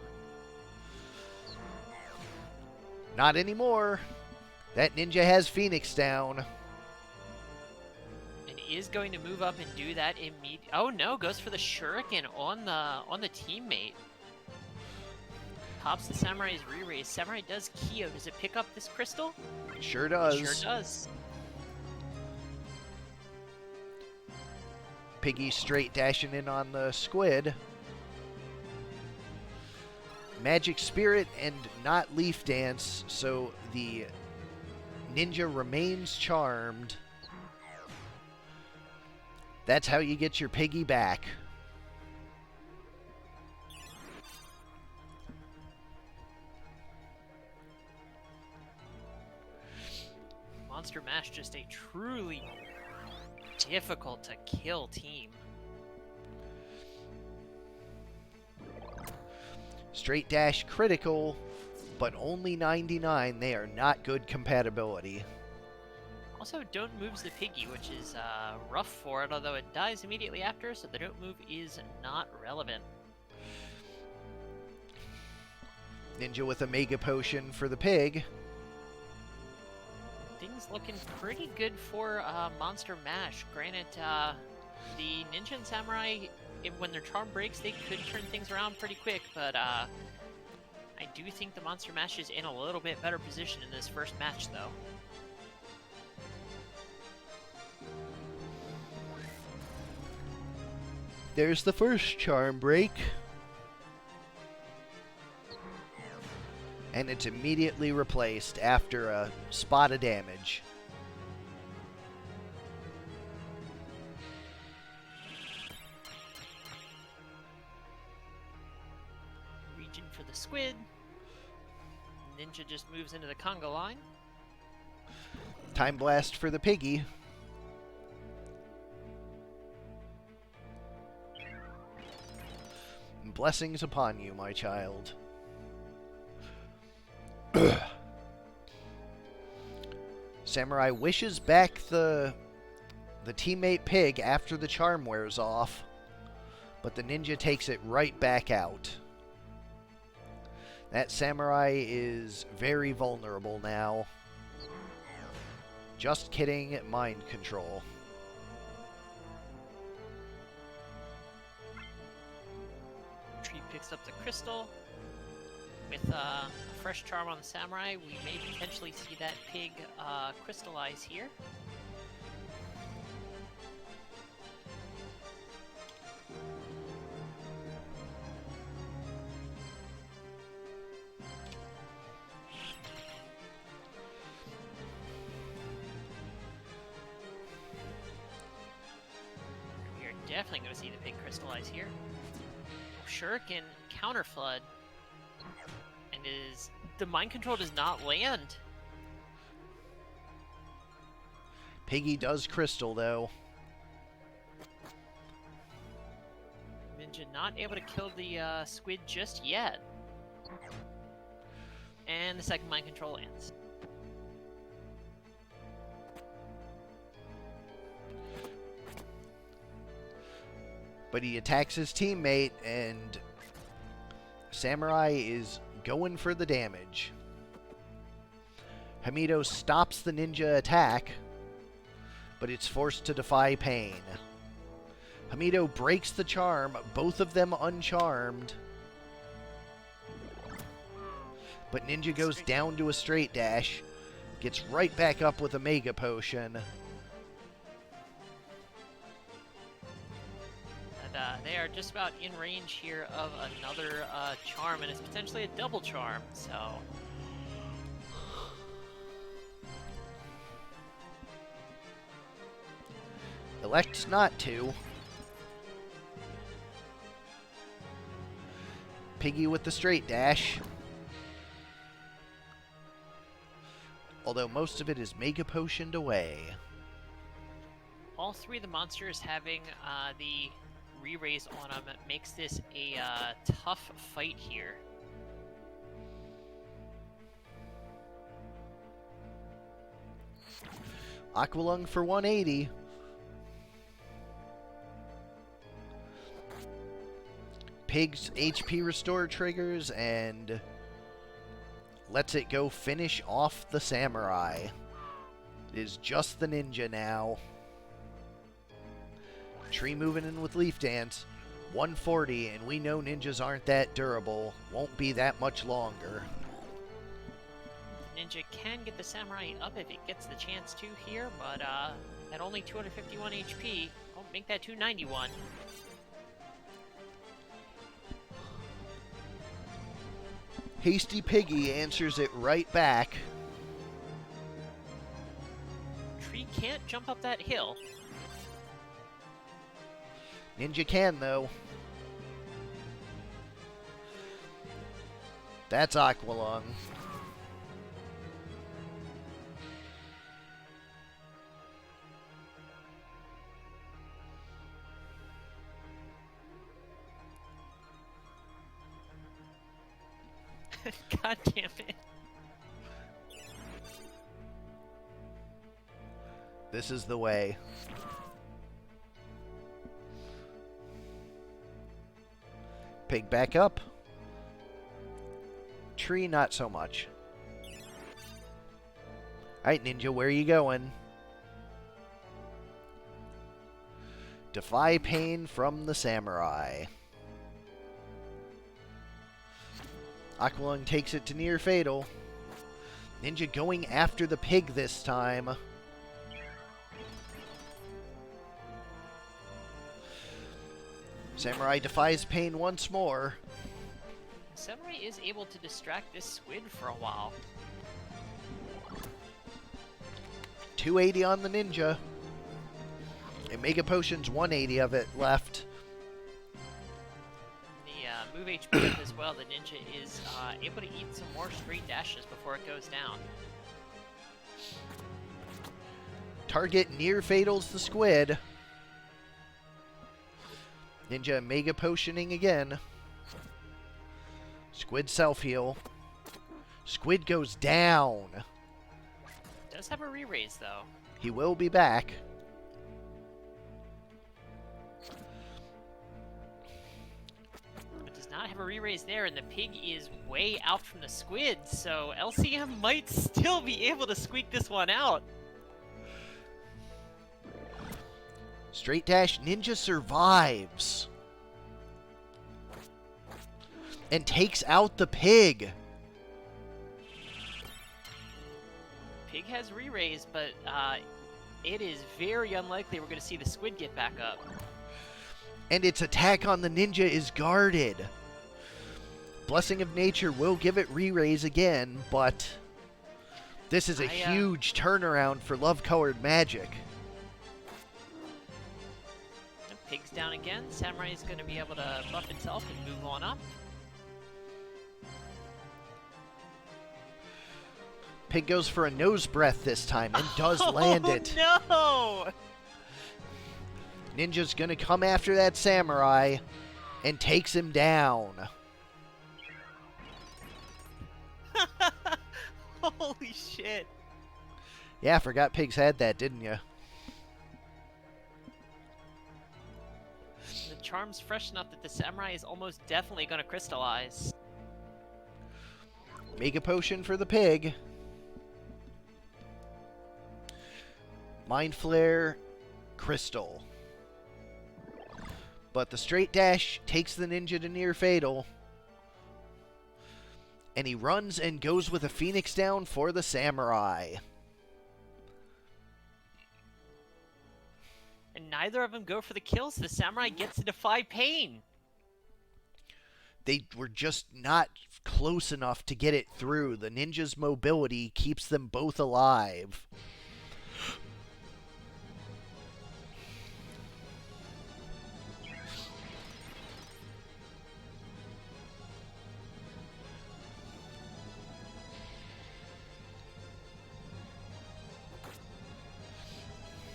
Not anymore. That ninja has Phoenix down. And is going to move up and do that immediately. Oh no, goes for the shuriken on the teammate. Pops the Samurai's re-raise. Samurai does Kyo. Does it pick up this crystal? It sure does. It sure does. Piggy straight dashing in on the squid. Magic Spirit and not Leaf Dance, so the ninja remains charmed. That's how you get your Piggy back. Monster Mash, just a truly difficult to kill team. Straight dash critical, but only 99. They are not good compatibility. Also, don't moves the Piggy, which is rough for it, although it dies immediately after, so the don't move is not relevant. Ninja with a Mega Potion for the pig. Things looking pretty good for Monster Mash. Granted, the Ninja and Samurai, when their charm breaks, they could turn things around pretty quick, but I do think the Monster Mash is in a little bit better position in this first match, though. There's the first charm break. And it's immediately replaced after a spot of damage. Region for the squid. Ninja just moves into the conga line. Time blast for the piggy. Blessings upon you, my child. Samurai wishes back the teammate pig after the charm wears off, but the ninja takes it right back out. That Samurai is very vulnerable now. Just kidding, mind control. Tree picks up the crystal. With a fresh charm on the Samurai, we may potentially see that pig crystallize here. We are definitely going to see the pig crystallize here. Shuriken counter flood. And the mind control does not land. Piggy does crystal, though. Ninja not able to kill the squid just yet. And the second mind control lands. But he attacks his teammate, and Samurai is going for the damage. Hamido stops the ninja attack, but it's forced to defy pain. Hamido breaks the charm, both of them uncharmed. But Ninja goes down to a straight dash, gets right back up with a Mega Potion. They are just about in range here of another charm, and it's potentially a double charm, so... Elects not to. Piggy with the straight dash. Although most of it is Mega Potioned away. All three of the monsters having the re-raise on them makes this a tough fight here. Aqualung for 180. Pig's HP restore triggers and lets it go finish off the samurai. It is just the ninja now. Tree moving in with Leaf Dance. 140, and we know ninjas aren't that durable. Won't be that much longer. Ninja can get the samurai up if it gets the chance to here, but at only 251 HP, won't make that 291. Hasty Piggy answers it right back. Tree can't jump up that hill. Ninja can, though. That's Aqualung. God damn it. This is the way. Pig back up. Tree, not so much. Alright, Ninja, where are you going? Defy pain from the samurai. Aqualung takes it to near fatal. Ninja going after the pig this time. Samurai defies pain once more. Samurai is able to distract this squid for a while. 280 on the ninja. And Mega Potion's 180 of it left. The move HP up as well, the ninja is able to eat some more straight dashes before it goes down. Target near fatals the squid. Ninja Mega Potioning again. Squid self-heal. Squid goes down. Does have a re-raise, though. He will be back. But does not have a re-raise there, and the pig is way out from the squid, so LCM might still be able to squeak this one out. Straight dash ninja survives. And takes out the pig. Pig has re-raise, but it is very unlikely we're going to see the squid get back up. And its attack on the ninja is guarded. Blessing of Nature will give it re-raise again, but this is a huge turnaround for love-colored magic. Pig's down again. Samurai is going to be able to buff itself and move on up. Pig goes for a nose breath this time and does land it. No! Ninja's gonna come after that samurai and takes him down. Holy shit. Yeah, forgot pigs had that, didn't you? The charm's fresh enough that the samurai is almost definitely going to crystallize. Mega Potion for the pig. Mind Flare, Crystal. But the straight dash takes the ninja to near fatal. And he runs and goes with a Phoenix down for the samurai. And neither of them go for the kills. The samurai gets to defy pain. They were just not close enough to get it through. The ninja's mobility keeps them both alive.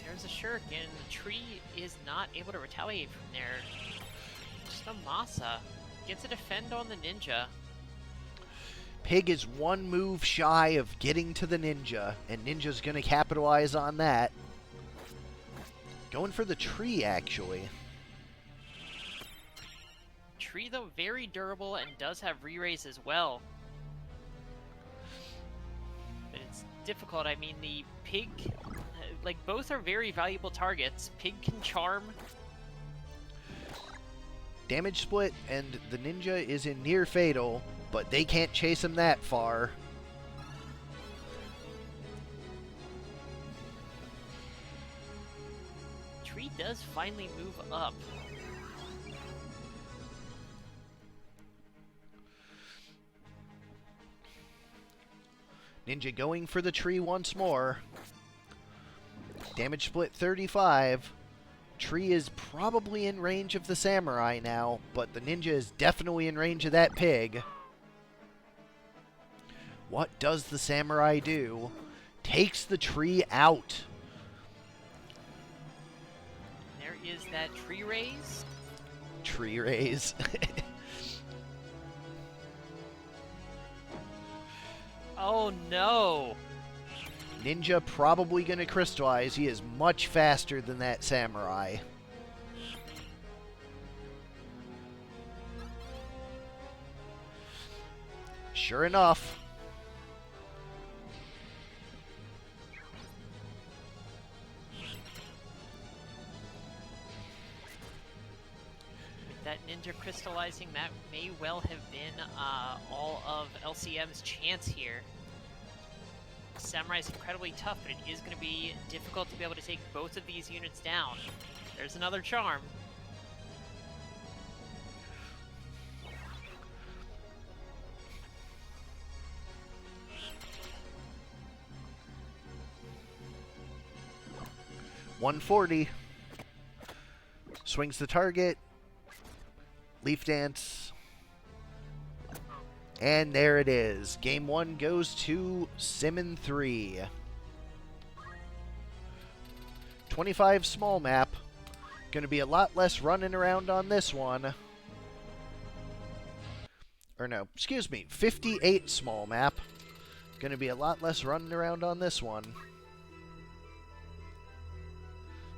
There's a shuriken. The tree is not able to retaliate from there. Just a Masa. Gets a defend on the ninja. Pig is one move shy of getting to the ninja, and ninja's going to capitalize on that. Going for the tree, actually. Tree, though, very durable and does have re-raise as well. But it's difficult. I mean, the pig, like, both are very valuable targets. Pig can charm. Damage split, and the ninja is in near fatal, but they can't chase him that far. Tree does finally move up. Ninja going for the tree once more. Damage split 35. Tree is probably in range of the samurai now, but the ninja is definitely in range of that pig. What does the samurai do? Takes the tree out. There is that tree raise. Tree raise. Oh no! Ninja probably going to crystallize. He is much faster than that samurai. Sure enough. With that ninja crystallizing, that may well have been all of LCM's chance here. Samurai is incredibly tough, but it is going to be difficult to be able to take both of these units down. There's another charm. $140. Swings the target. Leaf dance. And there it is. Game 1 goes to Simmon 3. 25 small map. Going to be a lot less running around on this one. Or no, excuse me, 58 small map. Going to be a lot less running around on this one.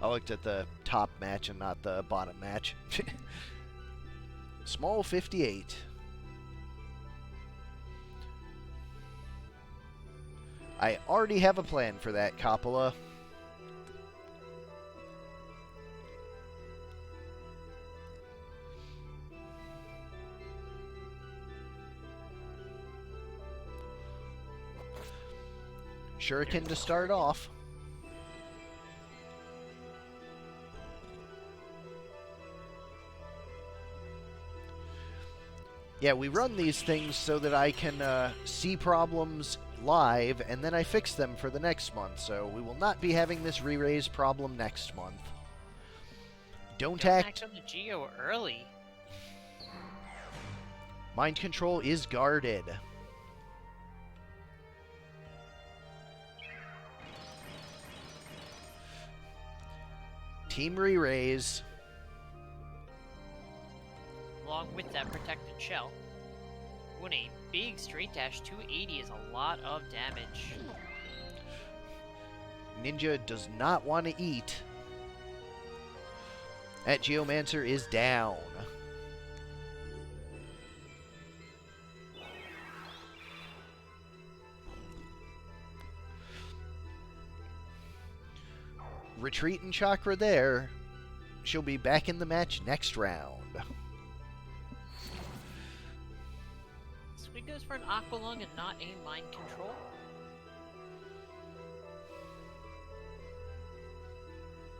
I looked at the top match and not the bottom match. Small 58. I already have a plan for that, Coppola. Shuriken to start off. Yeah, we run these things so that I can see problems live, and then I fix them for the next month, so we will not be having this re-raise problem next month. Don't act on the Geo early. Mind control is guarded. Team re-raise. Along with that protected shell. When a big straight dash 280 is a lot of damage. Ninja does not want to eat. That Geomancer is down. Retreat and Chakra there. She'll be back in the match next round. Squid goes for an Aqualung and not a Mind Control.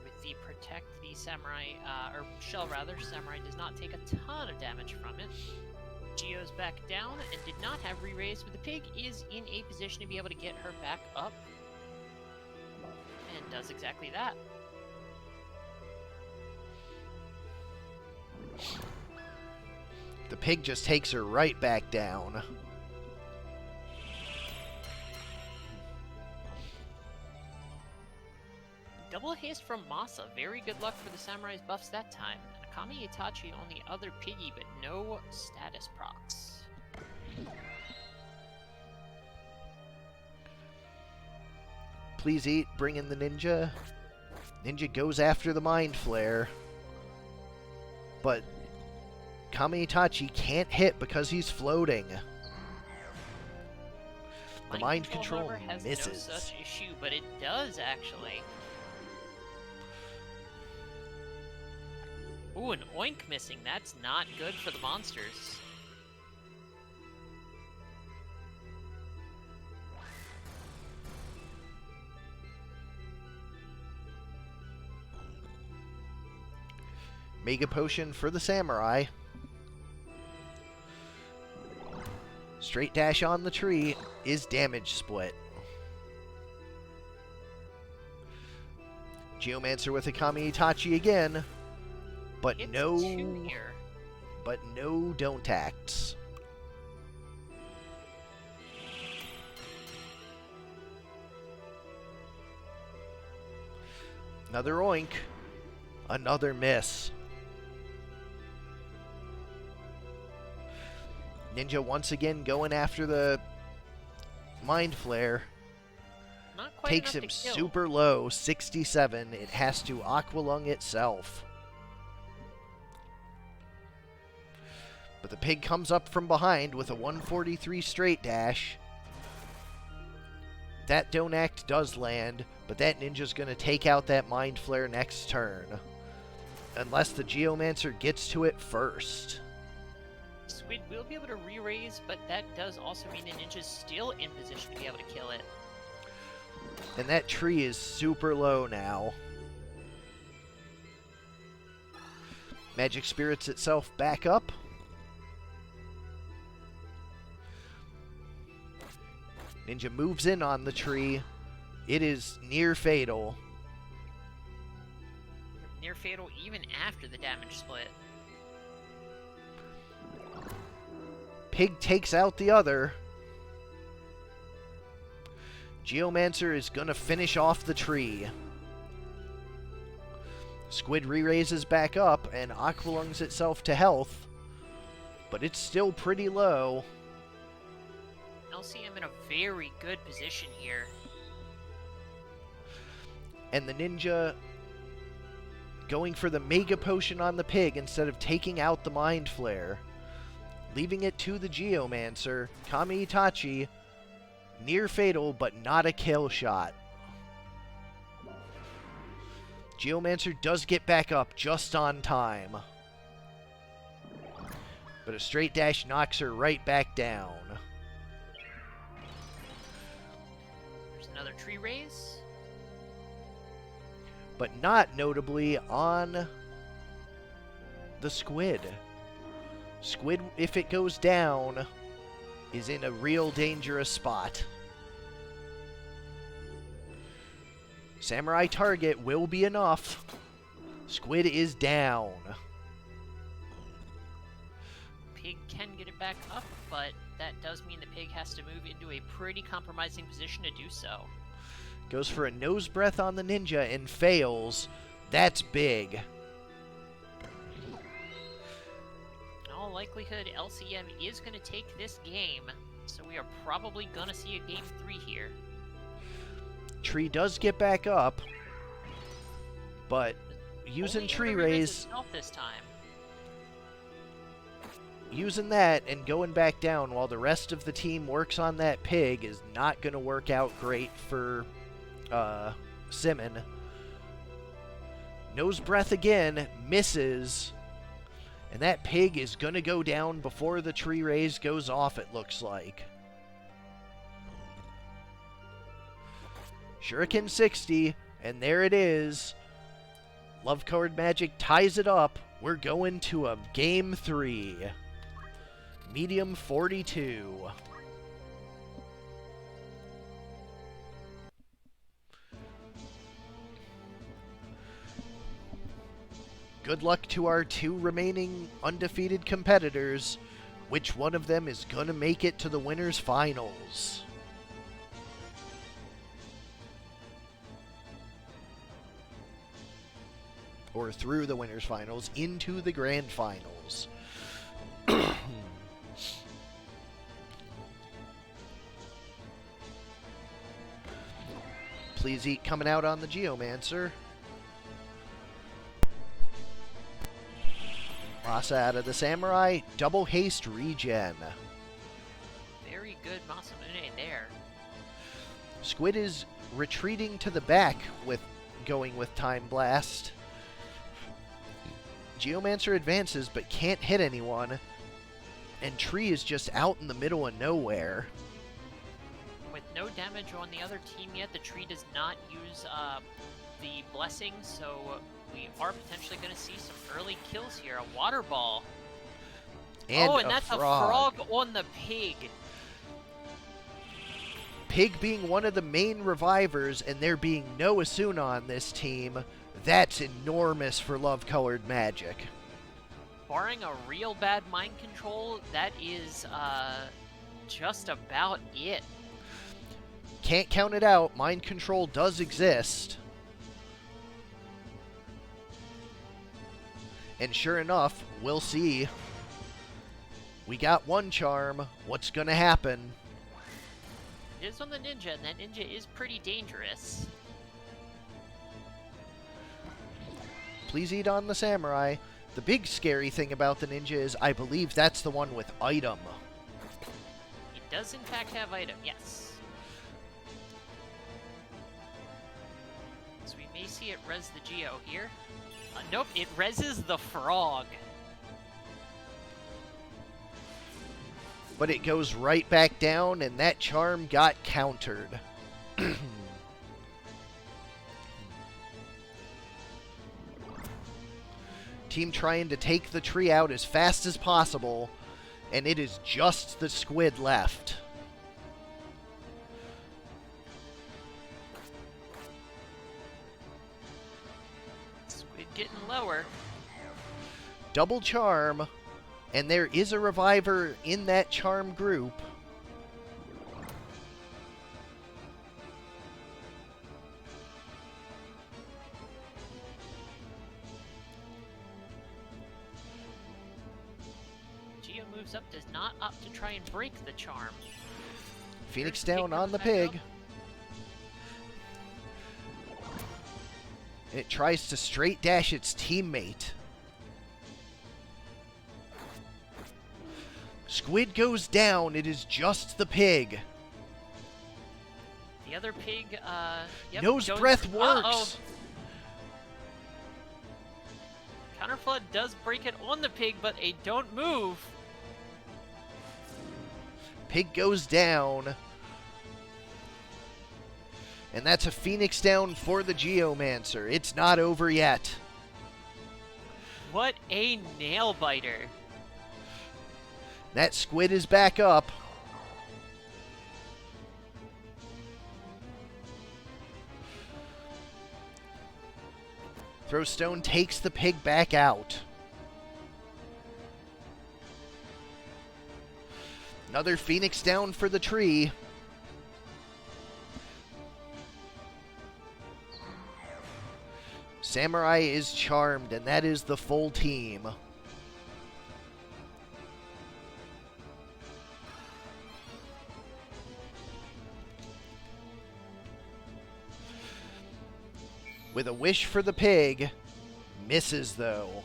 With the Protect, the Samurai, or Shell rather, Samurai does not take a ton of damage from it. Geo's back down and did not have re-raise, but the pig is in a position to be able to get her back up. And does exactly that. The pig just takes her right back down. Double haste from Masa. Very good luck for the Samurai's buffs that time. Akami Itachi on the other piggy, but no status procs. please eat. Bring in the ninja. Ninja goes after the Mind Flare. But Kame-Itachi can't hit because he's floating. The mind control however, has misses. no such issue, but it does actually. Ooh, an oink missing. That's not good for the monsters. Mega Potion for the Samurai. Straight dash on the tree is damage split. Geomancer with a Kame-Itachi again. But It's no... 2 here. But no don't acts. Another oink. Another miss. Ninja once again going after the Mind Flare. Not quite Takes enough him to kill. super low, 67. It has to Aqualung itself. But the pig comes up from behind with a 143 straight dash. That don't act does land, but that ninja's going to take out that Mind Flare next turn. Unless the Geomancer gets to it first. Squid will be able to re-raise, but that does also mean the ninja's still in position to be able to kill it. And that tree is super low now. Magic spirits itself back up. Ninja moves in on the tree. It is near fatal. Near fatal even after the damage split. Pig takes out the other. Geomancer is going to finish off the tree. Squid re-raises back up and Aqualungs itself to health. But it's still pretty low. LCM in a very good position here. And the ninja going for the Mega Potion on the pig instead of taking out the Mind Flare. Leaving it to the Geomancer. Kame-Itachi, near fatal, but not a kill shot. Geomancer does get back up just on time. But a straight dash knocks her right back down. There's another tree raise. But not notably on the squid. Squid, if it goes down, is in a real dangerous spot. Samurai target will be enough. Squid is down. Pig can get it back up, but that does mean the pig has to move into a pretty compromising position to do so. Goes for a nose breath on the ninja and fails. That's big. In all likelihood, LCM is going to take this game, so we are probably going to see a game 3 here. Tree does get back up, but using Only tree able to re-raise raise, itself this time. using that and going back down while the rest of the team works on that pig is not going to work out great for Simmon. Nose breath again, misses. And that pig is going to go down before the tree raise goes off, it looks like. Shuriken 60, and there it is. Love Card Magic ties it up. We're going to a game 3. Medium 42. Good luck to our 2 remaining undefeated competitors. Which one of them is going to make it to the winners' finals? Or through the winners' finals into the grand finals. Please eat coming out on the Geomancer. Masa out of the Samurai. Double haste regen. Very good Masamune there. Squid is retreating to the back with going with Time Blast. Geomancer advances but can't hit anyone. And Tree is just out in the middle of nowhere. With no damage on the other team yet, the tree does not use the blessing, so we are potentially going to see some early kills here. A water ball. And that's a a frog on the pig. Pig being one of the main revivers, and there being no Asuna on this team, that's enormous for Love-Colored Magic. Barring a real bad mind control, that is just about it. Can't count it out. Mind control does exist. And sure enough, we'll see. We got one charm. What's going to happen? It is on the ninja, and that ninja is pretty dangerous. Please eat on the samurai. The big scary thing about the ninja is I believe that's the one with item. It does in fact have item, yes. So we may see it res the Geo here. Nope, it reses the frog. But it goes right back down, and that charm got countered. Team trying to take the tree out as fast as possible, and it is just the squid left. Squid getting lower. Double charm, and there is a reviver in that charm group. Geo moves up, does not opt to try and break the charm. Phoenix There's down on the back up. pig. And it tries to straight dash its teammate. Squid goes down. It is just the pig. The other pig, yep, Nose going breath through- works. Uh-oh. Counterflood does break it on the pig, but they don't move. Pig goes down. And that's a Phoenix down for the Geomancer. It's not over yet. What a nail biter. That squid is back up. Throwstone takes the pig back out. Another Phoenix down for the tree. Samurai is charmed, and that is the full team. With a wish for the pig, misses though.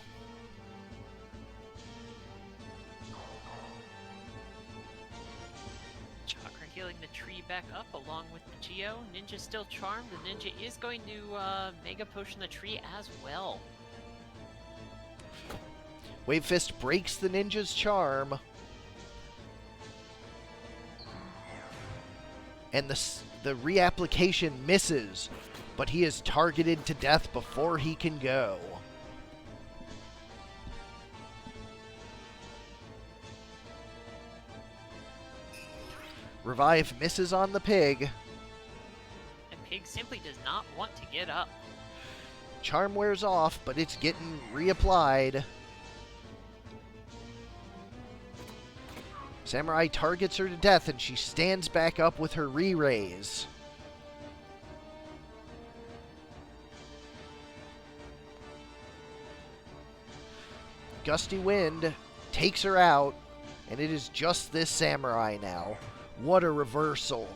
Chakra healing the tree back up along with the Geo. Ninja still charmed. The ninja is going to Mega Potion the tree as well. Wave Fist breaks the ninja's charm. And the reapplication misses, but he is targeted to death before he can go. Revive misses on the pig. And pig simply does not want to get up. Charm wears off, but it's getting reapplied. Samurai targets her to death, and she stands back up with her re-raise. Gusty wind takes her out, and it is just this samurai now. What a reversal.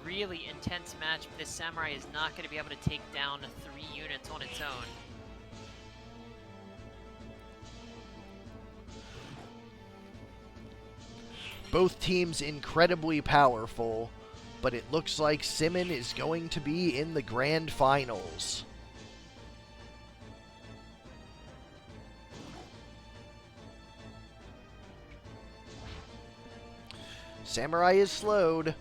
really intense match, but this Samurai is not going to be able to take down 3 units on its own. Both teams incredibly powerful, but it looks like Simmon is going to be in the grand finals. Samurai is slowed.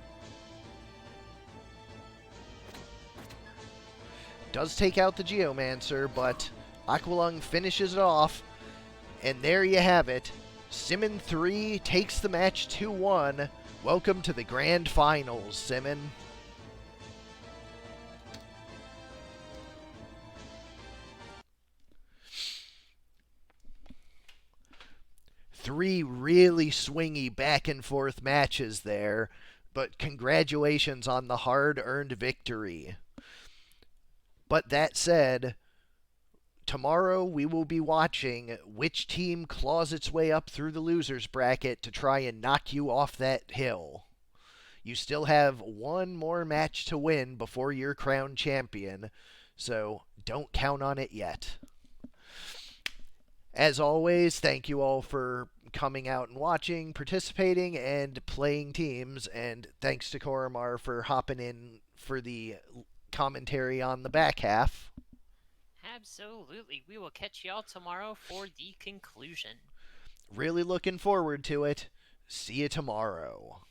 Does take out the Geomancer, but Aqualung finishes it off. And there you have it. Simmon 3 takes the match 2-1. Welcome to the grand finals, Simmon. Three really swingy back and forth matches there, but congratulations on the hard-earned victory. But that said, tomorrow we will be watching which team claws its way up through the losers bracket to try and knock you off that hill. You still have one more match to win before you're crowned champion, so don't count on it yet. As always, thank you all for coming out and watching, participating, and playing teams, and thanks to Koromar for hopping in for the commentary on the back half. Absolutely. We will catch y'all tomorrow for the conclusion. Really looking forward to it. See you tomorrow.